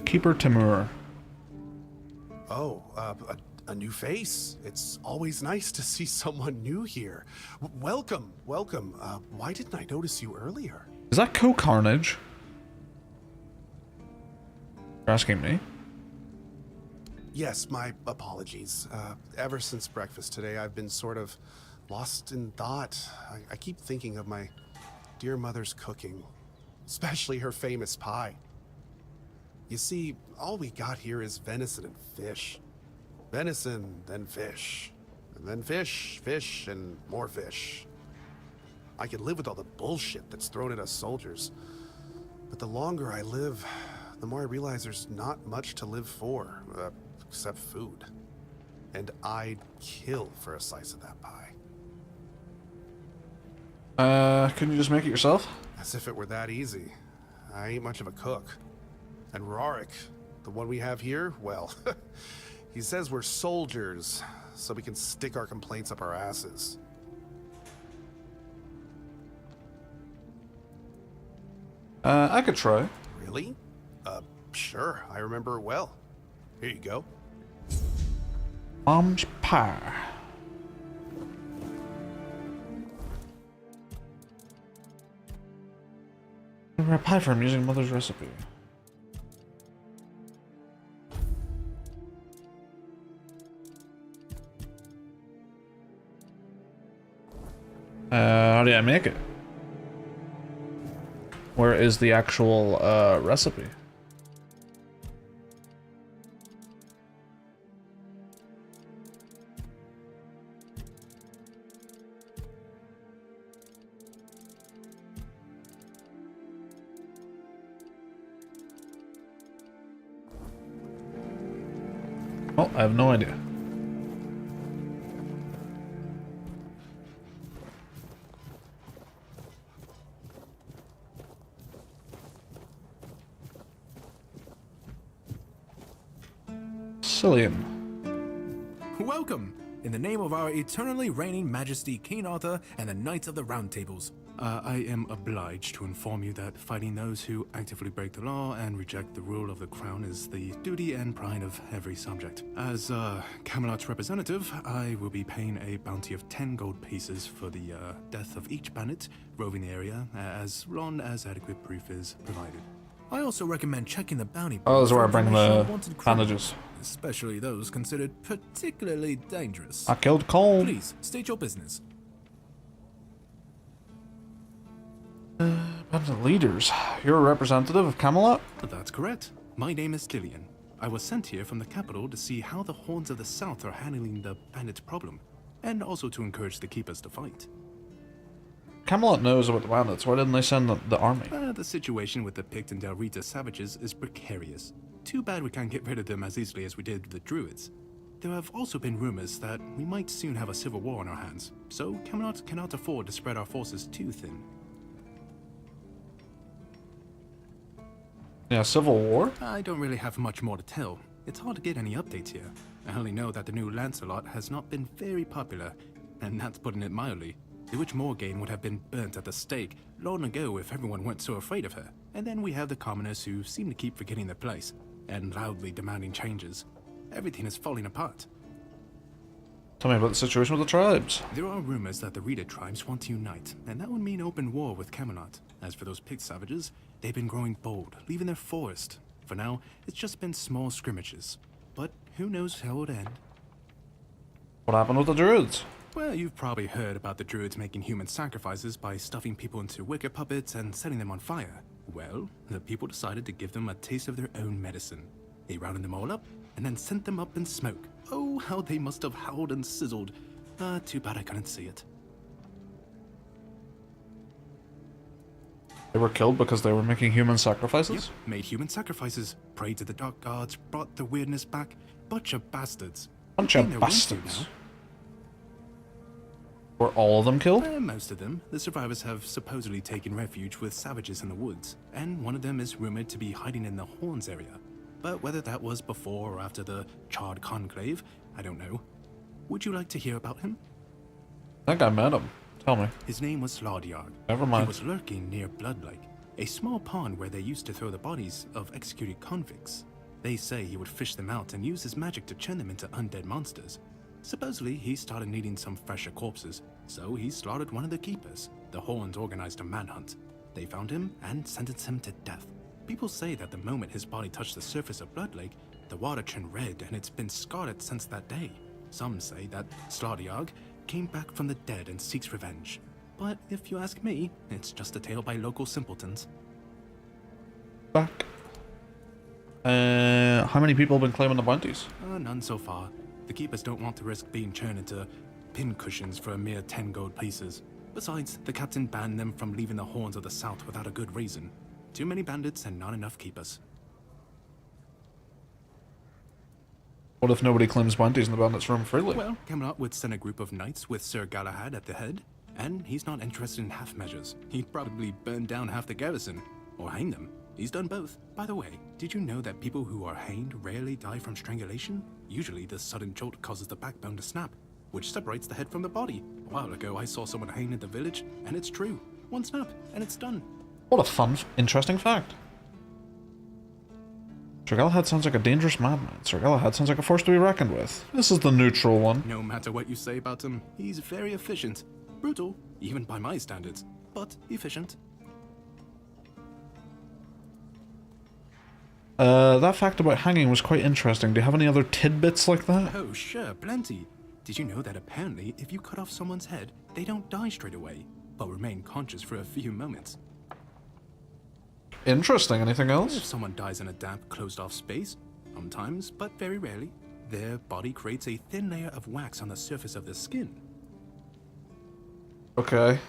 Keeper Timur. Oh, a new face. It's always nice to see someone new here. Welcome, welcome. Why didn't I notice you earlier? Is that Co-Carnage? You're asking me? Yes, my apologies. Ever since breakfast today, I've been sort of lost in thought. I keep thinking of my dear mother's cooking, especially her famous pie. You see, all we got here is venison and fish. Venison, then fish. And then fish, fish, and more fish. I can live with all the bullshit that's thrown at us soldiers. But the longer I live, the more I realize there's not much to live for, except food. And I'd kill for a slice of that pie. Couldn't you just make it yourself? As if it were that easy. I ain't much of a cook. And Rorik, the one we have here, well, he says we're soldiers, so we can stick our complaints up our asses. I could try. Really? Sure, I remember it well. Here you go. Mom's pie. A pie from using mother's recipe. How do I make it? Where is the actual recipe? Oh, I have no idea. Cillian. Welcome! In the name of our eternally reigning Majesty King Arthur and the Knights of the Round Tables. I am obliged to inform you that fighting those who actively break the law and reject the rule of the crown is the duty and pride of every subject. As Camelot's representative, I will be paying a bounty of 10 gold pieces for the death of each bandit roving the area, as long as adequate proof is provided. I also recommend checking the bounty. Oh, this is where I bring the wanted bandages. Especially those considered particularly dangerous. I killed Cole. Please, state your business. Bandit leaders. You're a representative of Camelot? That's correct. My name is Dillian. I was sent here from the capital to see how the horns of the south are handling the bandit problem, and also to encourage the keepers to fight. Camelot knows about the bandits. Why didn't they send the army? The situation with the Pict and Del Rita savages is precarious. Too bad we can't get rid of them as easily as we did the Druids. There have also been rumors that we might soon have a civil war on our hands, so Camelot cannot afford to spread our forces too thin. Yeah, civil war? I don't really have much more to tell. It's hard to get any updates here. I only know that the new Lancelot has not been very popular, and that's putting it mildly. The Witch Morgane would have been burnt at the stake long ago if everyone weren't so afraid of her. And then we have the commoners who seem to keep forgetting their place, and loudly demanding changes. Everything is falling apart. Tell me about the situation with the tribes. There are rumors that the Rita tribes want to unite, and that would mean open war with Camelot. As for those Pict savages, they've been growing bold, leaving their forest. For now, it's just been small scrimmages. But who knows how it'll end. What happened with the Druids? Well, you've probably heard about the Druids making human sacrifices by stuffing people into wicker puppets and setting them on fire. Well, the people decided to give them a taste of their own medicine. They rounded them all up, and then sent them up in smoke. Oh, how they must have howled and sizzled. Too bad I couldn't see it. They were killed because they were making human sacrifices? Yep, made human sacrifices, prayed to the dark gods, brought the weirdness back. Bunch of bastards. Bunch of bastards. Were all of them killed? Most of them. The survivors have supposedly taken refuge with savages in the woods, and one of them is rumored to be hiding in the Horns area. But whether that was before or after the Charred Conclave, I don't know. Would you like to hear about him? I think I met him. Tell me. His name was Slaudyard. Never mind. He was lurking near Blood Lake, a small pond where they used to throw the bodies of executed convicts. They say he would fish them out and use his magic to turn them into undead monsters. Supposedly, he started needing some fresher corpses, so he slaughtered one of the keepers. The Horns organized a manhunt. They found him and sentenced him to death. People say that the moment his body touched the surface of Blood Lake, the water turned red and it's been scarred since that day. Some say that Slaudyard came back from the dead and seeks revenge. But if you ask me, it's just a tale by local simpletons. Back. How many people have been claiming the bounties? None so far. The keepers don't want to risk being turned into pincushions for a mere 10 gold pieces. Besides, the captain banned them from leaving the Horns of the South without a good reason. Too many bandits and not enough keepers. What if nobody claims bounties and the bandits roam freely? Well, Camelot would send a group of knights with Sir Galahad at the head, and he's not interested in half measures. He'd probably burn down half the garrison, or hang them. He's done both. By the way, did you know that people who are hanged rarely die from strangulation? Usually the sudden jolt causes the backbone to snap, which separates the head from the body. A while ago I saw someone hanged in the village, and it's true. One snap, and it's done. What a fun, interesting fact. Sir Galahad sounds like a dangerous madman. Sir Galahad sounds like a force to be reckoned with. This is the neutral one. No matter what you say about him, he's very efficient. Brutal, even by my standards, but efficient. That fact about hanging was quite interesting. Do you have any other tidbits like that? Oh, sure, plenty. Did you know that apparently if you cut off someone's head, they don't die straight away, but remain conscious for a few moments? Interesting. Anything If else? someone dies in a damp, closed-off space, sometimes, but very rarely, their body creates a thin layer of wax on the surface of the skin. Okay.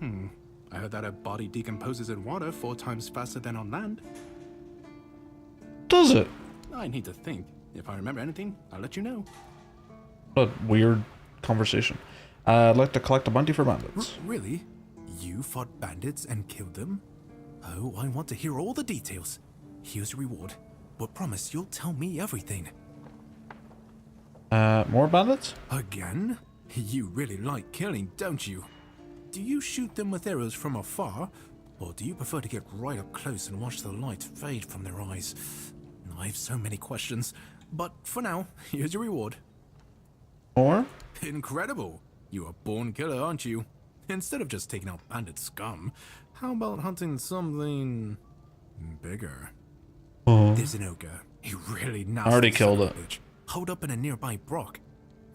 I heard that a body decomposes in water 4 times faster than on land. Does it? I need to think. If I remember anything, I'll let you know. What a weird conversation. I'd like to collect a bounty for bandits. Really? You fought bandits and killed them? Oh, I want to hear all the details. Here's your reward, but promise you'll tell me everything. More bandits? Again? You really like killing, don't you? Do you shoot them with arrows from afar, or do you prefer to get right up close and watch the light fade from their eyes? I have so many questions, but for now, here's your reward. More? Incredible! You're a born killer, aren't you? Instead of just taking out bandit scum, how about hunting something bigger? There's an ogre. He really nasty. I already killed son of a it. bitch, holed up in a nearby brook.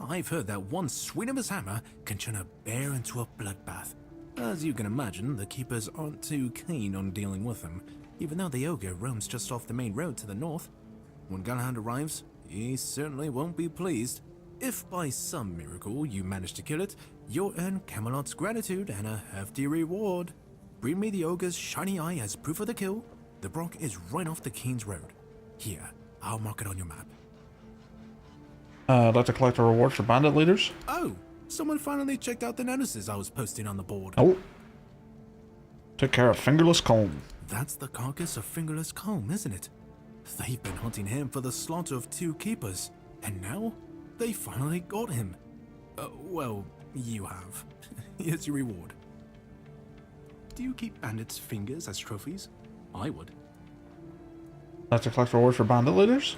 I've heard that one swing of his hammer can turn a bear into a bloodbath. As you can imagine, the keepers aren't too keen on dealing with him, even though the ogre roams just off the main road to the north. When Galahad arrives, he certainly won't be pleased. If by some miracle you manage to kill it, you'll earn Camelot's gratitude and a hefty reward. Bring me the ogre's shiny eye as proof of the kill. The brook is right off the King's Road. Here, I'll mark it on your map. I'd like to collect a reward for bandit leaders. Oh, someone finally checked out the notices I was posting on the board. Oh. Took care of Fingerless Comb. That's the carcass of Fingerless Comb, isn't it? They've been hunting him for the slaughter of 2 keepers, and now they finally got him. Well, you have. Here's your reward. Do you keep bandits' fingers as trophies? I would. I'd like to collect a reward for bandit leaders.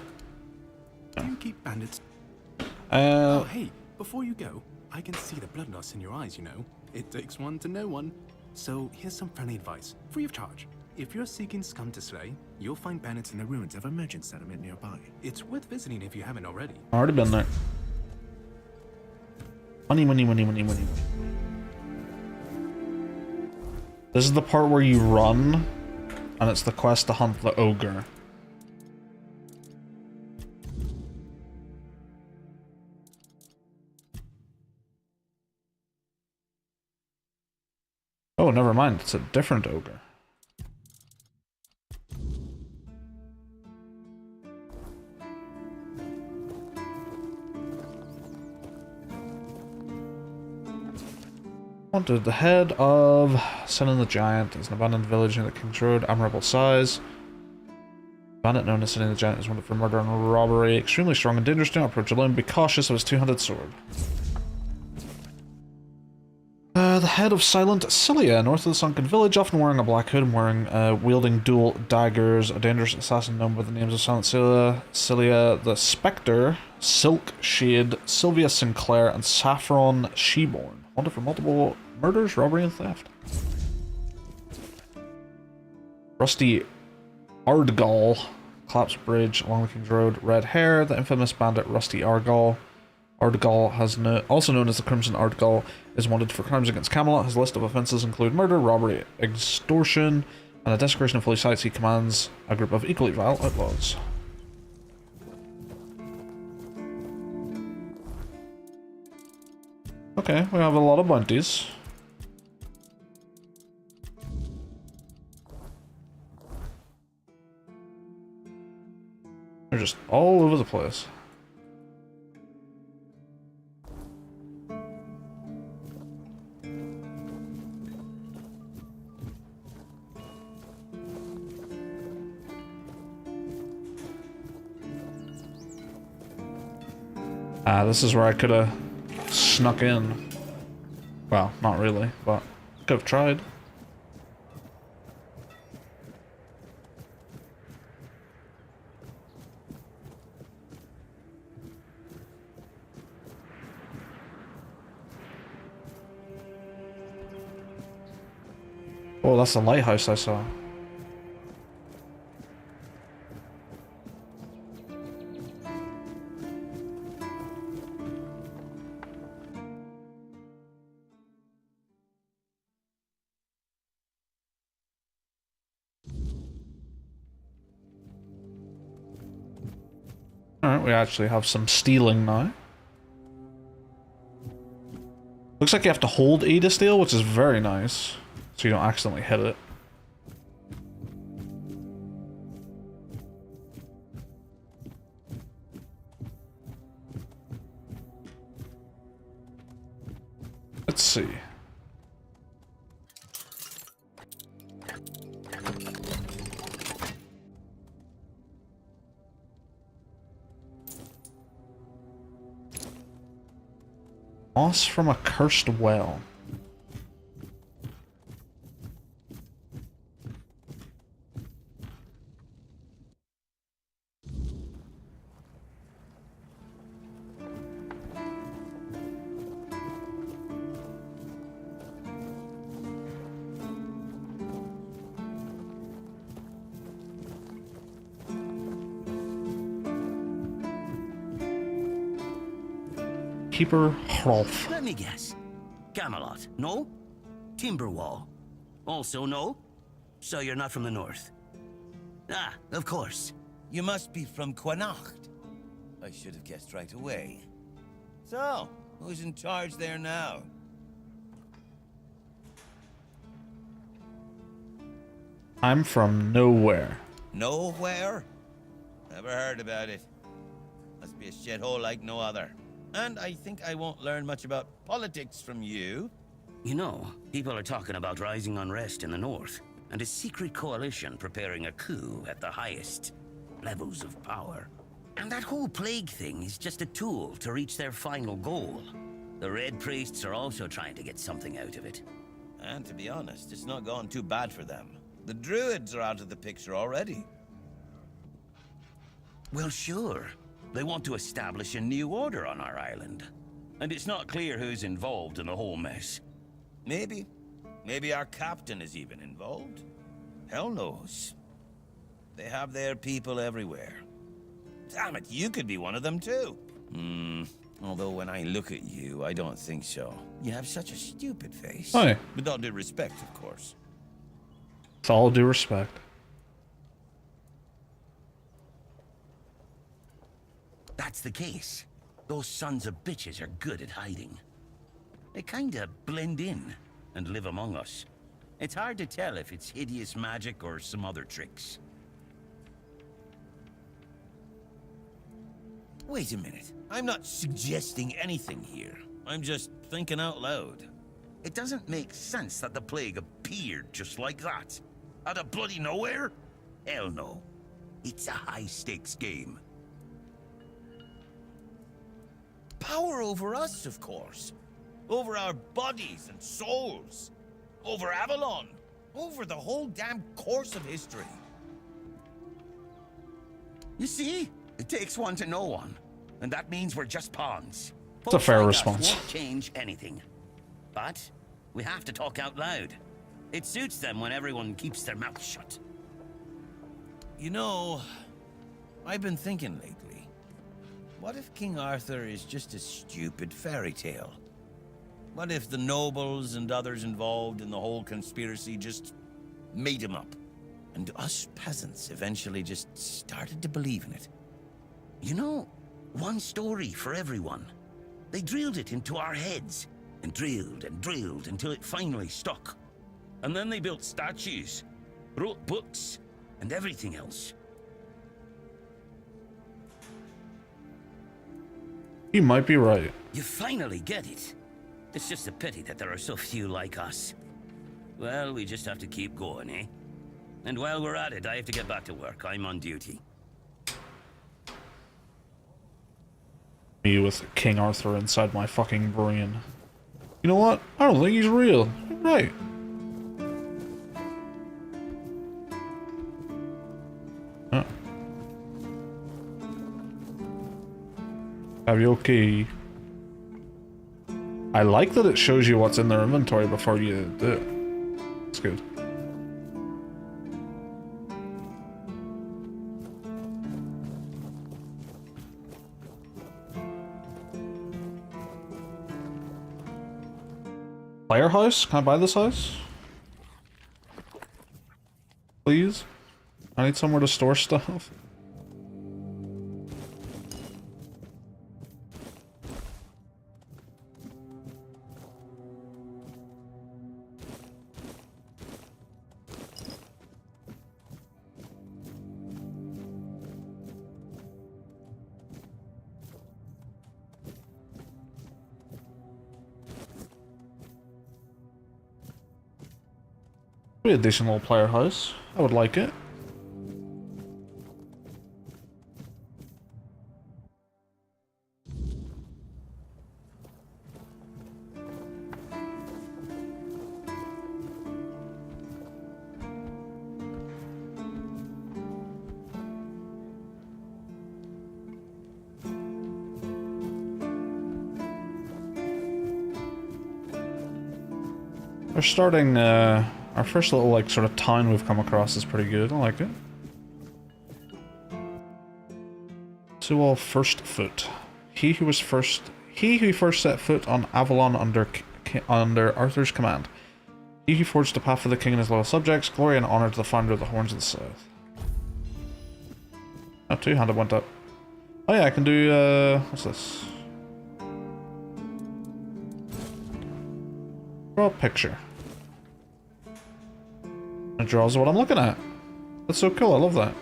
Do you keep bandits? Oh, hey, before you go, I can see the bloodlust in your eyes, you know. It takes one to know one. So here's some friendly advice, free of charge. If you're seeking scum to slay, you'll find bandits in the ruins of a merchant settlement nearby. It's worth visiting if you haven't already. already been there. Money, money, money, money, money. This is the part where you run, and it's the quest to hunt the ogre. Oh, never mind. It's a different ogre. Wanted the head of Sin the Giant. Is an abandoned village near the King's Road. Admirable size. Bandit known as Sin the Giant is wanted for murder and robbery. Extremely strong and dangerous. Do not approach alone. Be cautious of his 2-handed sword. The head of Silent Cilia, north of the sunken village, often wearing a black hood and wielding dual daggers. A dangerous assassin known by the names of Silent Cilia the Spectre, Silk Shade, Sylvia Sinclair, and Saffron Sheborn. Wanted for multiple murders, robbery, and theft. Rusty Ardgall, Collapsed Bridge along the King's Road. Red hair, the infamous bandit Rusty Ardgall. Ardgall, also known as the Crimson Ardgall, is wanted for crimes against Camelot. His list of offences include murder, robbery, extortion, and the desecration of holy sites. He commands a group of equally vile outlaws. Okay, we have a lot of bounties. They're just all over the place. This is where I could have snuck in. Well, not really, but could have tried. Oh, that's the lighthouse I saw. Alright, we actually have some stealing now. Looks like you have to hold E to steal, which is very nice. So you don't accidentally hit it. Let's see. Moss from a cursed well. Keeper Hrolf. Let me guess. Camelot, no? Timberwall, also no? So you're not from the north? Ah, of course. You must be from Connacht. I should have guessed right away. So, who's in charge there now? I'm from nowhere. Nowhere? Never heard about it. Must be a shithole like no other. And I think I won't learn much about politics from you. You know, people are talking about rising unrest in the north, and a secret coalition preparing a coup at the highest levels of power. And that whole plague thing is just a tool to reach their final goal. The Red Priests are also trying to get something out of it. And to be honest, it's not going too bad for them. The Druids are out of the picture already. Well, sure. They want to establish a new order on our island. And it's not clear who's involved in the whole mess. Maybe. Maybe our captain is even involved. Hell knows. They have their people everywhere. Damn it, you could be one of them too. Although when I look at you, I don't think so. You have such a stupid face. Hi. With all due respect, of course. With all due respect. That's the case. Those sons of bitches are good at hiding. They kinda blend in and live among us. It's hard to tell if it's hideous magic or some other tricks. Wait a minute. I'm not suggesting anything here. I'm just thinking out loud. It doesn't make sense that the plague appeared just like that. Out of bloody nowhere? Hell no. It's a high-stakes game. Power over us, of course. Over our bodies and souls. Over Avalon. Over the whole damn course of history. You see? It takes one to know one. And that means we're just pawns. It's a fair Folks like us response. won't change anything. But we have to talk out loud. It suits them when everyone keeps their mouth shut. You know, I've been thinking lately. What if King Arthur is just a stupid fairy tale? What if the nobles and others involved in the whole conspiracy just made him up? And us peasants eventually just started to believe in it? You know, one story for everyone. They drilled it into our heads, and drilled until it finally stuck. And then they built statues, wrote books, and everything else. You might be right. You finally get it. It's just a pity that there are so few like us. Well, we just have to keep going, eh? And while we're at it, I have to get back to work. I'm on duty. Me with King Arthur inside my fucking brain. You know what? I don't think he's real. You're right. Karaoke. I like that it shows you what's in their inventory before you do it. It's good. player house? Can I buy this house? Please? I need somewhere to store stuff. Be a decent little player house. I would like it. We're starting, our first little, like, sort of town we've come across is pretty good. I like it. Sewell First Foot. He who first set foot on Avalon under Arthur's command. He who forged the path for the king and his loyal subjects. Glory and honor to the founder of the Horns of the South. Oh, two-handed went up. Oh yeah, I can do, what's this? Draw a picture. It draws what I'm looking at. That's so cool, I love that.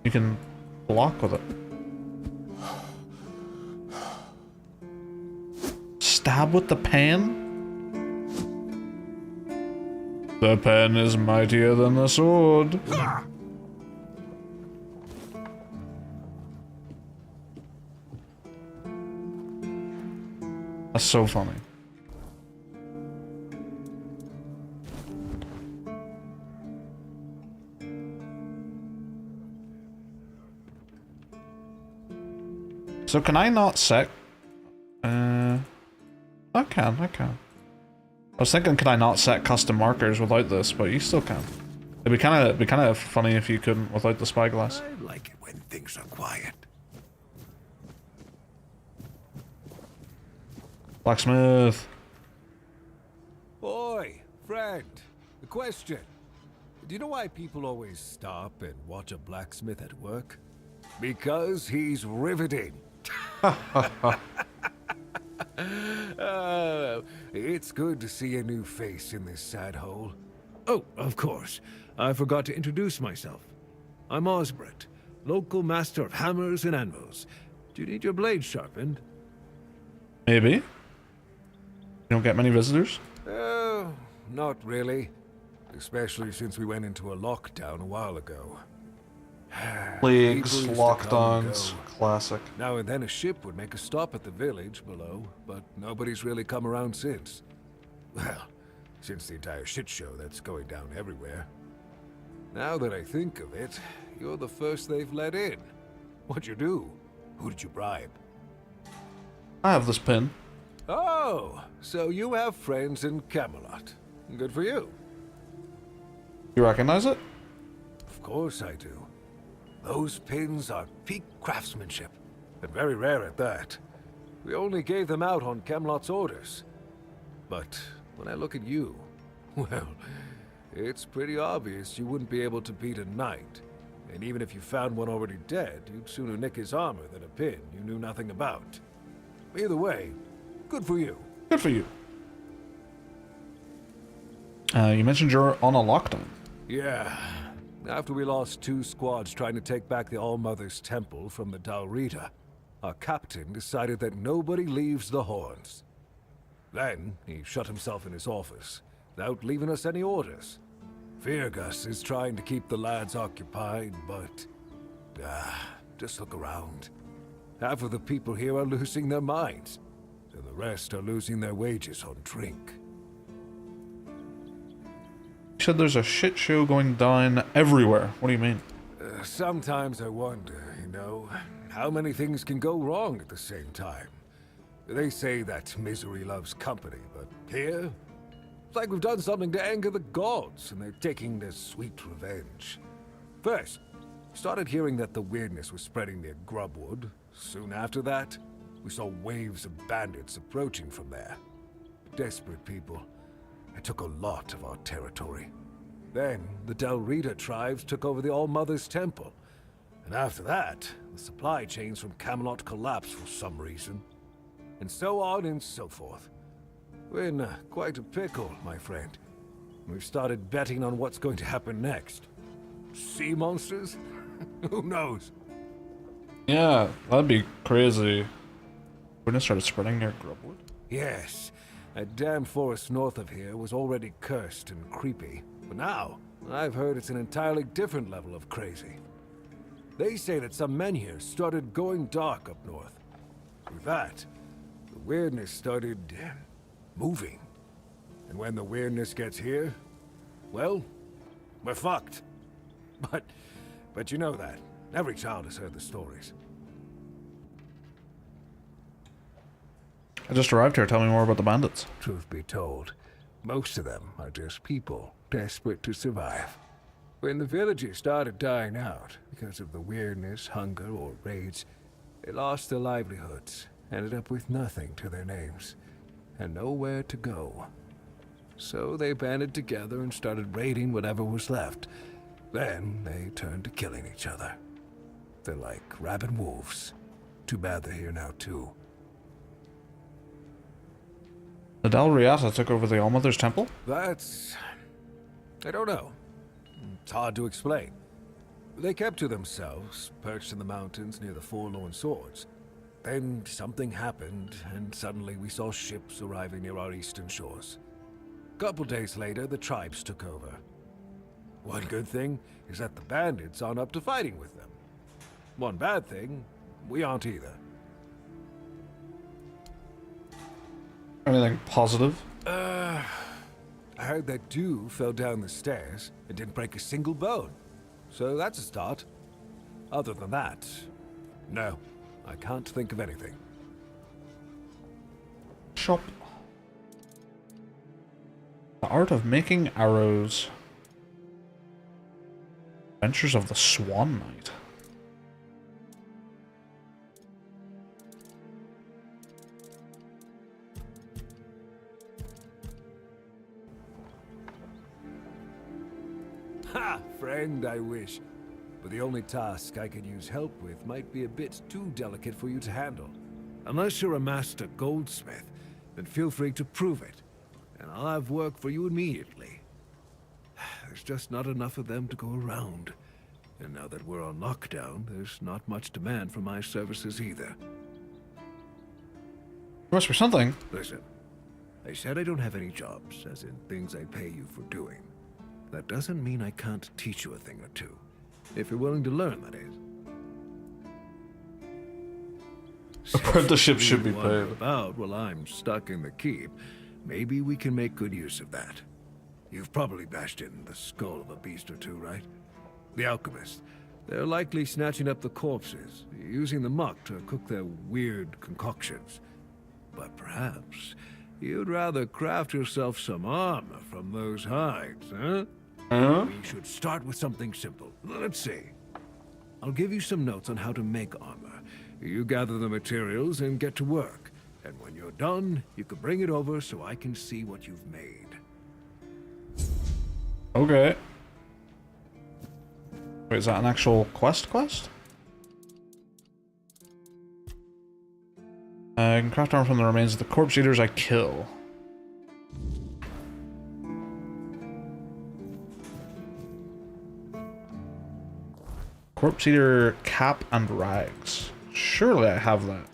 You can block with it. Stab with the pen? The pen is mightier than the sword. That's so funny. So can I not set? I can. I was thinking, could I not set custom markers without this? But you still can. It'd be kind of funny if you couldn't without the spyglass. I like it when things are quiet. Blacksmith. Oi, friend. A question. Do you know why people always stop and watch a blacksmith at work? Because he's riveting. It's good to see a new face in this sad hole. Oh, of course. I forgot to introduce myself. I'm Osbert, local master of hammers and anvils. Do you need your blade sharpened? Maybe. You don't get many visitors? Not really. Especially since we went into a lockdown a while ago. Plagues, People used to lockdowns, come and go. classic. Now and then a ship would make a stop at the village below, but nobody's really come around since. Well, since the entire shit show that's going down everywhere. Now that I think of it, you're the first they've let in. What'd you do? Who did you bribe? I have this pin. Oh, so you have friends in Camelot. Good for you. You recognize it? Of course I do. Those pins are peak craftsmanship, and very rare at that. We only gave them out on Camelot's orders. But when I look at you, well, it's pretty obvious you wouldn't be able to beat a knight. And even if you found one already dead, you'd sooner nick his armor than a pin you knew nothing about. Either way, good for you. Good for you. You mentioned you're on a lockdown. Yeah. After we lost 2 squads trying to take back the All-Mother's Temple from the Dalrita, our captain decided that nobody leaves the Horns. Then, he shut himself in his office, without leaving us any orders. Virgus is trying to keep the lads occupied, but... just look around. Half of the people here are losing their minds, and the rest are losing their wages on drink. You said there's a shit show going down everywhere. What do you mean? Sometimes I wonder, you know, how many things can go wrong at the same time. They say that misery loves company, but here, it's like we've done something to anger the gods, and they're taking their sweet revenge. First, we started hearing that the weirdness was spreading near Grubwood. Soon after that, we saw waves of bandits approaching from there. desperate people. They took a lot of our territory. Then, the Del Rita tribes took over the All-Mother's Temple. And after that, the supply chains from Camelot collapsed for some reason. And so on and so forth. We're in quite a pickle, my friend. We've started betting on what's going to happen next. Sea monsters? Who knows? Yeah, that'd be crazy. Wouldn't it started spreading near Grubwood? Yes. That damn forest north of here was already cursed and creepy. But now, I've heard it's an entirely different level of crazy. They say that some men here started going dark up north. With that, the weirdness started moving. And when the weirdness gets here, well, we're fucked. But you know that. Every child has heard the stories. I just arrived here. Tell me more about the bandits. Truth be told, most of them are just people desperate to survive. When the villagers started dying out because of the weirdness, hunger, or raids, they lost their livelihoods, ended up with nothing to their names, and nowhere to go. So they banded together and started raiding whatever was left. Then they turned to killing each other. They're like rabid wolves. Too bad they're here now, too. The Del Riata took over the All-Mother's Temple? That's... I don't know. It's hard to explain. They kept to themselves, perched in the mountains near the Forlorn Swords. Then something happened, and suddenly we saw ships arriving near our eastern shores. Couple days later, the tribes took over. One good thing is that the bandits aren't up to fighting with them. One bad thing, we aren't either. Anything positive? I heard that dew fell down the stairs and didn't break a single bone. So that's a start. Other than that, no, I can't think of anything. Shop. The art of making arrows. Adventures of the Swan Knight. Ha! Friend, I wish. But the only task I could use help with might be a bit too delicate for you to handle. Unless you're a master goldsmith, then feel free to prove it. And I'll have work for you immediately. There's just not enough of them to go around. And now that we're on lockdown, there's not much demand for my services either. Must be something. Listen, I said I don't have any jobs, as in things I pay you for doing. That doesn't mean I can't teach you a thing or two. If you're willing to learn, that is. Apprenticeships should be paid. About while I'm stuck in the keep, maybe we can make good use of that. You've probably bashed in the skull of a beast or two, right? The alchemists. They're likely snatching up the corpses, using the muck to cook their weird concoctions. But perhaps you'd rather craft yourself some armor from those hides, huh? We should start with something simple. Let's see. I'll give you some notes on how to make armor. You gather the materials and get to work. And when you're done, you can bring it over so I can see what you've made. Okay. Wait, is that an actual quest? I can craft armor from the remains of the corpse eaters I kill. Corpse eater cap and rags. Surely I have that.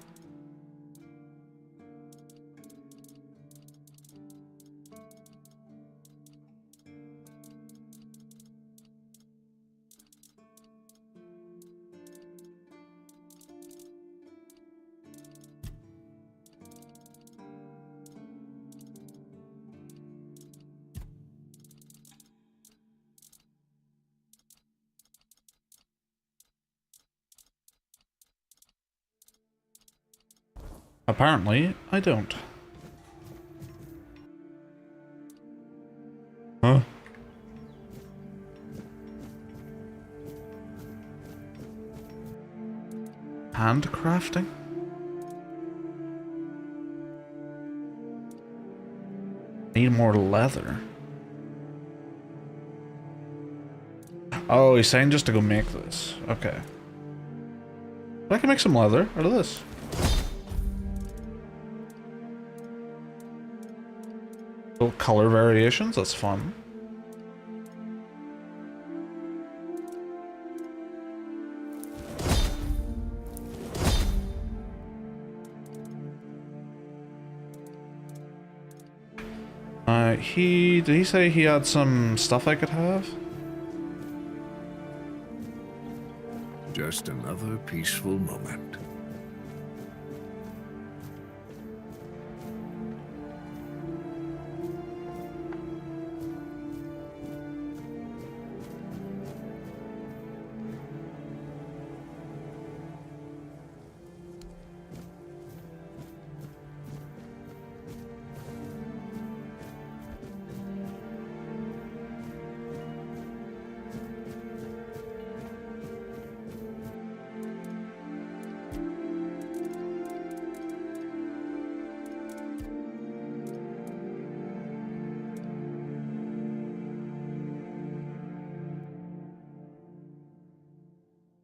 Apparently, I don't. Huh? Handcrafting? Need more leather. Oh, he's saying just to go make this. Okay. I can make some leather out of this. Little color variations, that's fun. Did he say he had some stuff I could have? Just another peaceful moment.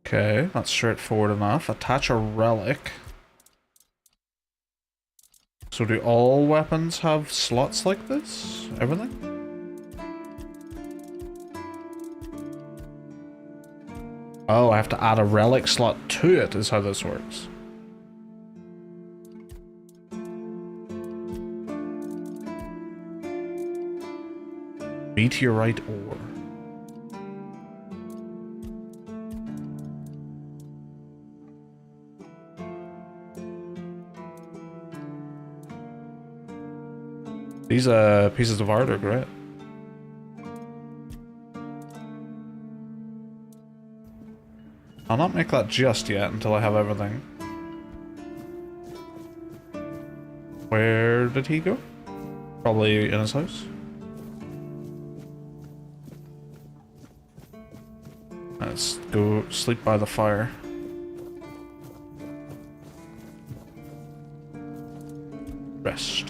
Okay, that's straightforward enough. Attach a relic. So do all weapons have slots like this? Everything? Oh, I have to add a relic slot to it is how this works. Meteorite ore. These pieces of art are great. I'll not make that just yet until I have everything. Where did he go? Probably in his house. Let's go sleep by the fire. Rest.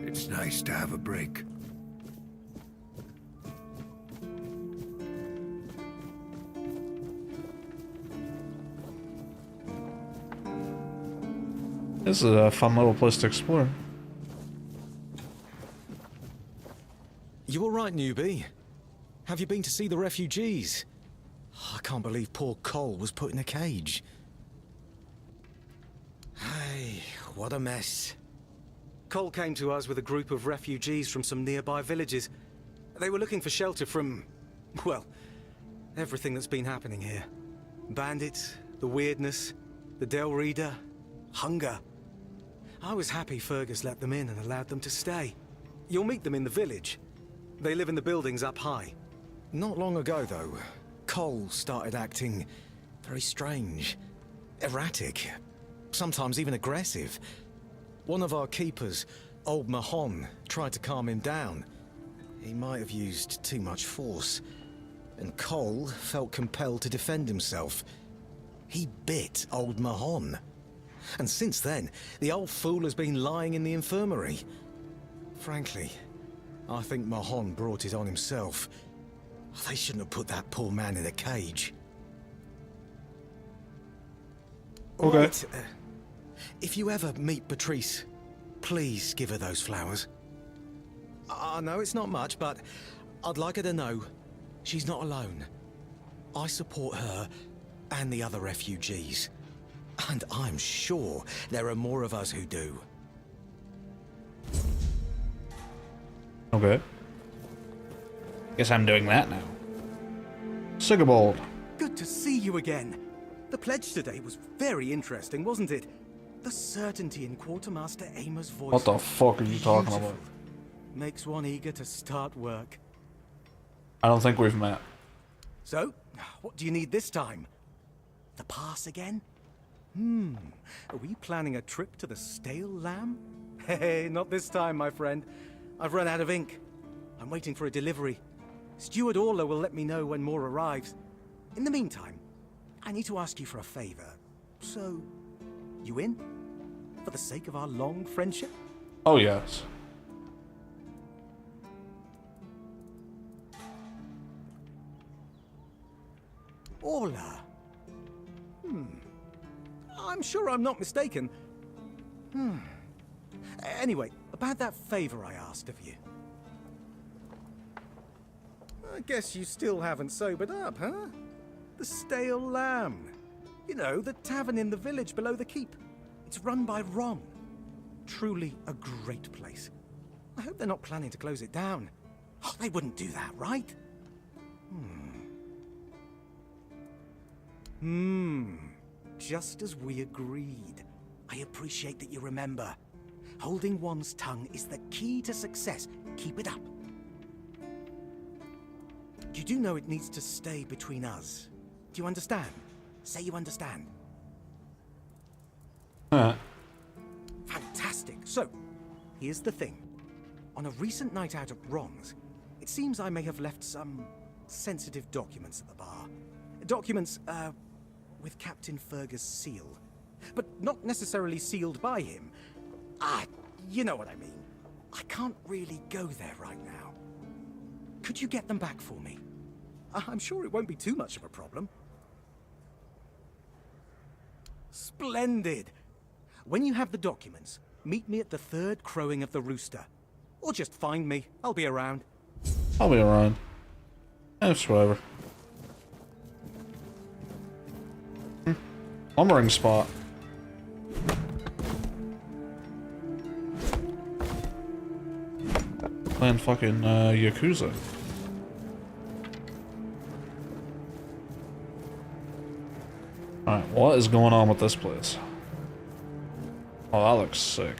It's nice to have a break. This is a fun little place to explore. You alright, newbie? Have you been to see the refugees? I can't believe poor Cole was put in a cage. Hey, what a mess. Cole came to us with a group of refugees from some nearby villages. They were looking for shelter from, well, everything that's been happening here. Bandits, the weirdness, the Del Reader, hunger. I was happy Fergus let them in and allowed them to stay. You'll meet them in the village. They live in the buildings up high. Not long ago, though, Cole started acting very strange, erratic, sometimes even aggressive. One of our keepers, old Mahon, tried to calm him down. He might have used too much force, and Cole felt compelled to defend himself. He bit old Mahon. And since then, the old fool has been lying in the infirmary. Frankly, I think Mahon brought it on himself. They shouldn't have put that poor man in a cage. Okay. Right, if you ever meet Patrice, please give her those flowers. I know it's not much, but I'd like her to know she's not alone. I support her and the other refugees. And I'm sure there are more of us who do. Okay. Guess I'm doing that now. Sigurbold. Good to see you again. The pledge today was very interesting, wasn't it? The certainty in Quartermaster Aymer's voice. What the fuck are you talking about? Makes one eager to start work. I don't think we've met. So, What do you need this time? The pass again? Are we planning a trip to the Stale Lamb? Hey, not this time, my friend. I've run out of ink. I'm waiting for a delivery. Steward Orla will let me know when more arrives. In the meantime, I need to ask you for a favor. So, you in? For the sake of our long friendship? Oh, yes. Orla. I'm sure I'm not mistaken. Anyway, about that favor I asked of you. I guess you still haven't sobered up, huh? The Stale Lamb. You know, the tavern in the village below the keep. It's run by Ron. Truly a great place. I hope they're not planning to close it down. Oh, they wouldn't do that, right? Just as we agreed. I appreciate that you remember. Holding one's tongue is the key to success. Keep it up. You do know it needs to stay between us. Do you understand? Say you understand. Fantastic. So, here's the thing. On a recent night out at Ron's, it seems I may have left some sensitive documents at the bar. Documents, with Captain Fergus' seal. But not necessarily sealed by him. You know what I mean. I can't really go there right now. Could you get them back for me? I'm sure it won't be too much of a problem. Splendid! When you have the documents, meet me at the third crowing of the rooster. Or just find me. I'll be around. I'll be around. It's whatever. Lumbering spot. Playing fucking Yakuza. Alright, what is going on with this place? Oh, that looks sick.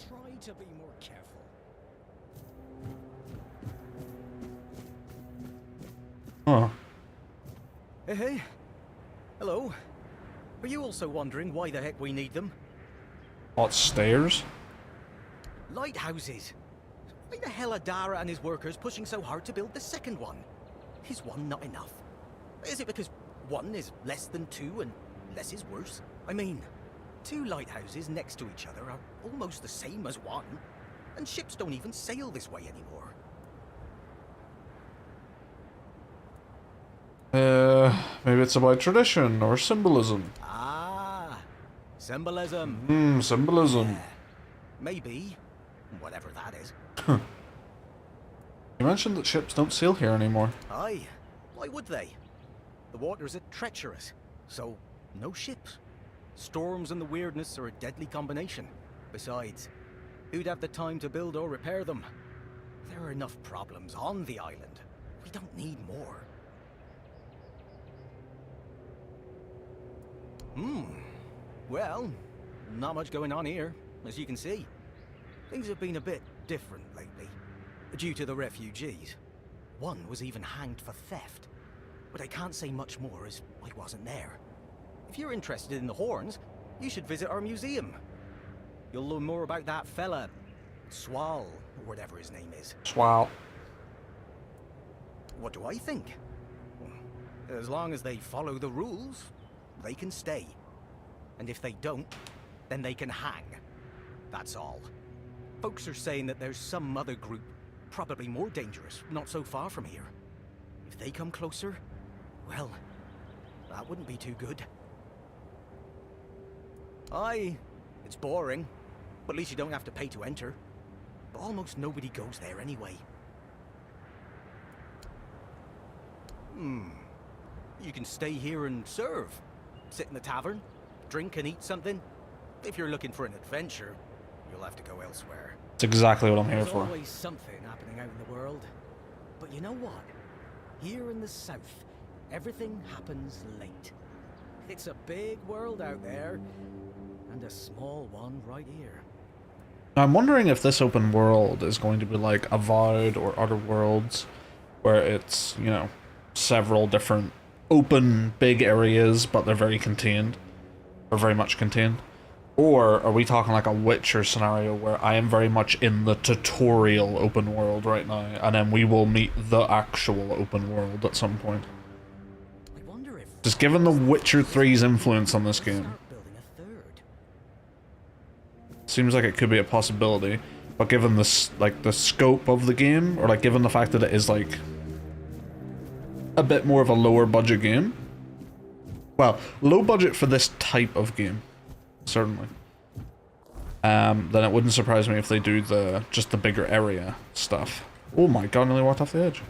Try to be more careful. Huh. Hey. Hello. Are you also wondering why the heck we need them? What, stairs? Lighthouses. Why the hell are Dara and his workers pushing so hard to build the second one? Is one not enough? Is it because one is less than two and less is worse? I mean, two lighthouses next to each other are almost the same as one, and ships don't even sail this way anymore. Maybe it's about tradition or symbolism. Ah, symbolism. Symbolism. Yeah, maybe. Whatever that is. You mentioned that ships don't sail here anymore. Aye. Why would they? The waters are treacherous, so no ships. Storms and the weirdness are a deadly combination. Besides, who'd have the time to build or repair them? There are enough problems on the island. We don't need more. Well, not much going on here, as you can see. Things have been a bit different lately, due to the refugees. One was even hanged for theft. But I can't say much more as I wasn't there. If you're interested in the horns, you should visit our museum. You'll learn more about that fella, Swal, or whatever his name is. Swal. What do I think? As long as they follow the rules, they can stay. And if they don't, then they can hang. That's all. Folks are saying that there's some other group, probably more dangerous, not so far from here. If they come closer, well, that wouldn't be too good. Aye, it's boring, but at least you don't have to pay to enter. But almost nobody goes there anyway. You can stay here and serve. Sit in the tavern, drink and eat something. If you're looking for an adventure, you'll have to go elsewhere. It's exactly what I'm here for. There's always something happening out in the world. But you know what? Here in the south, everything happens late. It's a big world out there, And a small one right here. I'm wondering if this open world is going to be like Avowed or Other Worlds, where it's, you know, several different open big areas, but they're very contained, or very much contained. Or are we talking like a Witcher scenario where I am very much in the tutorial open world right now, and then we will meet the actual open world at some point? Just given the Witcher 3's influence on this game, seems like it could be a possibility, but given this, like, the scope of the game, or like given the fact that it is like a bit more of a lower budget game, well, low budget for this type of game, certainly, then it wouldn't surprise me if they do just the bigger area stuff. Oh my god, I nearly walked off the edge.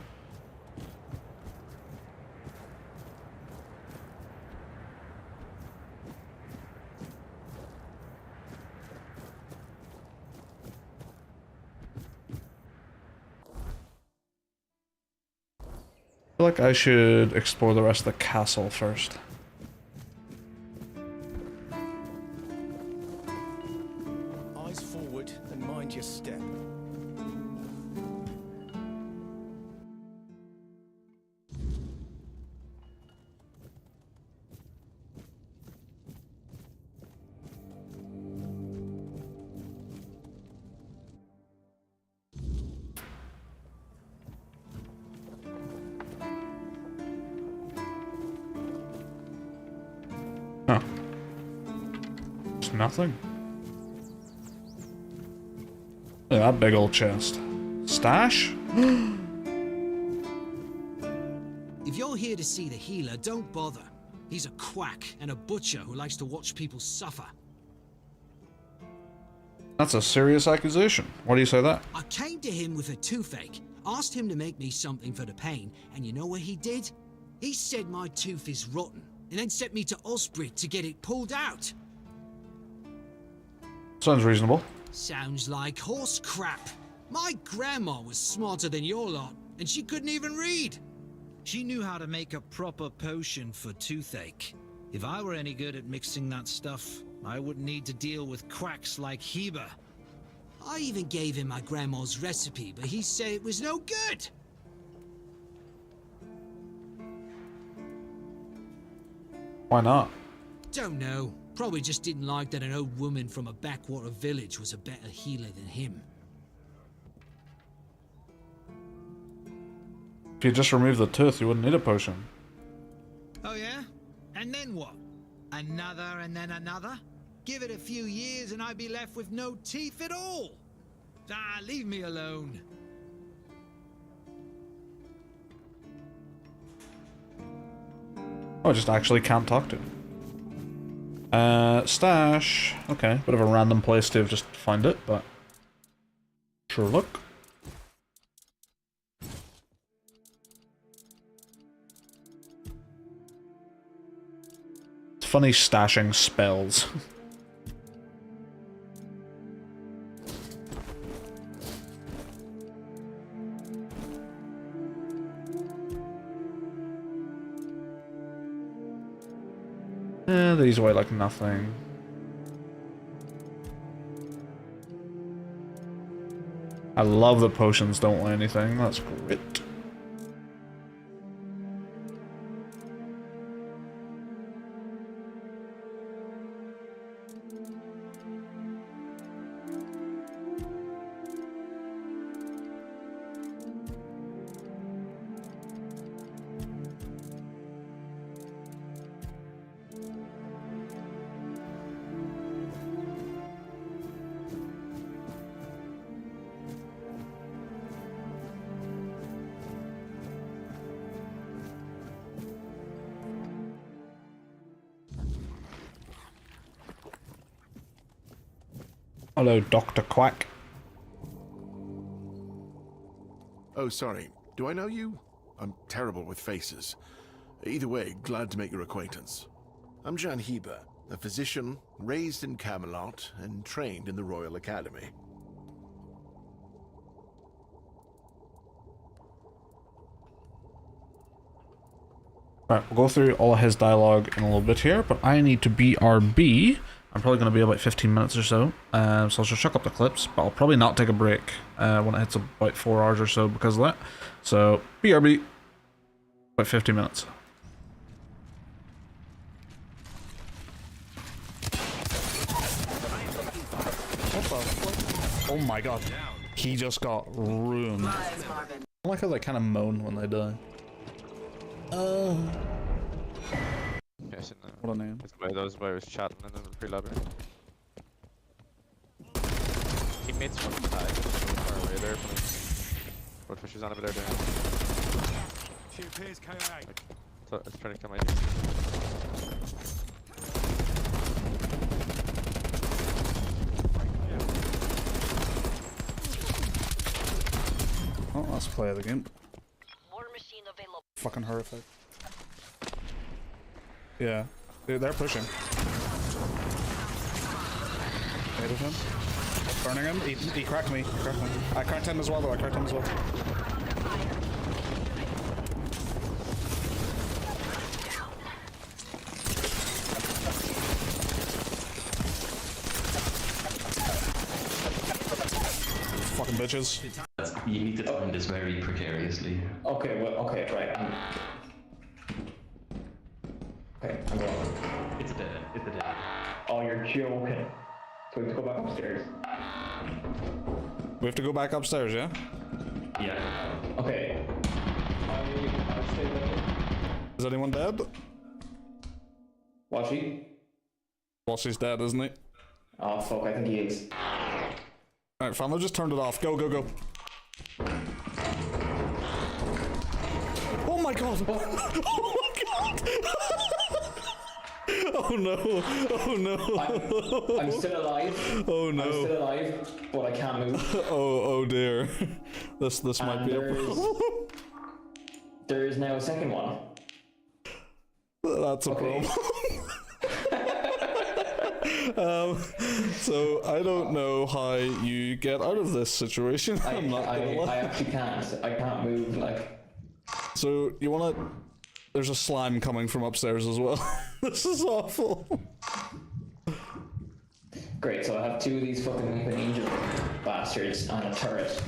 I feel like I should explore the rest of the castle first. Eyes forward and mind your step. Huh. There's nothing. Look at that big old chest. Stash? If you're here to see the healer, don't bother. He's a quack and a butcher who likes to watch people suffer. That's a serious accusation. Why do you say that? I came to him with a toothache, asked him to make me something for the pain, and you know what he did? He said my tooth is rotten, and then sent me to Osprey to get it pulled out. Sounds reasonable. Sounds like horse crap. My grandma was smarter than your lot, and she couldn't even read. She knew how to make a proper potion for toothache. If I were any good at mixing that stuff, I wouldn't need to deal with quacks like Heber. I even gave him my grandma's recipe, but he said it was no good. Why not? Don't know. Probably just didn't like that an old woman from a backwater village was a better healer than him. If you just remove the tooth, you wouldn't need a potion. Oh yeah? And then what? Another and then another? Give it a few years and I'd be left with no teeth at all. Ah, leave me alone. Oh, I just actually can't talk to him. Stash. Okay, bit of a random place to just find it, but sure look. It's funny stashing spells. These weigh like nothing. I love that potions don't weigh anything. That's great. Hello, Dr. Quack. Oh, sorry. Do I know you? I'm terrible with faces. Either way, glad to make your acquaintance. I'm Jan Heber, a physician raised in Camelot and trained in the Royal Academy. Right, we'll go through all his dialogue in a little bit here, but I need to BRB. I'm probably going to be about 15 minutes or so. So I'll just chuck up the clips, but I'll probably not take a break when it hits about 4 hours or so because of that. So, BRB, about 50 minutes. Oh my god. He just got ruined. I like how they kind of moan when they die. Yes, what a name. That was why I was chatting in the pre-lobby. Teammates from the side, so far away there, but Fisher's on over there doing She appears chaotic. so it's trying to kill my team. Oh, let's play the game. Fucking horrific. Yeah, they're pushing. Hit of him. Burning him. He cracked me. He cracked me. I cracked him as well, though. I cracked him as well. Fucking bitches. You need to time this very precariously. Okay, well, okay, right. Okay, I'm going. It's a dead end. It's a dead end. Oh, you're joking. So we have to go back upstairs. We have to go back upstairs, yeah? Yeah. Okay. I'll stay there. Is anyone dead? Washy? Washy's dead, isn't he? Oh, fuck, I think he is. Alright, fam, I just turned it off. Go, go, go. Oh my god! Oh my god! Oh no! Oh no! I'm still alive. Oh no! I'm still alive, but I can't move. Oh dear. This might be a problem. There is now a second one. That's a problem. So I don't know how you get out of this situation. I'm not gonna lie. I actually can't. I can't move, like. So you wanna... There's a slime coming from upstairs as well. This is awful. Great, so I have two of these fucking weeping angel bastards on a turret.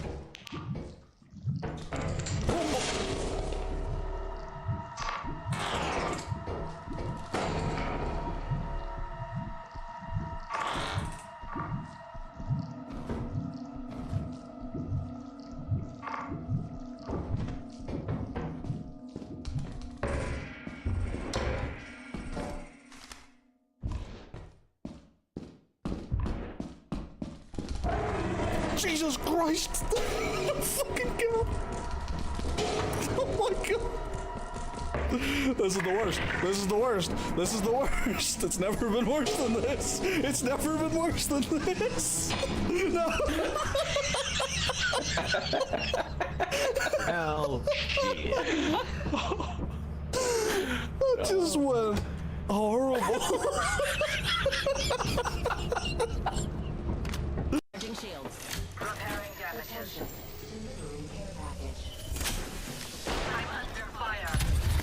Jesus Christ! Fucking god! Oh my god! This is the worst. This is the worst. This is the worst. It's never been worse than this. It's never been worse than this. No. Hell. That just went horrible. Shields. Repairing damages. Delivering care package. I'm under fire.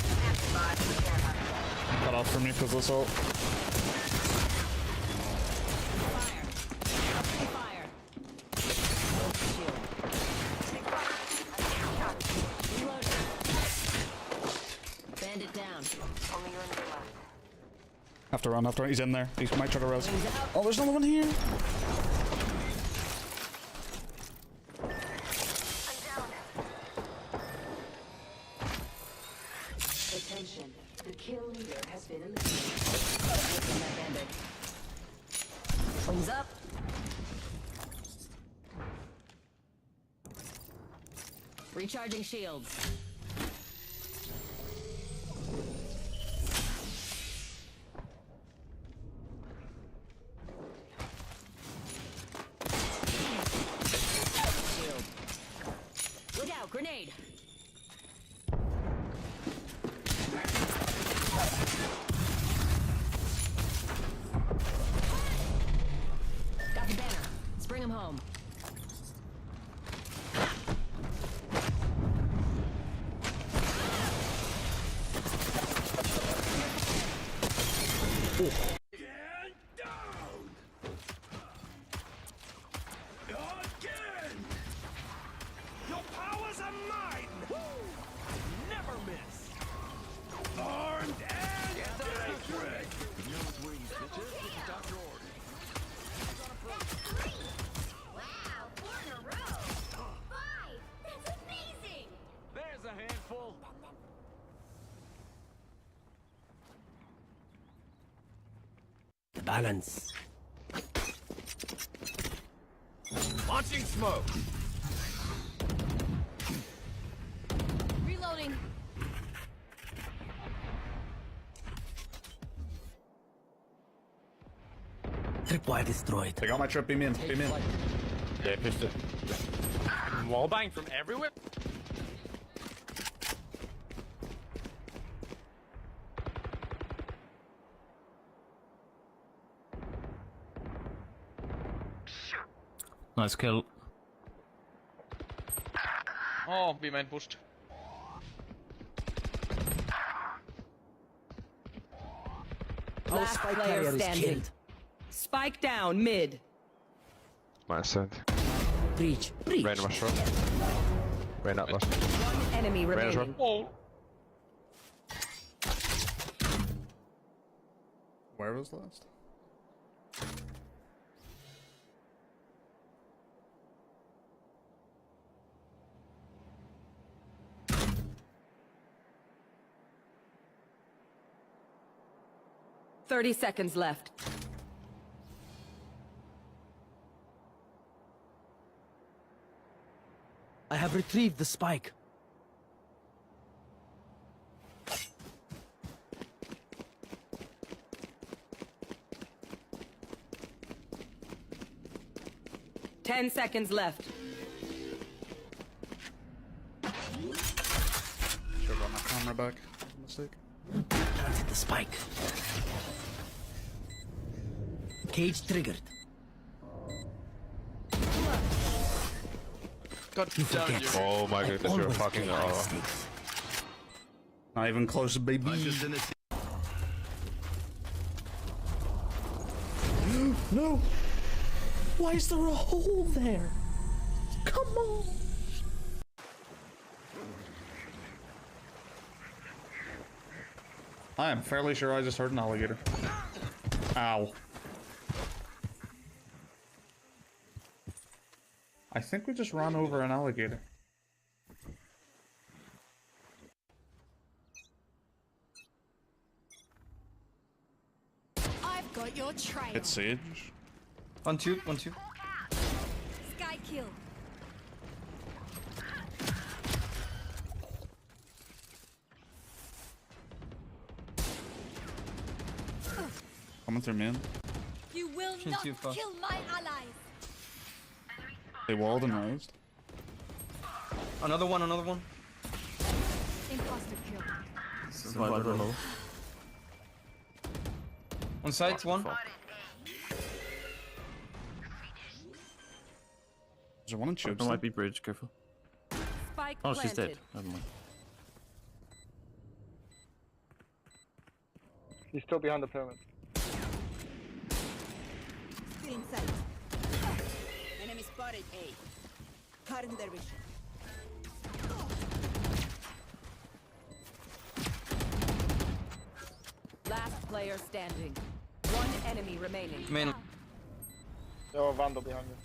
Standing by care package. Cut off from me because this ult. Fire. Bandit down. Only you're in the left. Have to run, he's in there. He might try to res. Oh, there's another one here. Attention. The kill leader has been eliminated. Wings up. Recharging shields. Shield. Look out, grenade. Got the banner. Let's bring him home. balance. Launching smoke. Reloading. Tripwire destroyed. They got my trip. Beam in. Beam in. Yeah, pushed it. Wallbang from everywhere. Nice kill. Oh, be main pushed. Last player standing. Spike down mid. Nice send. Breach. Rain was short. Rain up last. One enemy Rain is remaining. Oh. Where was last? Thirty seconds left. I have retrieved the spike. Ten seconds left. Should've got my camera back. Mistake. Planted the spike. Cage triggered. God damn you. Oh my goodness, you're fucking Not even close, baby. No! Why is there a hole there? Come on! I am fairly sure I just heard an alligator. Ow. I think we just ran over an alligator. I've got your trail. It's Sage. One tube, one tube. Sky kill. Coming through man. You will Shouldn't not you fuck? kill my allies. They walled and raised. Another one, another one. Imposter kill. Survivor low. On site, one. Is there one in tubes? There might be bridge, careful. Spike Oh, she's planted. dead. Never mind. He's still behind the pyramid. Still in sight. Enemy spotted A. Cutting their vision. Last player standing. One enemy remaining. Main. Yo, Vandal behind you.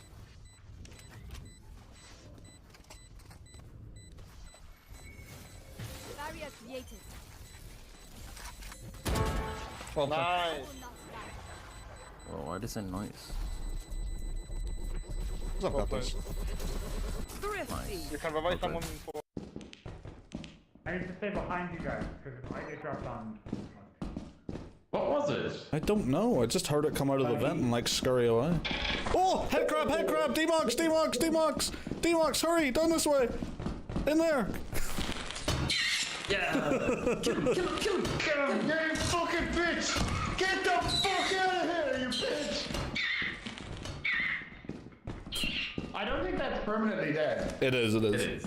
Barrier created. Well, Nice. Whoa, why does it noise? What's up, guys? You can revive someone for. I need to stay behind you guys because if I get dropped on. What was it? I don't know. I just heard it come out of the vent and like scurry away. Oh! Head crab! Head crab! Demox! Demox! Demox! Demox! Hurry! Down this way! In there! Yeah! Kill him! Kill him! Kill him! Kill him! You fucking bitch! Get the fuck out of here, you bitch! I don't think that's permanently dead. It is, it is. It is.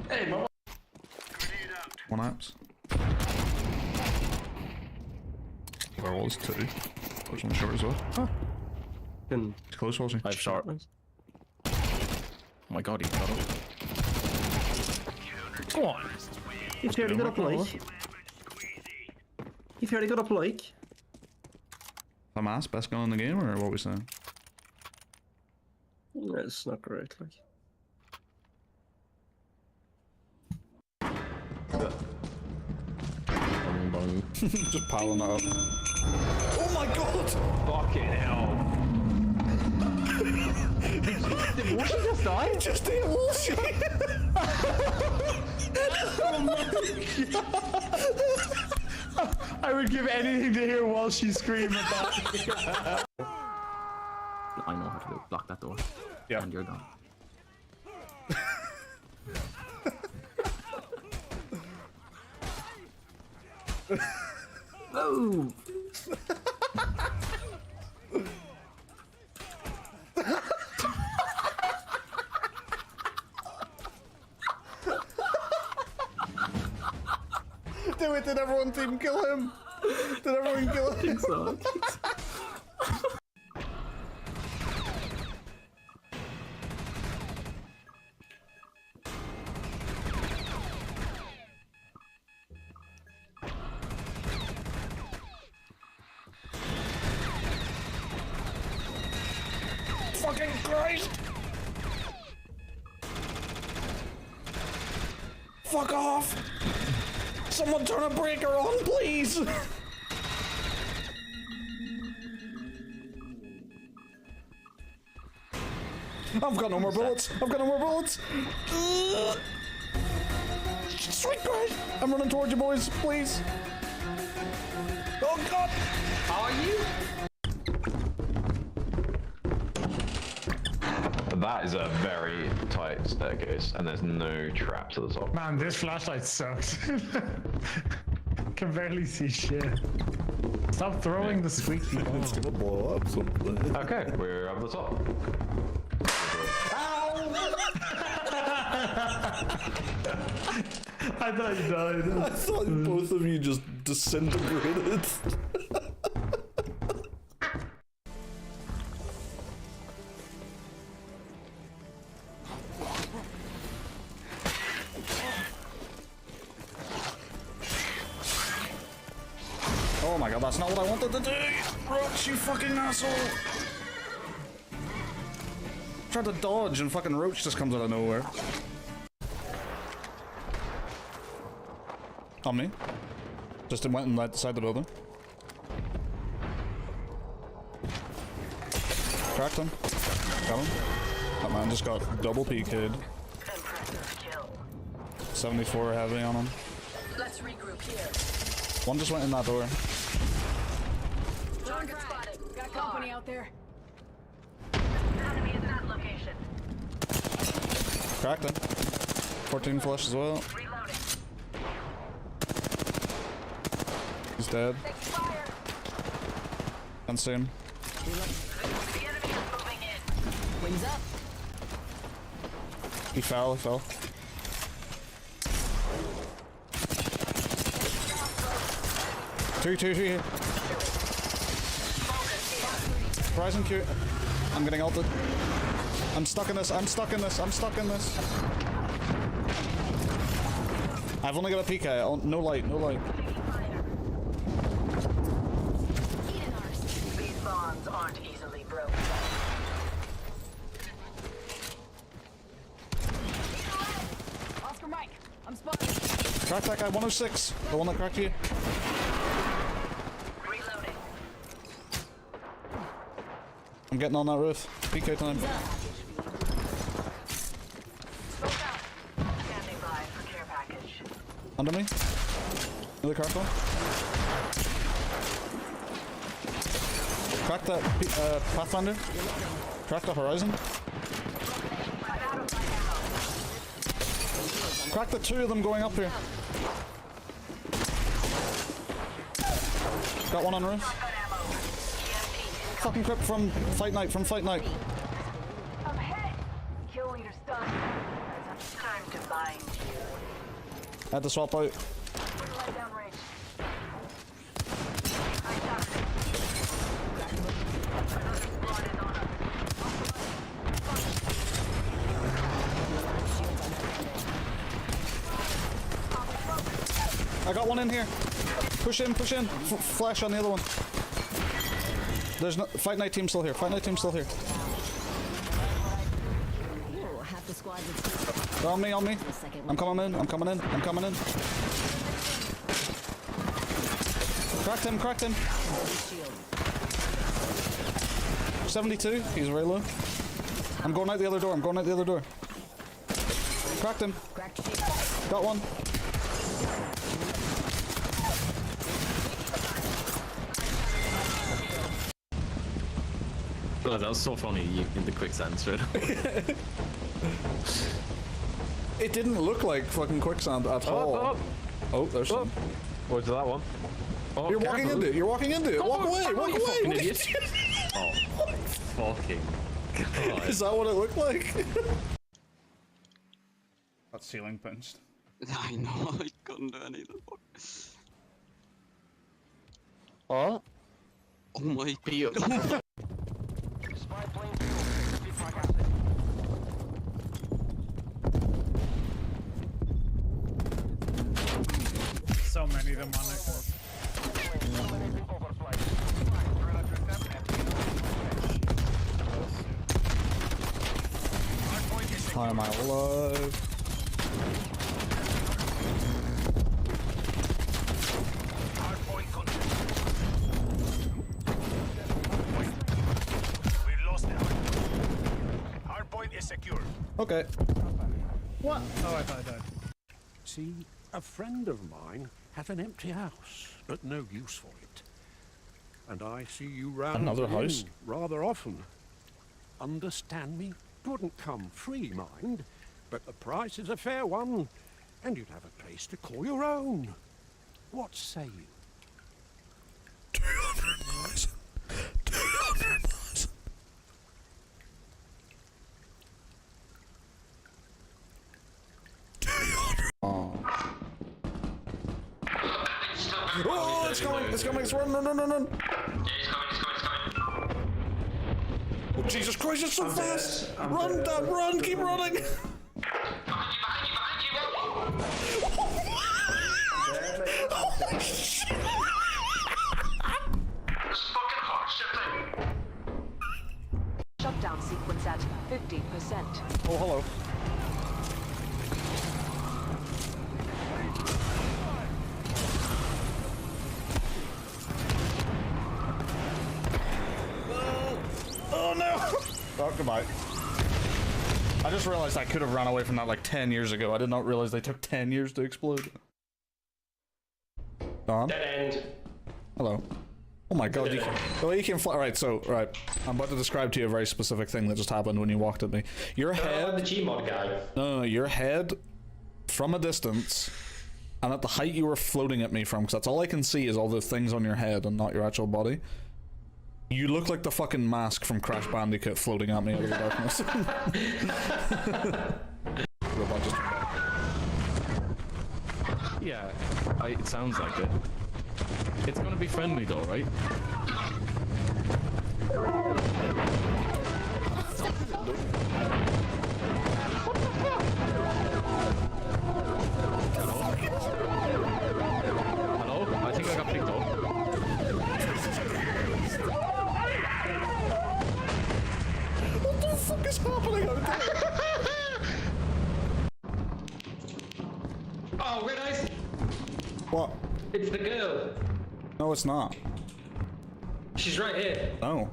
Hey, what? One apps. There was two. There's one short as well. Huh. He's close, was he? I have short. Oh my god, he got up. Go on. You've already got up like. You've already got up like. Hamas, best gun in the game, or what we saying? No, it's not great, like. Just piling it up. Oh my god! Fucking hell. Did Walshy just die? Just ate Walshy! Oh my God. I would give anything to hear Walshy scream at that. I know how to do. Block that door. Yeah. And you're gone. Oh! Do it, did everyone team kill him? Did everyone kill him? I think so. Fucking Christ! Fuck off! Someone turn a breaker on, please! I've got no more bullets! I've got no more bullets! Sweet Christ! I'm running towards you, boys, please! Oh God! Are you? That is a very tight staircase, and there's no trap to the top. Man, this flashlight sucks. Can barely see shit. Stop throwing the squeaky ball. It's gonna blow up something. Okay, we're up the top. I thought you died. I thought both of you just disintegrated. Oh my God, that's not what I wanted to do! Roach, you fucking asshole! Tried to dodge and fucking Roach just comes out of nowhere. On me. Just went and right side the building. Cracked him. Got him. That man just got double PK'd. 74 heavy on him. Let's regroup here. One just went in that door. Target spotted. Got company out there. Enemy is at location. Cracked him. 14 flush as well. Reloading. He's dead. Can't see him. The enemy is moving in. Wings up. He fell, he fell. Two here. Horizon Q. I'm getting ulted. I'm stuck in this. I've only got a PK. No light. These bonds aren't easily broken. Oscar Mike, I'm spotted. Crack that guy, 106. The one that cracked you. Reloading. I'm getting on that roof. PK time. Standing by for care package. Under me. Another careful. Crack that Pathfinder. Crack the Horizon. Crack the two of them going up here. Got one on roof. Fucking crip from Fight Night, I'm hit. Kill leader stunned. Time to bind you. I had to swap out. Light down range. I shot it. Another squad is on us. I got one in here. Push in. Flash on the other one. There's no Fight Night team still here. Ooh, half the squad is They're on me. I'm coming in. Cracked him. 72. He's very low. I'm going out the other door. I'm going out the other door. Cracked him. Got one. Oh, that was so funny in the quicksand straight. It didn't look like fucking quicksand at all. Oh, there's some. Where's that one? Oh, you're walking into it. You're walking into it. Walk away. Walk away. Fucking idiot. Oh, fucking God. Is that what it looked like? That ceiling pinched. I know, I couldn't do anything. What? Oh my god. So many of them on it. How am I alive? Okay. What? Oh, I thought I died. See, a friend of mine had an empty house, but no use for it. And I see you round Another the house? inn rather often. Understand me? Wouldn't come free, mind, but the price is a fair one, and you'd have a place to call your own. What say you? 200,000. 200,000. Oh, it's coming! It's coming! It's run! Run! Run! Run! Run! Oh, Jesus Christ! It's so fast! Run, Dad! Run! Keep running! Shutdown sequence at 50%. Oh, hello. Oh no! Oh, goodbye. I just realized I could have run away from that like 10 years ago. I did not realize they took 10 years to explode. Don? Dead end. Hello. Oh my god, the way you can fly. Right, so, right. I'm about to describe to you a very specific thing that just happened when you walked at me. Your head. The Gmod guy. No, your head from a distance, and at the height you were floating at me from, because that's all I can see is all the things on your head and not your actual body. You look like the fucking mask from Crash Bandicoot floating at me out of the darkness. Robot just... Yeah, it sounds like it. It's gonna be friendly though, right? Hello? I think I got picked up. What the fuck is happening out there? Oh, red eyes! What? It's the girl. No, it's not. She's right here. No.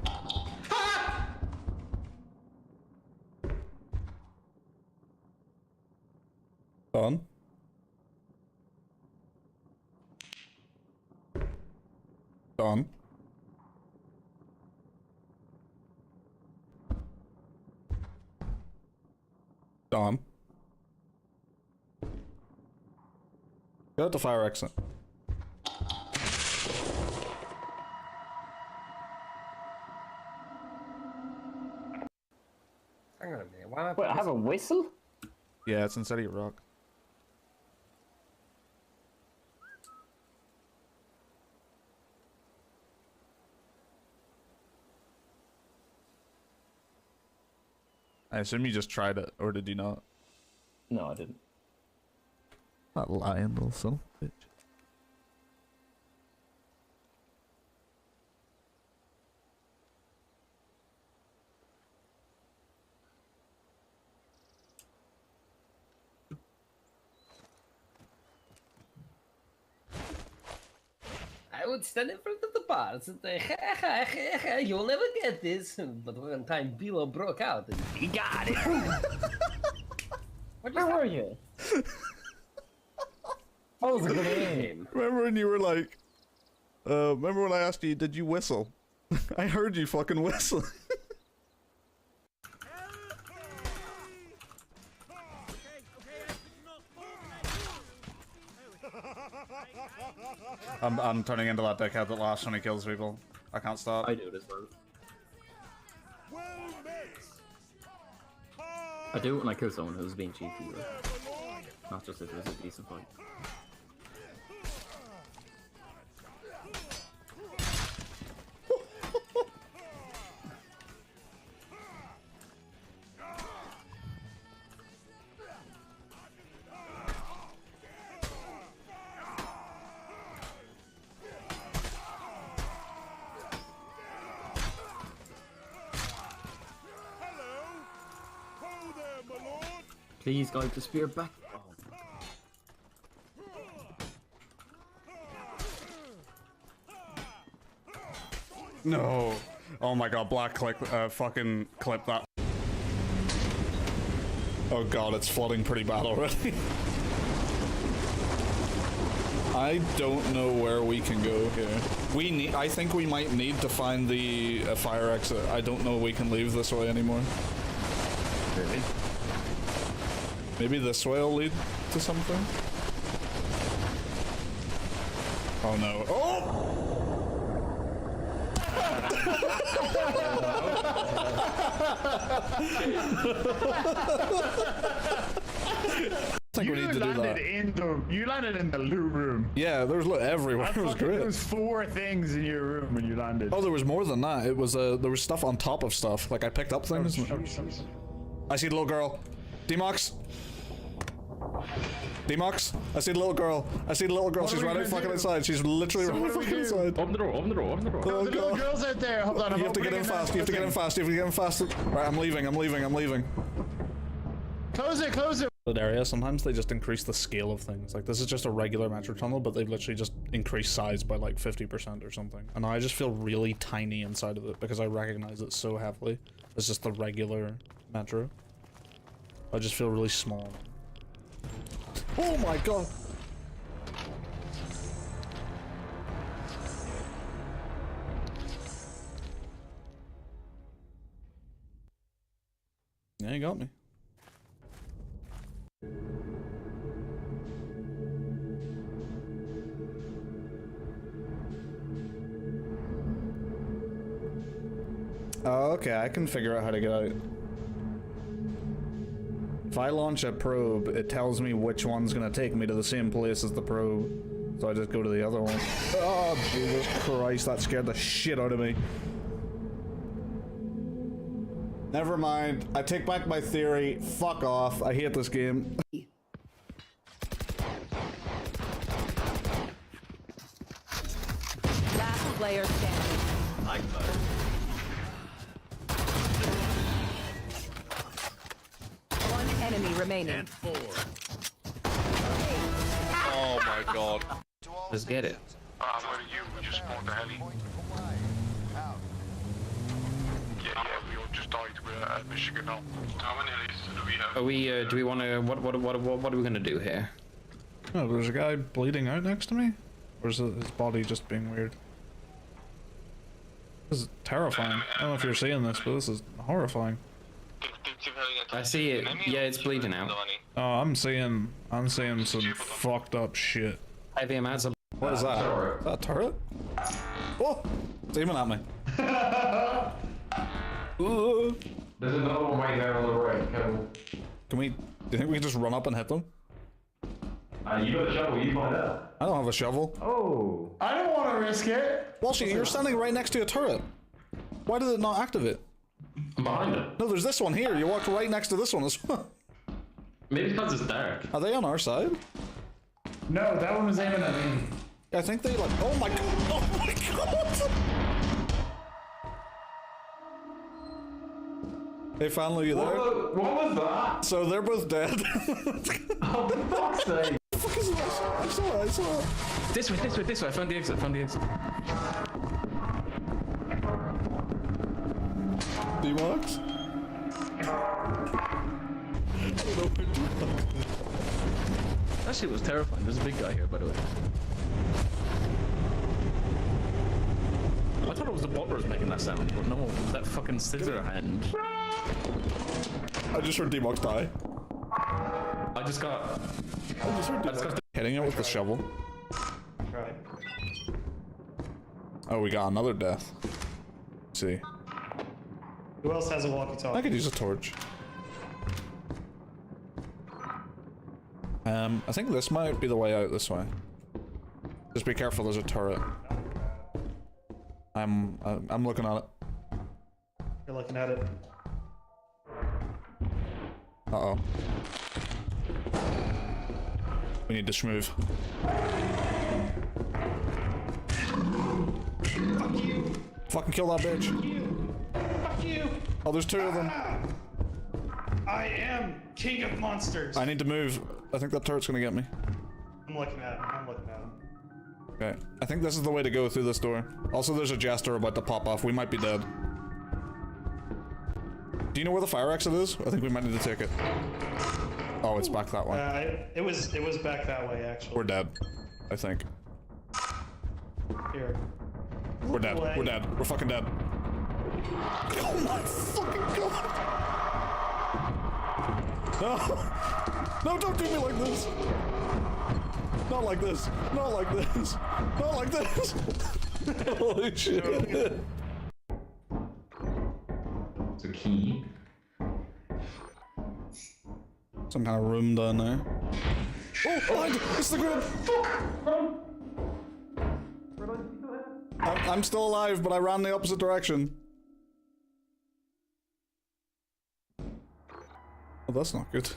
Don? Don? Don? Go out the fire exit. Hang on a minute. Why Wait, I have a whistle? Yeah, it's inside of your rock. I assume you just tried it, or did you not? No, I didn't. That lying little son of a bitch. would stand in front of the bars and say, ha ha ha ha, you'll never get this. But one time Bilo broke out and he got it. Where were you? That was a good game. Remember when you were like, remember when I asked you, did you whistle? I heard you fucking whistle. I'm turning into that dickhead that laughs when he kills people. I can't stop. I do it as well. I do it when I kill someone who's being cheeky, not just if it was a decent fight. Please, guys, the spear back. Oh my god. No. Oh my god, black click, fucking clip that. Oh god, it's flooding pretty bad already. I don't know where we can go here. I think we might need to find the fire exit. I don't know we can leave this way anymore. Really? Maybe this way will lead to something? Oh no. Oh! I think we need to do that. You landed in the loot room. Yeah, there was loot everywhere. It was great. There was 4 things in your room when you landed. Oh, there was more than that. It was there was stuff on top of stuff. Like I picked up things. I see the little girl. Demox. Demox. I see the little girl. I see the little girl. She's right out fucking inside. She's literally right fucking inside. Open the door. Open the door. Open the door. Oh, the little girl's out there. Hold on. You have to get in fast. You have to get in fast. You have to get in fast. Right, I'm leaving. I'm leaving. I'm leaving. Close it. Close it. Area, sometimes they just increase the scale of things. Like this is just a regular metro tunnel, but they've literally just increased size by like 50% or something. And I just feel really tiny inside of it because I recognize it so heavily. It's just the regular metro. I just feel really small. Oh my god! Yeah, you got me. Oh, okay, I can figure out how to get out. If I launch a probe, it tells me which one's gonna take me to the same place as the probe. So I just go to the other one. Oh, Jesus Christ, that scared the shit out of me. Never mind, I take back my theory. Fuck off, I hate this game. Last player standing. One enemy remaining. Oh my god. Let's get it. Where are you? We just spawned the heli. Yeah, we all just died. We're at Michigan now. How many helis do we have? Are we, do we want to, what are we going to do here? Oh, there's a guy bleeding out next to me? Or is his body just being weird? This is terrifying. I don't know if you're seeing this, but this is horrifying. I see it. Yeah, it's bleeding out. Oh, I'm seeing some fucked up shit. Heavy amounts of. What is that? Is that a turret? Oh! It's aiming at me. There's another one right there on the right, Kevin. Do you think we can just run up and hit them? You got a shovel, you find out. I don't have a shovel. Oh. I don't want to risk it. Walshy, you're standing right next to a turret. Why did it not activate? I'm behind it. No, there's this one here. You walked right next to this one as well. Maybe because it's dark. Are they on our side? No, that one was aiming at me. I think they like. Oh my god! Oh my god! Hey, finally, you there? What was that? So they're both dead. Oh, for fuck's sake! Fucking I saw it. This way. I found the exit. D-Mox? That shit was terrifying. There's a big guy here, by the way. I thought it was the bopper was making that sound, but no, it was that fucking scissor hand. I just heard D-Mox die. I just got hitting it with the shovel. Right. Oh, we got another death. Let's see. Who else has a walkie-talkie? I could use a torch. I think this might be the way out this way. Just be careful, there's a turret. I'm looking at it. You're looking at it. Uh-oh. We need to schmove. Fuck you! Fucking kill that bitch. Fuck you! Oh, there's two of them. I am king of monsters! I need to move. I think that turret's gonna get me. I'm looking at him. Okay. I think this is the way to go through this door. Also, there's a jester about to pop off. We might be dead. Do you know where the fire exit is? I think we might need to take it. Oh, it's back that way. It was back that way, actually. We're dead. I think. Here. We're dead. We're dead. We're fucking dead. Oh my fucking god! No! No, don't do me like this! Not like this! Not like this! Not like this! Holy shit! It's a key. Some kind of room down there. Oh, behind! It's the grid! I'm still alive, but I ran the opposite direction. Oh, that's not good.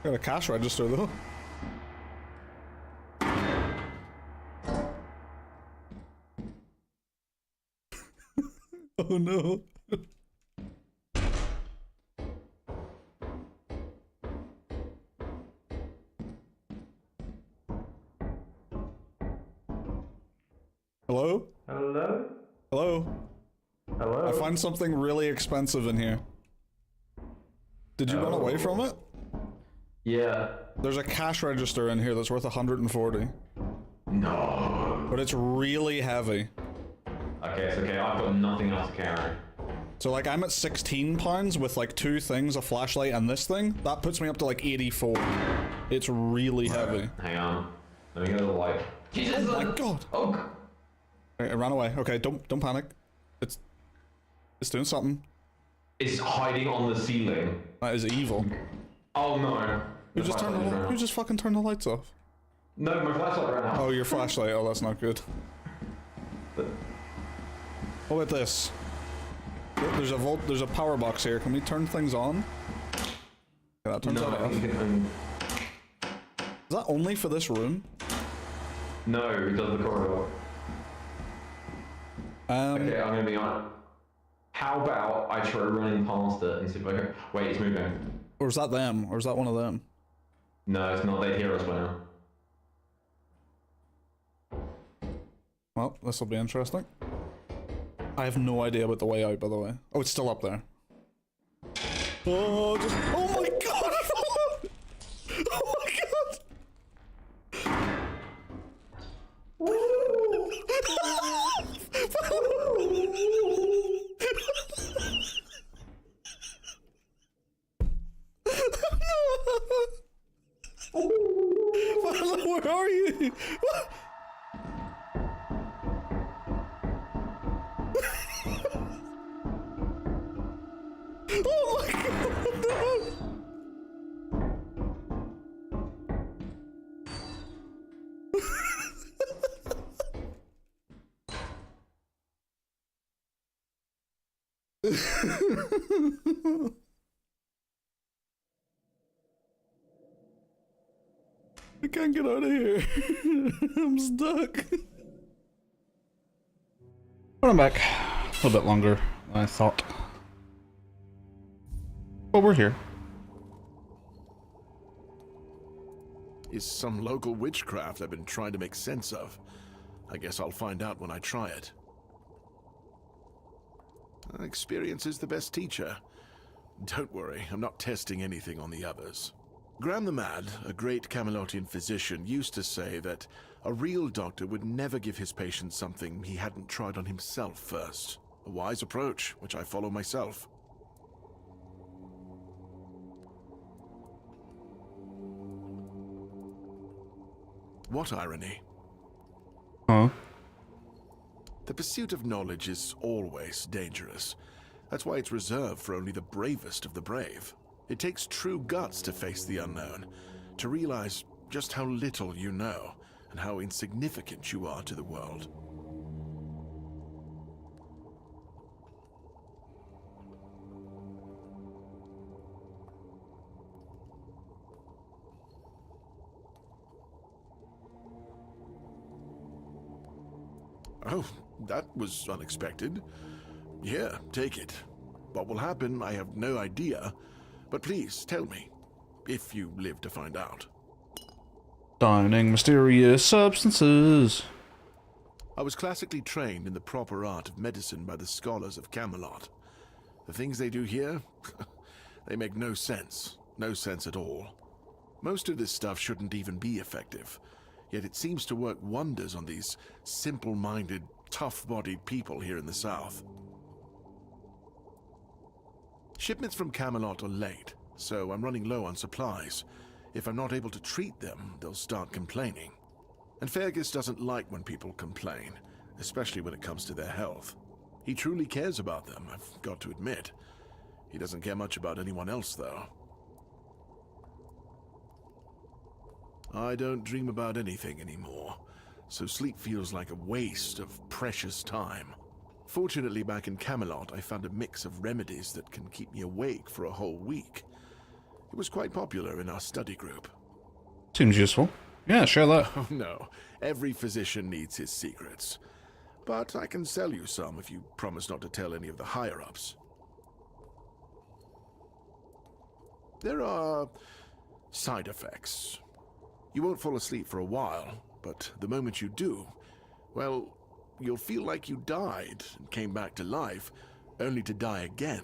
Got a cash register though. Oh no. Hello? Hello? Hello? Hello? I find something really expensive in here. Did you run away from it? Yeah. There's a cash register in here that's worth 140. No. But it's really heavy. Okay, it's okay. I've got nothing else to carry. So like I'm at 16 pounds with like 2 things, a flashlight and this thing. That puts me up to like 84. It's really heavy. Hang on. Let me get the light. Oh my god. Oh. Right, I ran away. Okay, don't panic. It's doing something. It's hiding on the ceiling. That is evil. Oh no. You just fucking turned the lights off. No, my flashlight ran out. Oh, your flashlight. Oh, that's not good. What about this? There's a power box here. Can we turn things on? Yeah, that turns that off. Is that only for this room? No, it does the corridor. Okay, I'm gonna be honest. How about I try running past it and see if I can... Wait, it's moving. Or is that them? Or is that one of them? No, it's not. They hear us by now. Well, this will be interesting. I have no idea about the way out, by the way. Oh, it's still up there. Oh, just... Oh my god! Oh my god! Where are you? Oh my god, no! I can't get out of here. I'm stuck. But I'm back. A little bit longer than I thought. But we're here. is some local witchcraft I've been trying to make sense of. I guess I'll find out when I try it. Experience is the best teacher. Don't worry, I'm not testing anything on the others. Graham the Mad, a great Camelotian physician, used to say that a real doctor would never give his patient something he hadn't tried on himself first. A wise approach, which I follow myself. What irony? Huh? The pursuit of knowledge is always dangerous. That's why it's reserved for only the bravest of the brave. It takes true guts to face the unknown, to realize just how little you know, and how insignificant you are to the world. Oh, that was unexpected. Here, take it. What will happen, I have no idea. But please, tell me, if you live to find out. Downing mysterious substances. I was classically trained in the proper art of medicine by the scholars of Camelot. The things they do here, they make no sense. No sense at all. Most of this stuff shouldn't even be effective. Yet it seems to work wonders on these simple-minded, tough-bodied people here in the south. Shipments from Camelot are late, so I'm running low on supplies. If I'm not able to treat them, they'll start complaining. And Fergus doesn't like when people complain, especially when it comes to their health. He truly cares about them, I've got to admit. He doesn't care much about anyone else, though. I don't dream about anything anymore, so sleep feels like a waste of precious time. Fortunately, back in Camelot, I found a mix of remedies that can keep me awake for a whole week. It was quite popular in our study group. Seems useful. Yeah, share that. Oh no, every physician needs his secrets. But I can sell you some if you promise not to tell any of the higher-ups. There are side effects. You won't fall asleep for a while, but the moment you do, well, you'll feel like you died and came back to life, only to die again.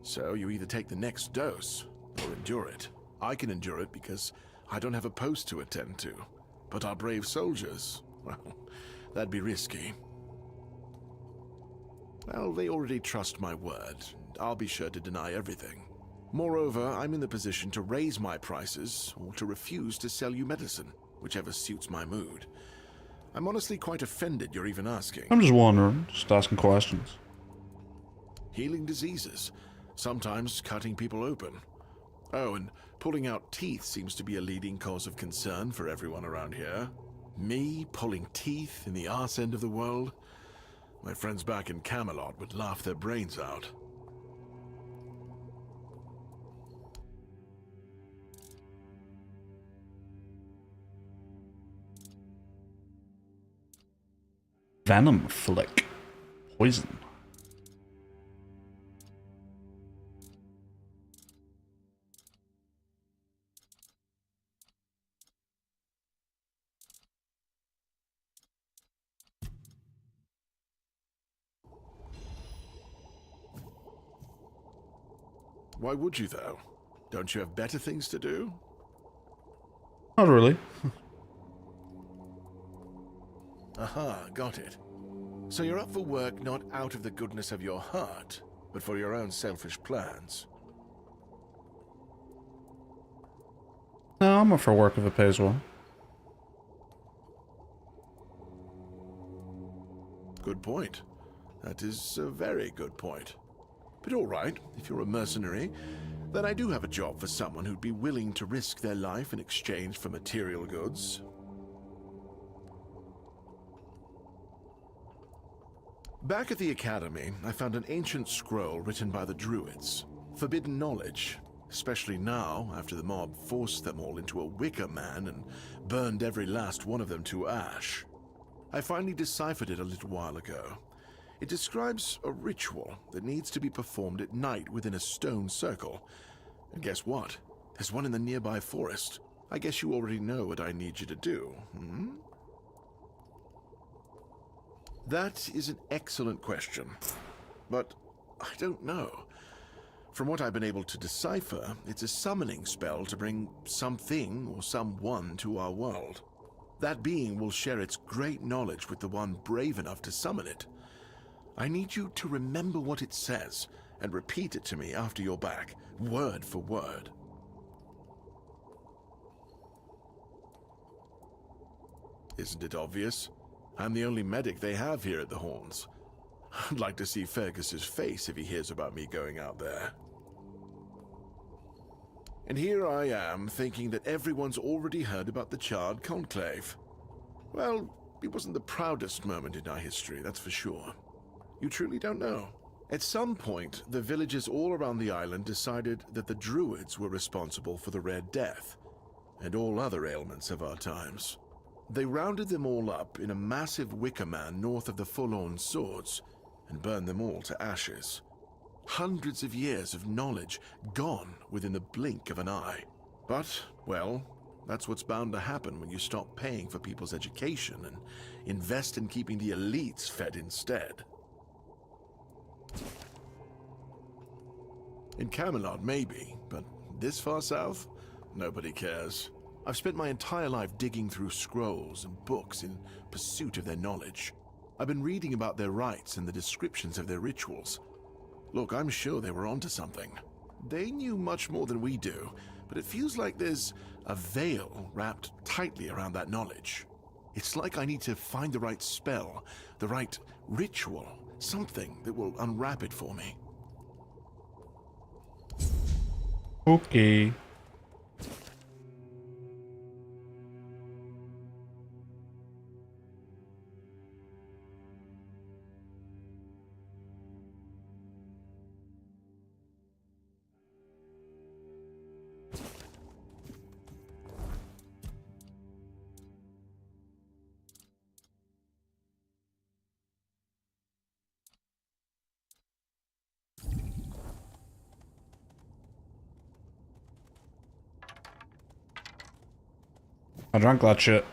So you either take the next dose, or endure it. I can endure it because I don't have a post to attend to. But our brave soldiers, well, that'd be risky. Well, they already trust my word. I'll be sure to deny everything. Moreover, I'm in the position to raise my prices or to refuse to sell you medicine, whichever suits my mood. I'm honestly quite offended you're even asking. I'm just wondering, just asking questions. Healing diseases, sometimes cutting people open. Oh, and pulling out teeth seems to be a leading cause of concern for everyone around here. Me pulling teeth in the arse end of the world? My friends back in Camelot would laugh their brains out. Venom Flick. Poison. Why would you, though? Don't you have better things to do? Not really. Aha, got it. So you're up for work not out of the goodness of your heart, but for your own selfish plans. No, I'm up for work if it pays well. Good point. That is a very good point. But all right, if you're a mercenary, then I do have a job for someone who'd be willing to risk their life in exchange for material goods. Back at the academy, I found an ancient scroll written by the Druids. Forbidden knowledge, especially now after the mob forced them all into a wicker man and burned every last one of them to ash. I finally deciphered it a little while ago. It describes a ritual that needs to be performed at night within a stone circle. And guess what? There's one in the nearby forest. I guess you already know what I need you to do, hmm? That is an excellent question, but I don't know. From what I've been able to decipher, it's a summoning spell to bring something or someone to our world. That being will share its great knowledge with the one brave enough to summon it. I need you to remember what it says and repeat it to me after you're back, word for word. Isn't it obvious? I'm the only medic they have here at the Horns. I'd like to see Fergus's face if he hears about me going out there. And here I am, thinking that everyone's already heard about the Charred Conclave. Well, it wasn't the proudest moment in our history, that's for sure. You truly don't know. At some point, the villagers all around the island decided that the Druids were responsible for the Red Death, and all other ailments of our times. They rounded them all up in a massive wicker man north of the Forlorn Swords, and burned them all to ashes. Hundreds of years of knowledge gone within the blink of an eye. But, well, that's what's bound to happen when you stop paying for people's education and invest in keeping the elites fed instead. In Camelot, maybe, but this far south, nobody cares. I've spent my entire life digging through scrolls and books in pursuit of their knowledge. I've been reading about their rites and the descriptions of their rituals. Look, I'm sure they were onto something. They knew much more than we do, but it feels like there's a veil wrapped tightly around that knowledge. It's like I need to find the right spell, the right ritual, something that will unwrap it for me. Okay. I drank that shit.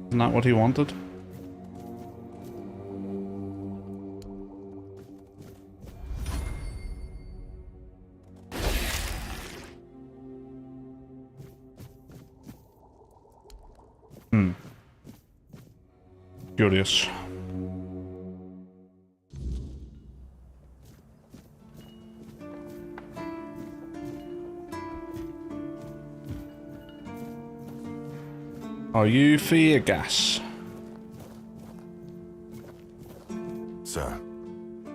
Isn't that what he wanted? Curious. Are you fear gas? Sir,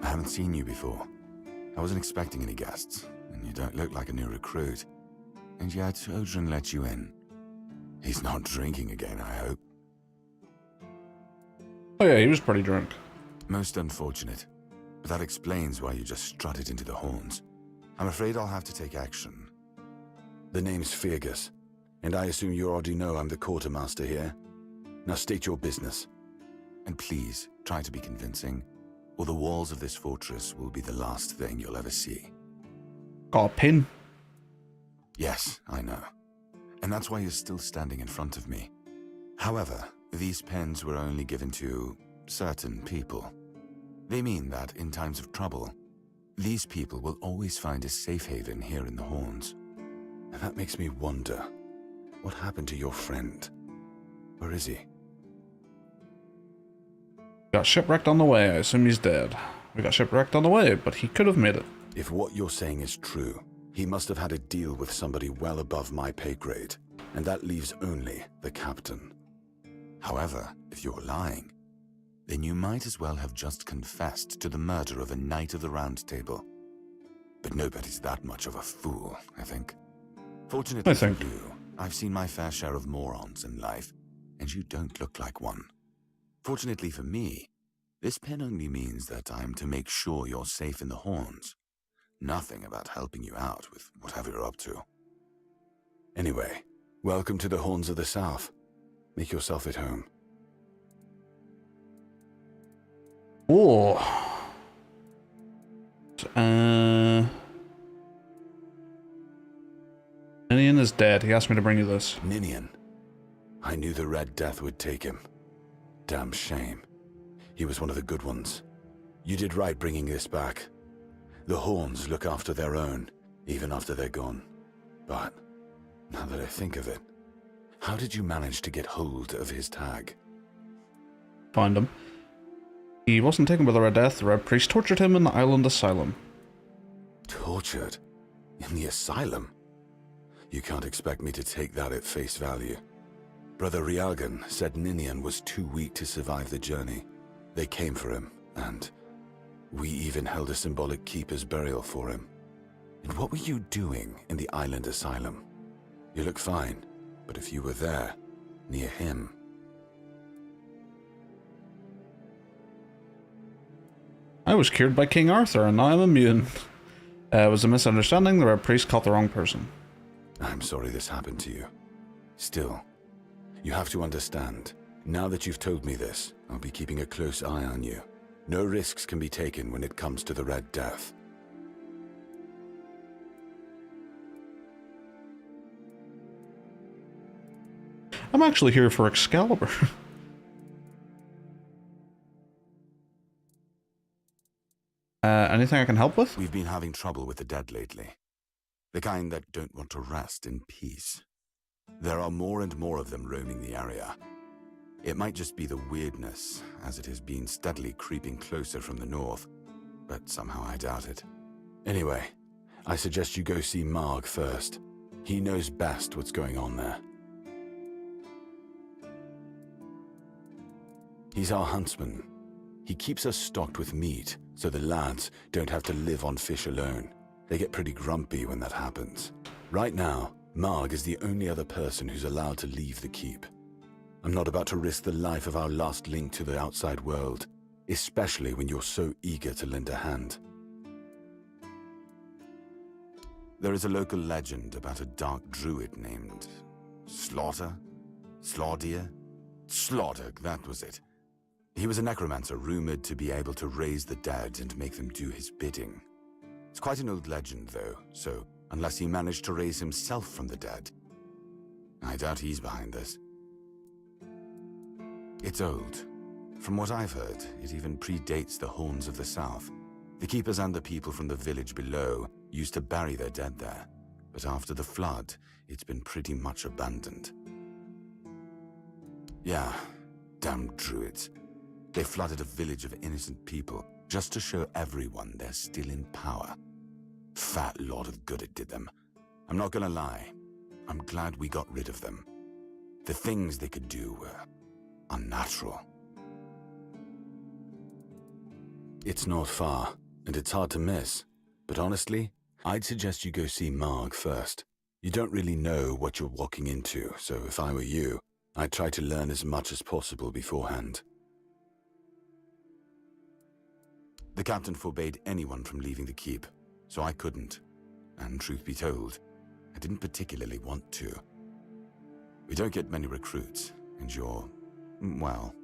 I haven't seen you before. I wasn't expecting any guests, and you don't look like a new recruit. And yet, Odrin let you in. He's not drinking again, I hope. Oh yeah, he was pretty drunk. Most unfortunate. But that explains why you just strutted into the Horns. I'm afraid I'll have to take action. The name's Fergus, and I assume you already know I'm the quartermaster here. Now state your business. And please, try to be convincing, or the walls of this fortress will be the last thing you'll ever see. Got a pin? Yes, I know. And that's why you're still standing in front of me. However, these pens were only given to certain people. They mean that in times of trouble, these people will always find a safe haven here in the Horns. And that makes me wonder, what happened to your friend? Where is he? Got shipwrecked on the way. I assume he's dead. We got shipwrecked on the way, but he could have made it. If what you're saying is true, he must have had a deal with somebody well above my pay grade, and that leaves only the captain. However, if you're lying, then you might as well have just confessed to the murder of a Knight of the Round Table. But nobody's that much of a fool, I think. Fortunately for you, I've seen my fair share of morons in life, and you don't look like one. Fortunately for me, this pen only means that I'm to make sure you're safe in the Horns. Nothing about helping you out with whatever you're up to. Anyway, welcome to the Horns of the South. Make yourself at home. Oh. Ninian is dead. He asked me to bring you this. Ninian. I knew the Red Death would take him. Damn shame. He was one of the good ones. You did right bringing this back. The Horns look after their own, even after they're gone. But, now that I think of it, how did you manage to get hold of his tag? Find him. He wasn't taken by the Red Death. The Red Priest tortured him in the island asylum. Tortured? In the asylum? You can't expect me to take that at face value. Brother Riagan said Ninian was too weak to survive the journey. They came for him, and we even held a symbolic keeper's burial for him. And what were you doing in the island asylum? You look fine, but if you were there, near him... I was cured by King Arthur, and now I'm immune. It was a misunderstanding. The Red Priest caught the wrong person. I'm sorry this happened to you. Still, you have to understand. Now that you've told me this, I'll be keeping a close eye on you. No risks can be taken when it comes to the Red Death. I'm actually here for Excalibur. Anything I can help with? We've been having trouble with the dead lately. The kind that don't want to rest in peace. There are more and more of them roaming the area. It might just be the weirdness, as it has been steadily creeping closer from the north, but somehow I doubt it. Anyway, I suggest you go see Marg first. He knows best what's going on there. He's our huntsman. He keeps us stocked with meat, so the lads don't have to live on fish alone. They get pretty grumpy when that happens. Right now, Marg is the only other person who's allowed to leave the keep. I'm not about to risk the life of our last link to the outside world, especially when you're so eager to lend a hand. There is a local legend about a dark druid named... Slaughter? Slaughter, that was it. He was a necromancer rumored to be able to raise the dead and make them do his bidding. It's quite an old legend, though, so unless he managed to raise himself from the dead, I doubt he's behind this. It's old. From what I've heard, it even predates the Horns of the South. The keepers and the people from the village below used to bury their dead there, but after the flood, it's been pretty much abandoned. Yeah, damn druids. They flooded a village of innocent people just to show everyone they're still in power. Fat lot of good it did them. I'm not gonna lie, I'm glad we got rid of them. The things they could do were unnatural. It's not far, and it's hard to miss, but honestly, I'd suggest you go see Marg first. You don't really know what you're walking into, so if I were you, I'd try to learn as much as possible beforehand. The captain forbade anyone from leaving the keep, so I couldn't. And truth be told, I didn't particularly want to. We don't get many recruits, and you're, well...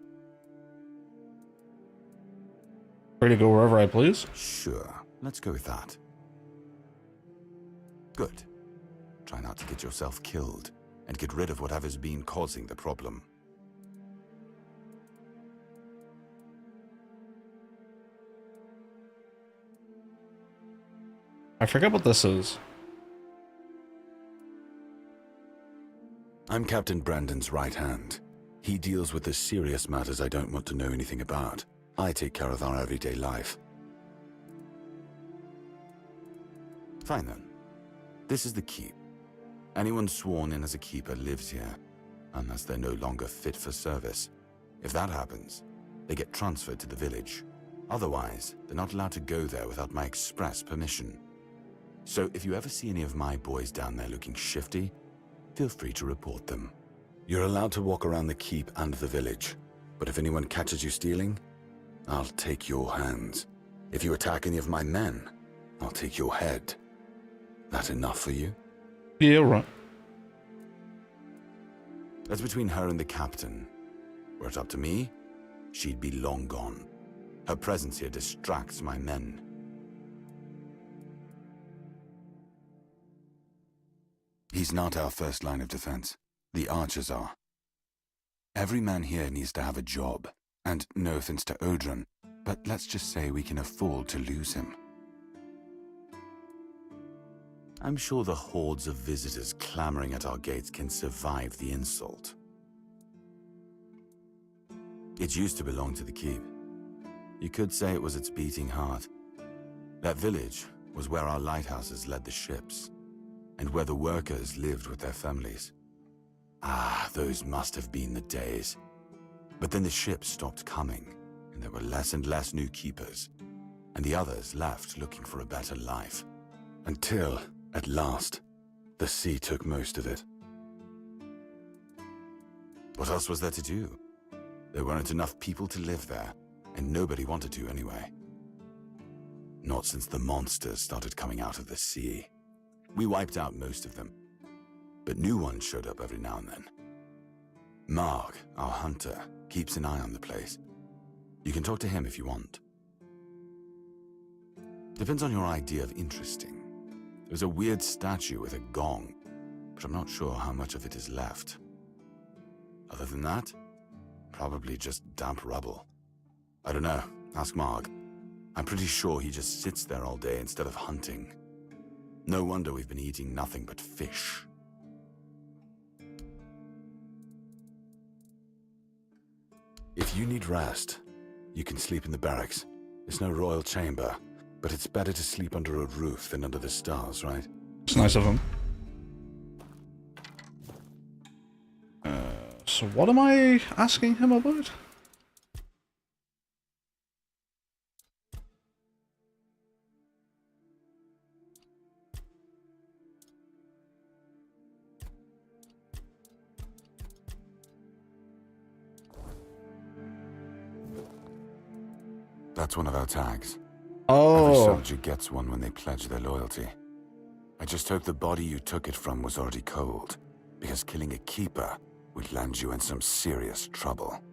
Free to go wherever I please? Sure, let's go with that. Good. Try not to get yourself killed, and get rid of whatever's been causing the problem. I forget what this is. I'm Captain Brandon's right hand. He deals with the serious matters I don't want to know anything about. I take care of our everyday life. Fine then. This is the keep. Anyone sworn in as a keeper lives here, unless they're no longer fit for service. If that happens, they get transferred to the village. Otherwise, they're not allowed to go there without my express permission. So if you ever see any of my boys down there looking shifty, feel free to report them. You're allowed to walk around the keep and the village, but if anyone catches you stealing, I'll take your hands. If you attack any of my men, I'll take your head. That enough for you? Yeah, right. That's between her and the captain. Were it up to me, she'd be long gone. Her presence here distracts my men. He's not our first line of defense. The archers are. Every man here needs to have a job. And no offense to Odrin, but let's just say we can afford to lose him. I'm sure the hordes of visitors clamoring at our gates can survive the insult. It used to belong to the keep. You could say it was its beating heart. That village was where our lighthouses led the ships, and where the workers lived with their families. Ah, those must have been the days. But then the ships stopped coming, and there were less and less new keepers, and the others left looking for a better life. Until, at last, the sea took most of it. What else was there to do? There weren't enough people to live there, and nobody wanted to anyway. Not since the monsters started coming out of the sea. We wiped out most of them, but new ones showed up every now and then. Marg, our hunter, keeps an eye on the place. You can talk to him if you want. Depends on your idea of interesting. There's a weird statue with a gong, but I'm not sure how much of it is left. Other than that, probably just damp rubble. I don't know, ask Marg. I'm pretty sure he just sits there all day instead of hunting. No wonder we've been eating nothing but fish. If you need rest, you can sleep in the barracks. It's no royal chamber, but it's better to sleep under a roof than under the stars, right? It's nice of him. So what am I asking him about? That's one of our tags. Oh. Every soldier gets one when they pledge their loyalty. I just hope the body you took it from was already cold, because killing a keeper would land you in some serious trouble.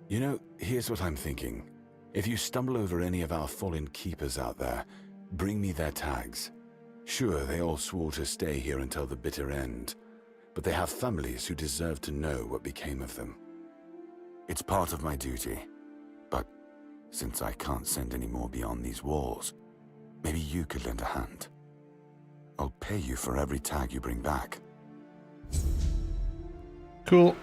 You know, here's what I'm thinking. If you stumble over any of our fallen keepers out there, bring me their tags. Sure, they all swore to stay here until the bitter end, but they have families who deserve to know what became of them. It's part of my duty, but since I can't send any more beyond these walls, maybe you could lend a hand. I'll pay you for every tag you bring back. Cool.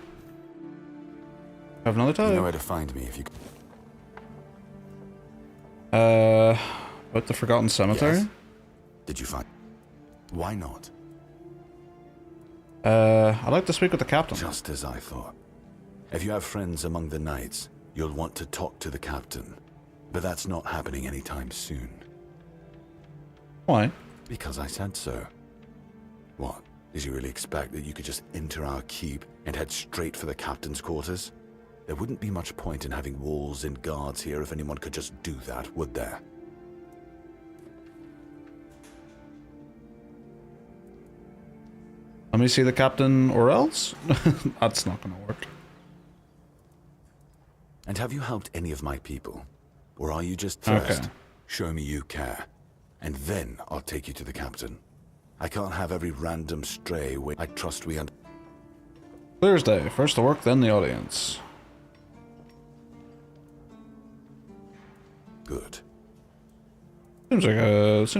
Have another tag. You know where to find me if you... What, the Forgotten Cemetery? Yes. Did you find... Why not? I'd like to speak with the captain. Just as I thought. If you have friends among the knights, you'll want to talk to the captain. But that's not happening anytime soon. Why? Because I said so. What? Did you really expect that you could just enter our keep and head straight for the captain's quarters? There wouldn't be much point in having walls and guards here if anyone could just do that, would there? Let me see the captain or else? That's not gonna work. And have you helped any of my people? Or are you just first? Okay. Show me you care. And then I'll take you to the captain. I can't have every random stray when I trust we Thursday, first to work, then the audience. Good. Seems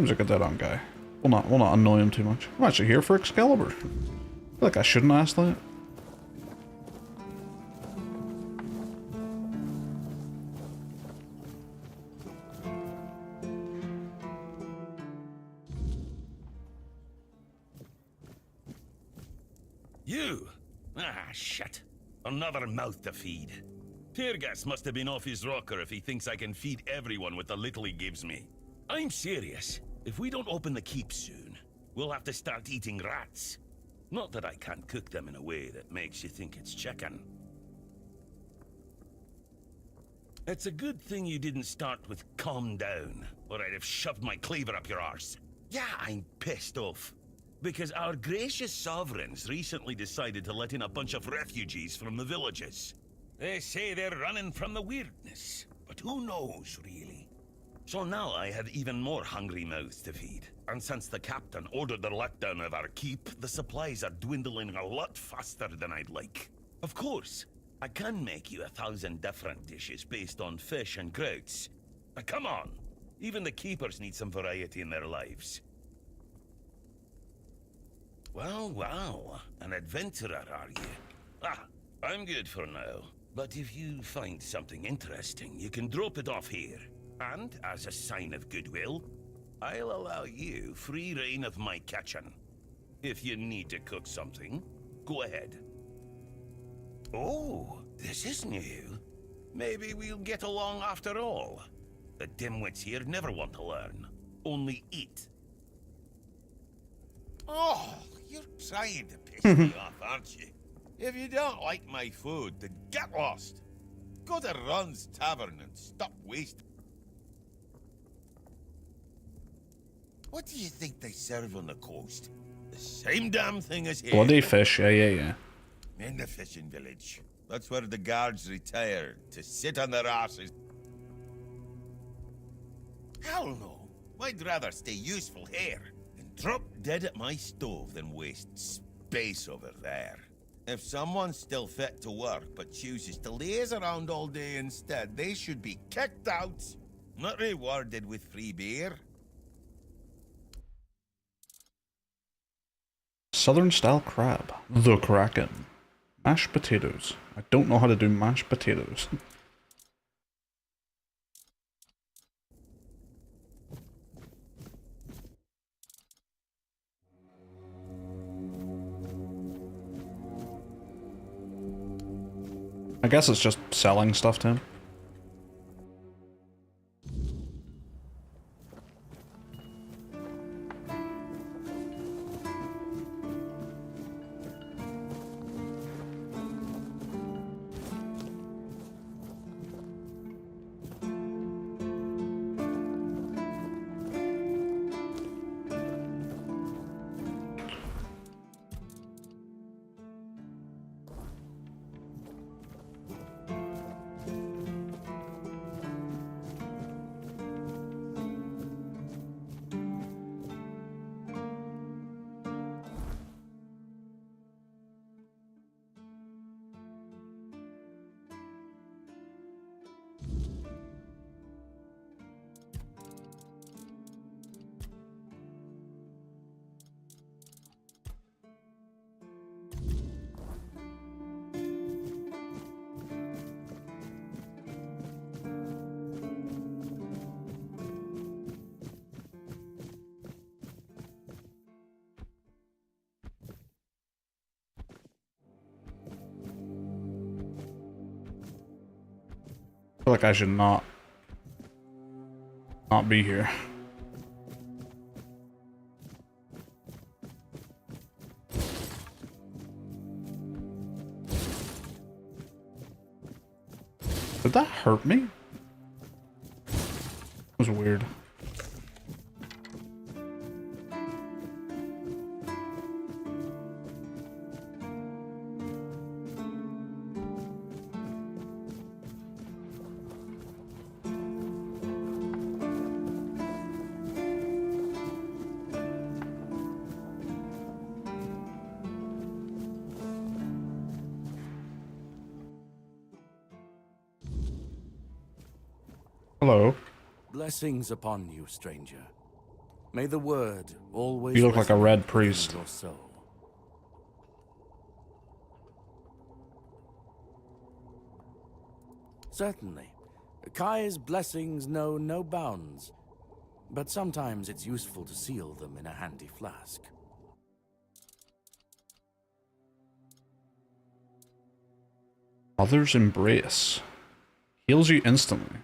like a dead-on guy. We'll not annoy him too much. I'm actually here for Excalibur. I feel like I shouldn't ask that. You? Ah, shit. Another mouth to feed. Teargas must have been off his rocker if he thinks I can feed everyone with the little he gives me. I'm serious. If we don't open the keep soon, we'll have to start eating rats. Not that I can't cook them in a way that makes you think it's chicken. It's a good thing you didn't start with calm down, or I'd have shoved my cleaver up your arse. Yeah, I'm pissed off. Because our gracious sovereigns recently decided to let in a bunch of refugees from the villages. They say they're running from the weirdness, but who knows, really? So now I have even more hungry mouths to feed. And since the captain ordered the letdown of our keep, the supplies are dwindling a lot faster than I'd like. Of course, I can make you 1,000 different dishes based on fish and grouts. But come on, even the keepers need some variety in their lives. Well, an adventurer, are you? Ah, I'm good for now. But if you find something interesting, you can drop it off here. And, as a sign of goodwill, I'll allow you free reign of my kitchen. If you need to cook something, go ahead. Oh, this is new. Maybe we'll get along after all. The dimwits here never want to learn, only eat. Oh, you're trying to piss me off, aren't you? If you don't like my food, then get lost. Go to Ron's Tavern and stop wasting. What do you think they serve on the coast? The same damn thing as here. Bloody fish, yeah. In the fishing village. That's where the guards retire, to sit on their asses. Hell no. I'd rather stay useful here and drop dead at my stove than waste space over there. If someone's still fit to work but chooses to laze around all day instead, they should be kicked out, not rewarded with free beer. Southern style crab. The Kraken. Mashed potatoes. I don't know how to do mashed potatoes. I guess it's just selling stuff to him. I feel like I should not be here. Did that hurt me? That was weird. Hello. Blessings upon you, stranger. May the word always. You look like a resonate red priest. within your soul. Certainly. Kai's blessings know no bounds, but sometimes it's useful to seal them in a handy flask. Mother's Embrace. Heals you instantly.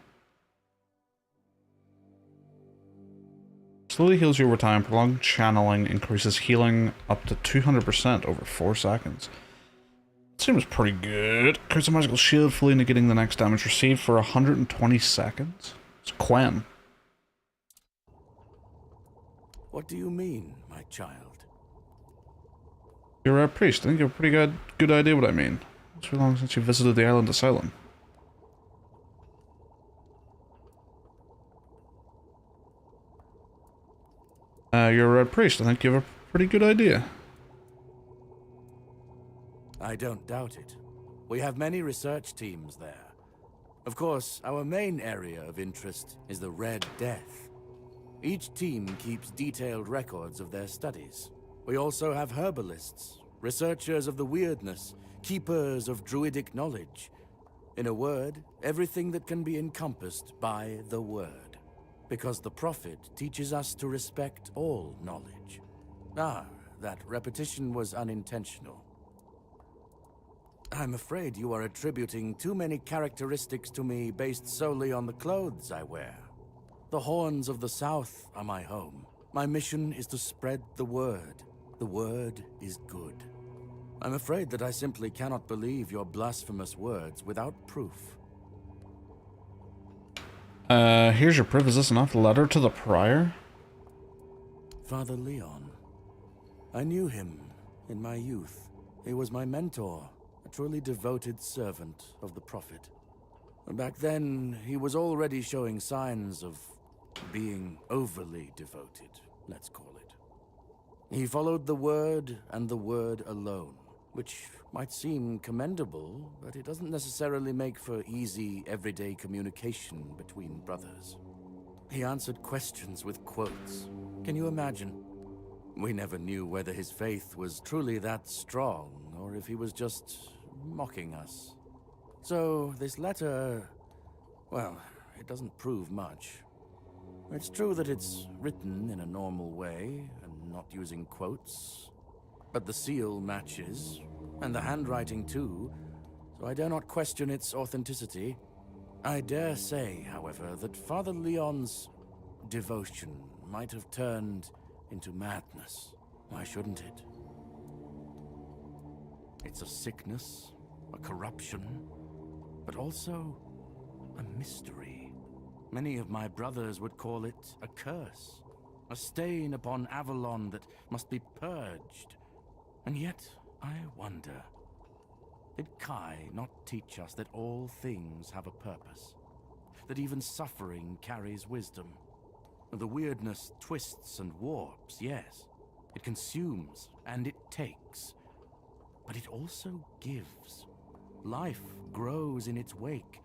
Slowly heals you over time. Prolonged channeling increases healing up to 200% over 4 seconds. Seems pretty good. Creates a magical shield, fully negating the next damage received for 120 seconds. It's Quen. What do you mean, my child? You're a priest. I think you have a pretty good idea what I mean. It's been long since you visited the island asylum. you're a red priest. I think you have a pretty good idea. I don't doubt it. We have many research teams there. Of course, our main area of interest is the Red Death. Each team keeps detailed records of their studies. We also have herbalists, researchers of the weirdness, keepers of druidic knowledge. In a word, everything that can be encompassed by the word. Because the Prophet teaches us to respect all knowledge. Ah, that repetition was unintentional. I'm afraid you are attributing too many characteristics to me based solely on the clothes I wear. The Horns of the South are my home. My mission is to spread the word. The word is good. I'm afraid that I simply cannot believe your blasphemous words without proof. Here's your proof. Is this enough? Letter to the prior? Father Leon. I knew him in my youth. He was my mentor, a truly devoted servant of the Prophet. Back then, he was already showing signs of being overly devoted, let's call it. He followed the word and the word alone, which might seem commendable, but it doesn't necessarily make for easy, everyday communication between brothers. He answered questions with quotes. Can you imagine? We never knew whether his faith was truly that strong, or if he was just mocking us. So, this letter, well, it doesn't prove much. It's true that it's written in a normal way, and not using quotes. But the seal matches, and the handwriting too, so I dare not question its authenticity. I dare say, however, that Father Leon's devotion might have turned into madness. Why shouldn't it? It's a sickness, a corruption, but also a mystery. Many of my brothers would call it a curse, a stain upon Avalon that must be purged. And yet, I wonder, did Kai not teach us that all things have a purpose? That even suffering carries wisdom? The weirdness twists and warps, yes. It consumes and it takes. But it also gives. Life grows in its wake.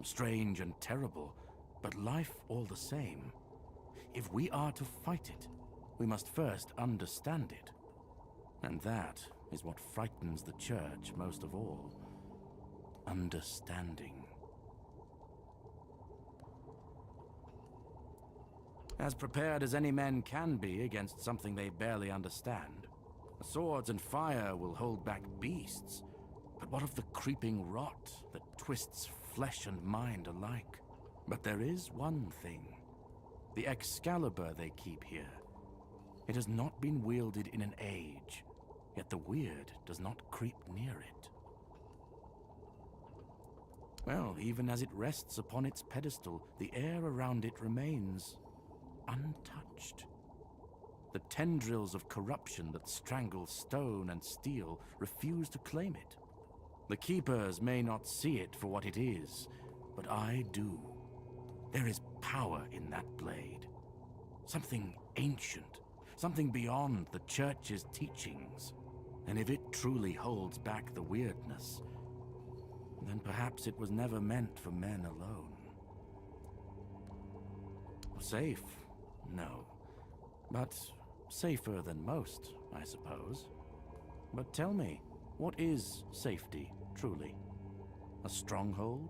Strange and terrible, but life all the same. If we are to fight it, we must first understand it. And that is what frightens the Church most of all. Understanding. As prepared as any men can be against something they barely understand. Swords and fire will hold back beasts. But what of the creeping rot that twists flesh and mind alike? But there is one thing. The Excalibur they keep here. It has not been wielded in an age, yet the weird does not creep near it. Well, even as it rests upon its pedestal, the air around it remains untouched. The tendrils of corruption that strangle stone and steel refuse to claim it. The Keepers may not see it for what it is, but I do. There is power in that blade. Something ancient, something beyond the Church's teachings. And if it truly holds back the weirdness, then perhaps it was never meant for men alone. Safe? No. But safer than most, I suppose. But tell me, what is safety, truly? A stronghold?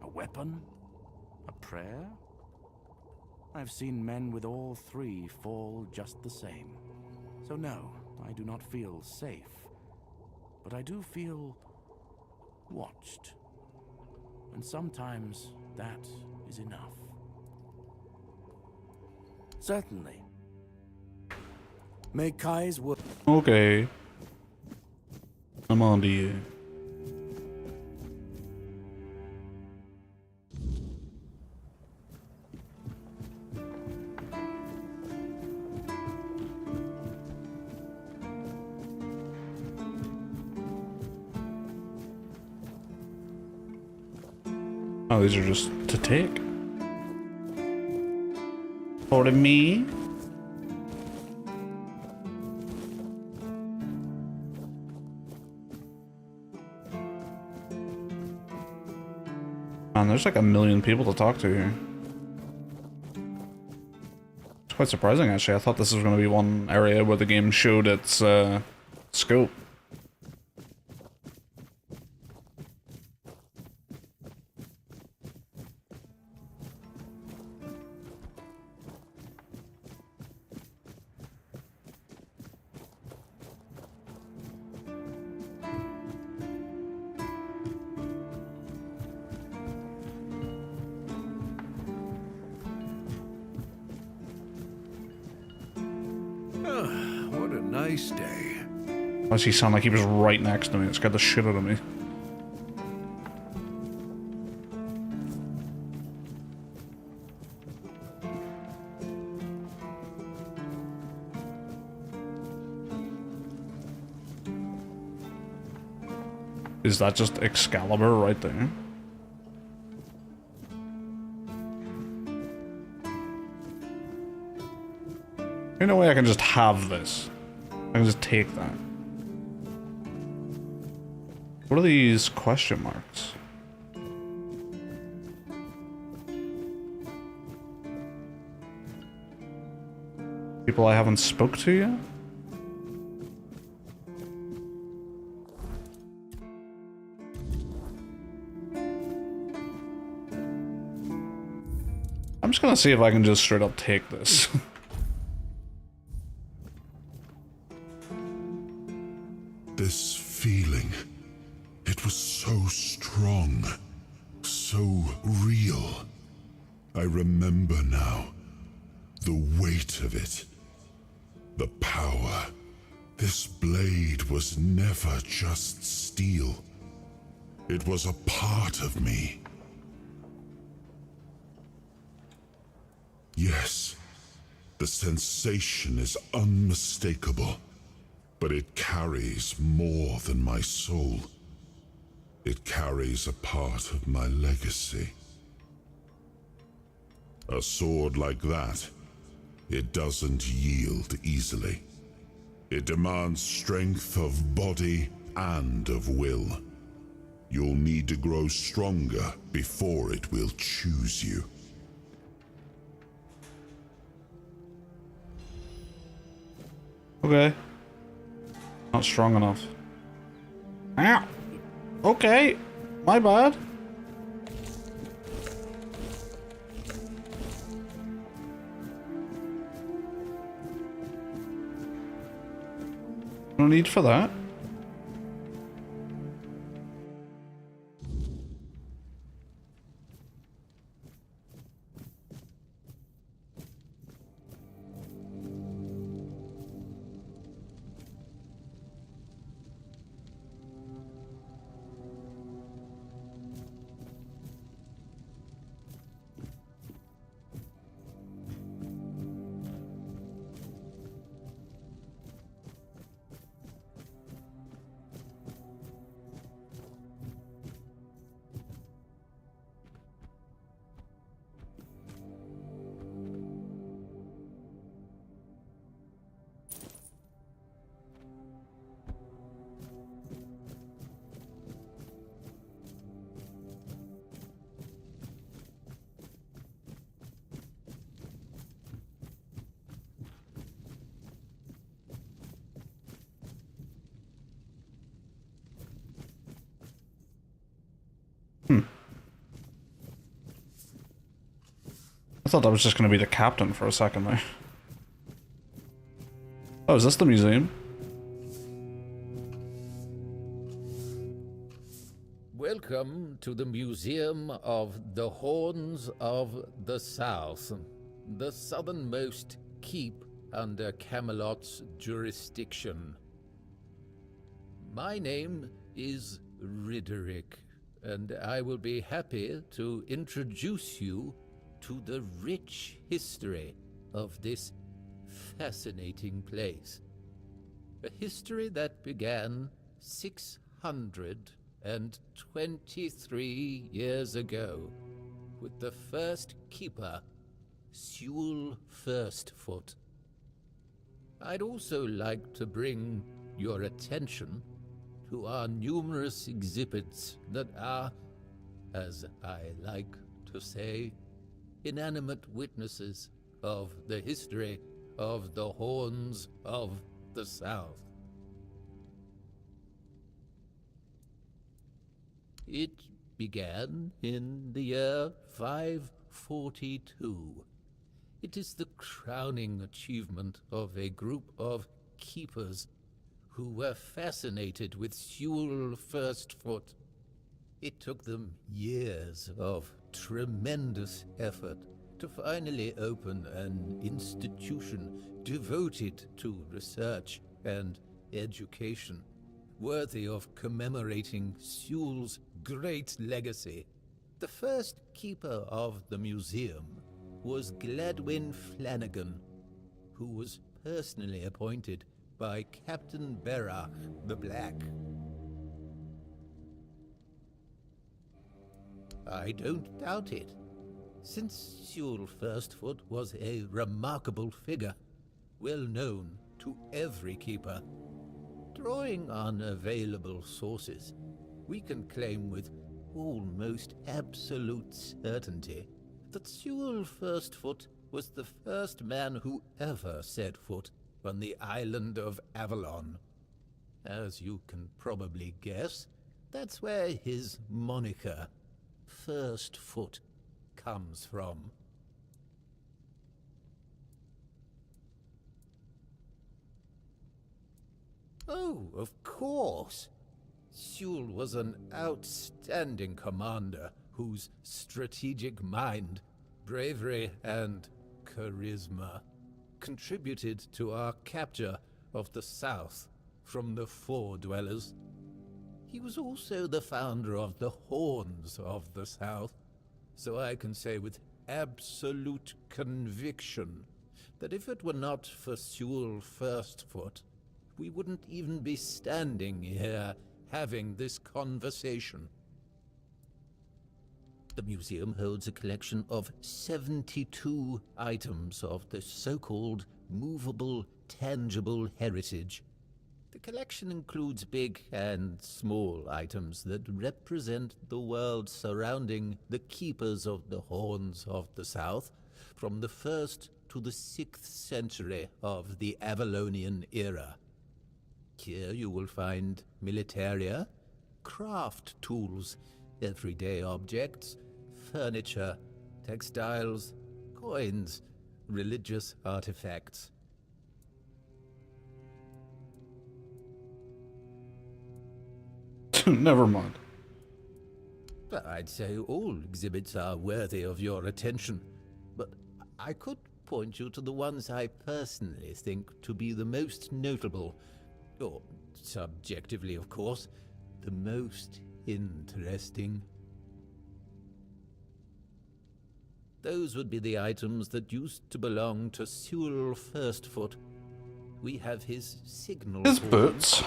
A weapon? A prayer? I've seen men with all three fall just the same. So no, I do not feel safe. But I do feel watched. And sometimes that is enough. Certainly. May Kai's work. Okay. I'm on to you. Oh, these are just to take. For me? Man, there's like a million people to talk to here. It's quite surprising, actually. I thought this was going to be one area where the game showed its scope. What a nice day. Why does he sound like he was right next to me? It scared the shit out of me. Is that just Excalibur right there? Ain't no way I can just have this. I can just take that. What are these question marks? People I haven't spoke to yet? I'm just gonna see if I can just straight up take this. This feeling, it was so strong, so real. I remember now, the weight of it, the power. This blade was never just steel. It was a part of me. Yes, the sensation is unmistakable. But it carries more than my soul. It carries a part of my legacy. A sword like that, it doesn't yield easily. It demands strength of body and of will. You'll need to grow stronger before it will choose you. Okay. Not strong enough. Ow! Okay, my bad. No need for that. I thought that was just going to be the captain for a second there. Oh, is this the museum? Welcome to the Museum of the Horns of the South, the southernmost keep under Camelot's jurisdiction. My name is Ridderick, and I will be happy to introduce you to the rich history of this fascinating place. A history that began 623 years ago with the first keeper, Sewell Firstfoot. I'd also like to bring your attention to our numerous exhibits that are as I like to say, inanimate witnesses of the history of the Horns of the South. It began in the year 542. It is the crowning achievement of a group of keepers who were fascinated with Sewell Firstfoot. It took them years of tremendous effort to finally open an institution devoted to research and education, worthy of commemorating Sewell's great legacy. The first keeper of the museum was Gladwin Flanagan, who was personally appointed by Captain Berach the Black. I don't doubt it, since Sewell Firstfoot was a remarkable figure, well known to every keeper. Drawing on available sources, we can claim with almost absolute certainty that Sewell Firstfoot was the first man who ever set foot on the island of Avalon. As you can probably guess, that's where his moniker, Firstfoot, comes from. Oh, of course! Sewell was an outstanding commander whose strategic mind, bravery, and charisma contributed to our capture of the South from the Four Dwellers. He was also the founder of the Horns of the South, so I can say with absolute conviction that if it were not for Sewell Firstfoot, we wouldn't even be standing here having this conversation. The museum holds a collection of 72 items of the so-called movable, tangible heritage. The collection includes big and small items that represent the world surrounding the keepers of the Horns of the South from the 1st to the 6th century of the Avalonian era. Here you will find militaria, craft tools, everyday objects, furniture, textiles, coins, religious artifacts. Never mind. I'd say all exhibits are worthy of your attention, but I could point you to the ones I personally think to be the most notable, or subjectively, of course, the most interesting. Those would be the items that used to belong to Sewell Firstfoot. We have his signal. His boots.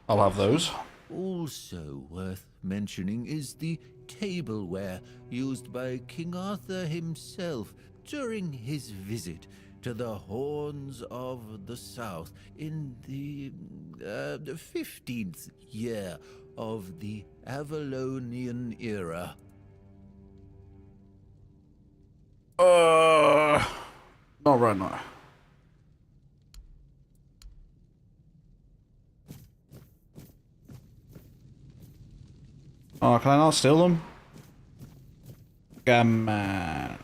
I'll have those. Also worth mentioning is the tableware used by King Arthur himself during his visit to the Horns of the South in the 15th year of the Avalonian era. Not right now. Oh, can I not steal them? Come on.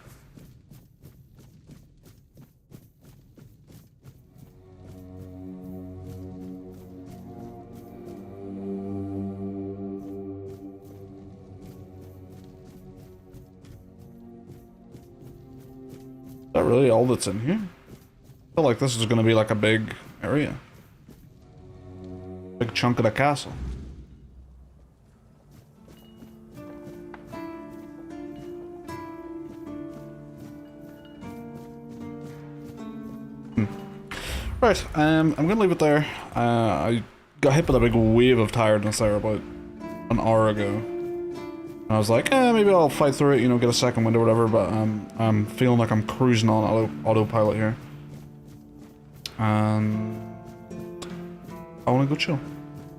Is that really all that's in here? I feel like this is going to be like a big area. Big chunk of the castle. Right, I'm gonna leave it there. I got hit with a big wave of tiredness there about an hour ago. And I was like, maybe I'll fight through it, you know, get a second wind or whatever, but I'm feeling like I'm cruising on autopilot here. And I wanna go chill.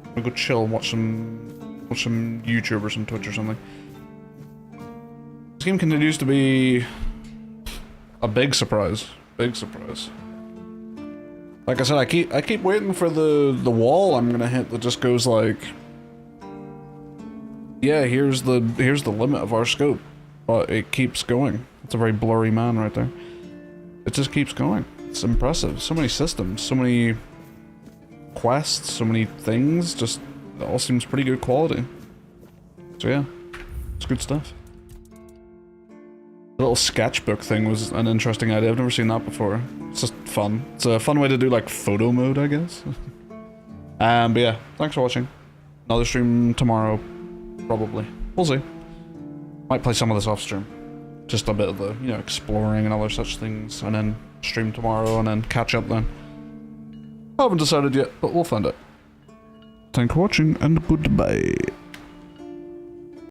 I'm gonna go chill and watch some YouTube or some Twitch or something. This game continues to be a big surprise. Big surprise. Like I said, I keep waiting for the wall I'm gonna hit that just goes like, yeah, here's the limit of our scope. But it keeps going. It's a very blurry man right there. It just keeps going. It's impressive. So many systems, so many quests, so many things. Just it all seems pretty good quality. So yeah, it's good stuff. The little sketchbook thing was an interesting idea. I've never seen that before. It's just fun. It's a fun way to do like photo mode, I guess. But yeah, thanks for watching. Another stream tomorrow, probably. We'll see. Might play some of this off stream. Just a bit of the, you know, exploring and other such things, and then stream tomorrow and then catch up then. I haven't decided yet, but we'll find out. Thanks for watching and goodbye.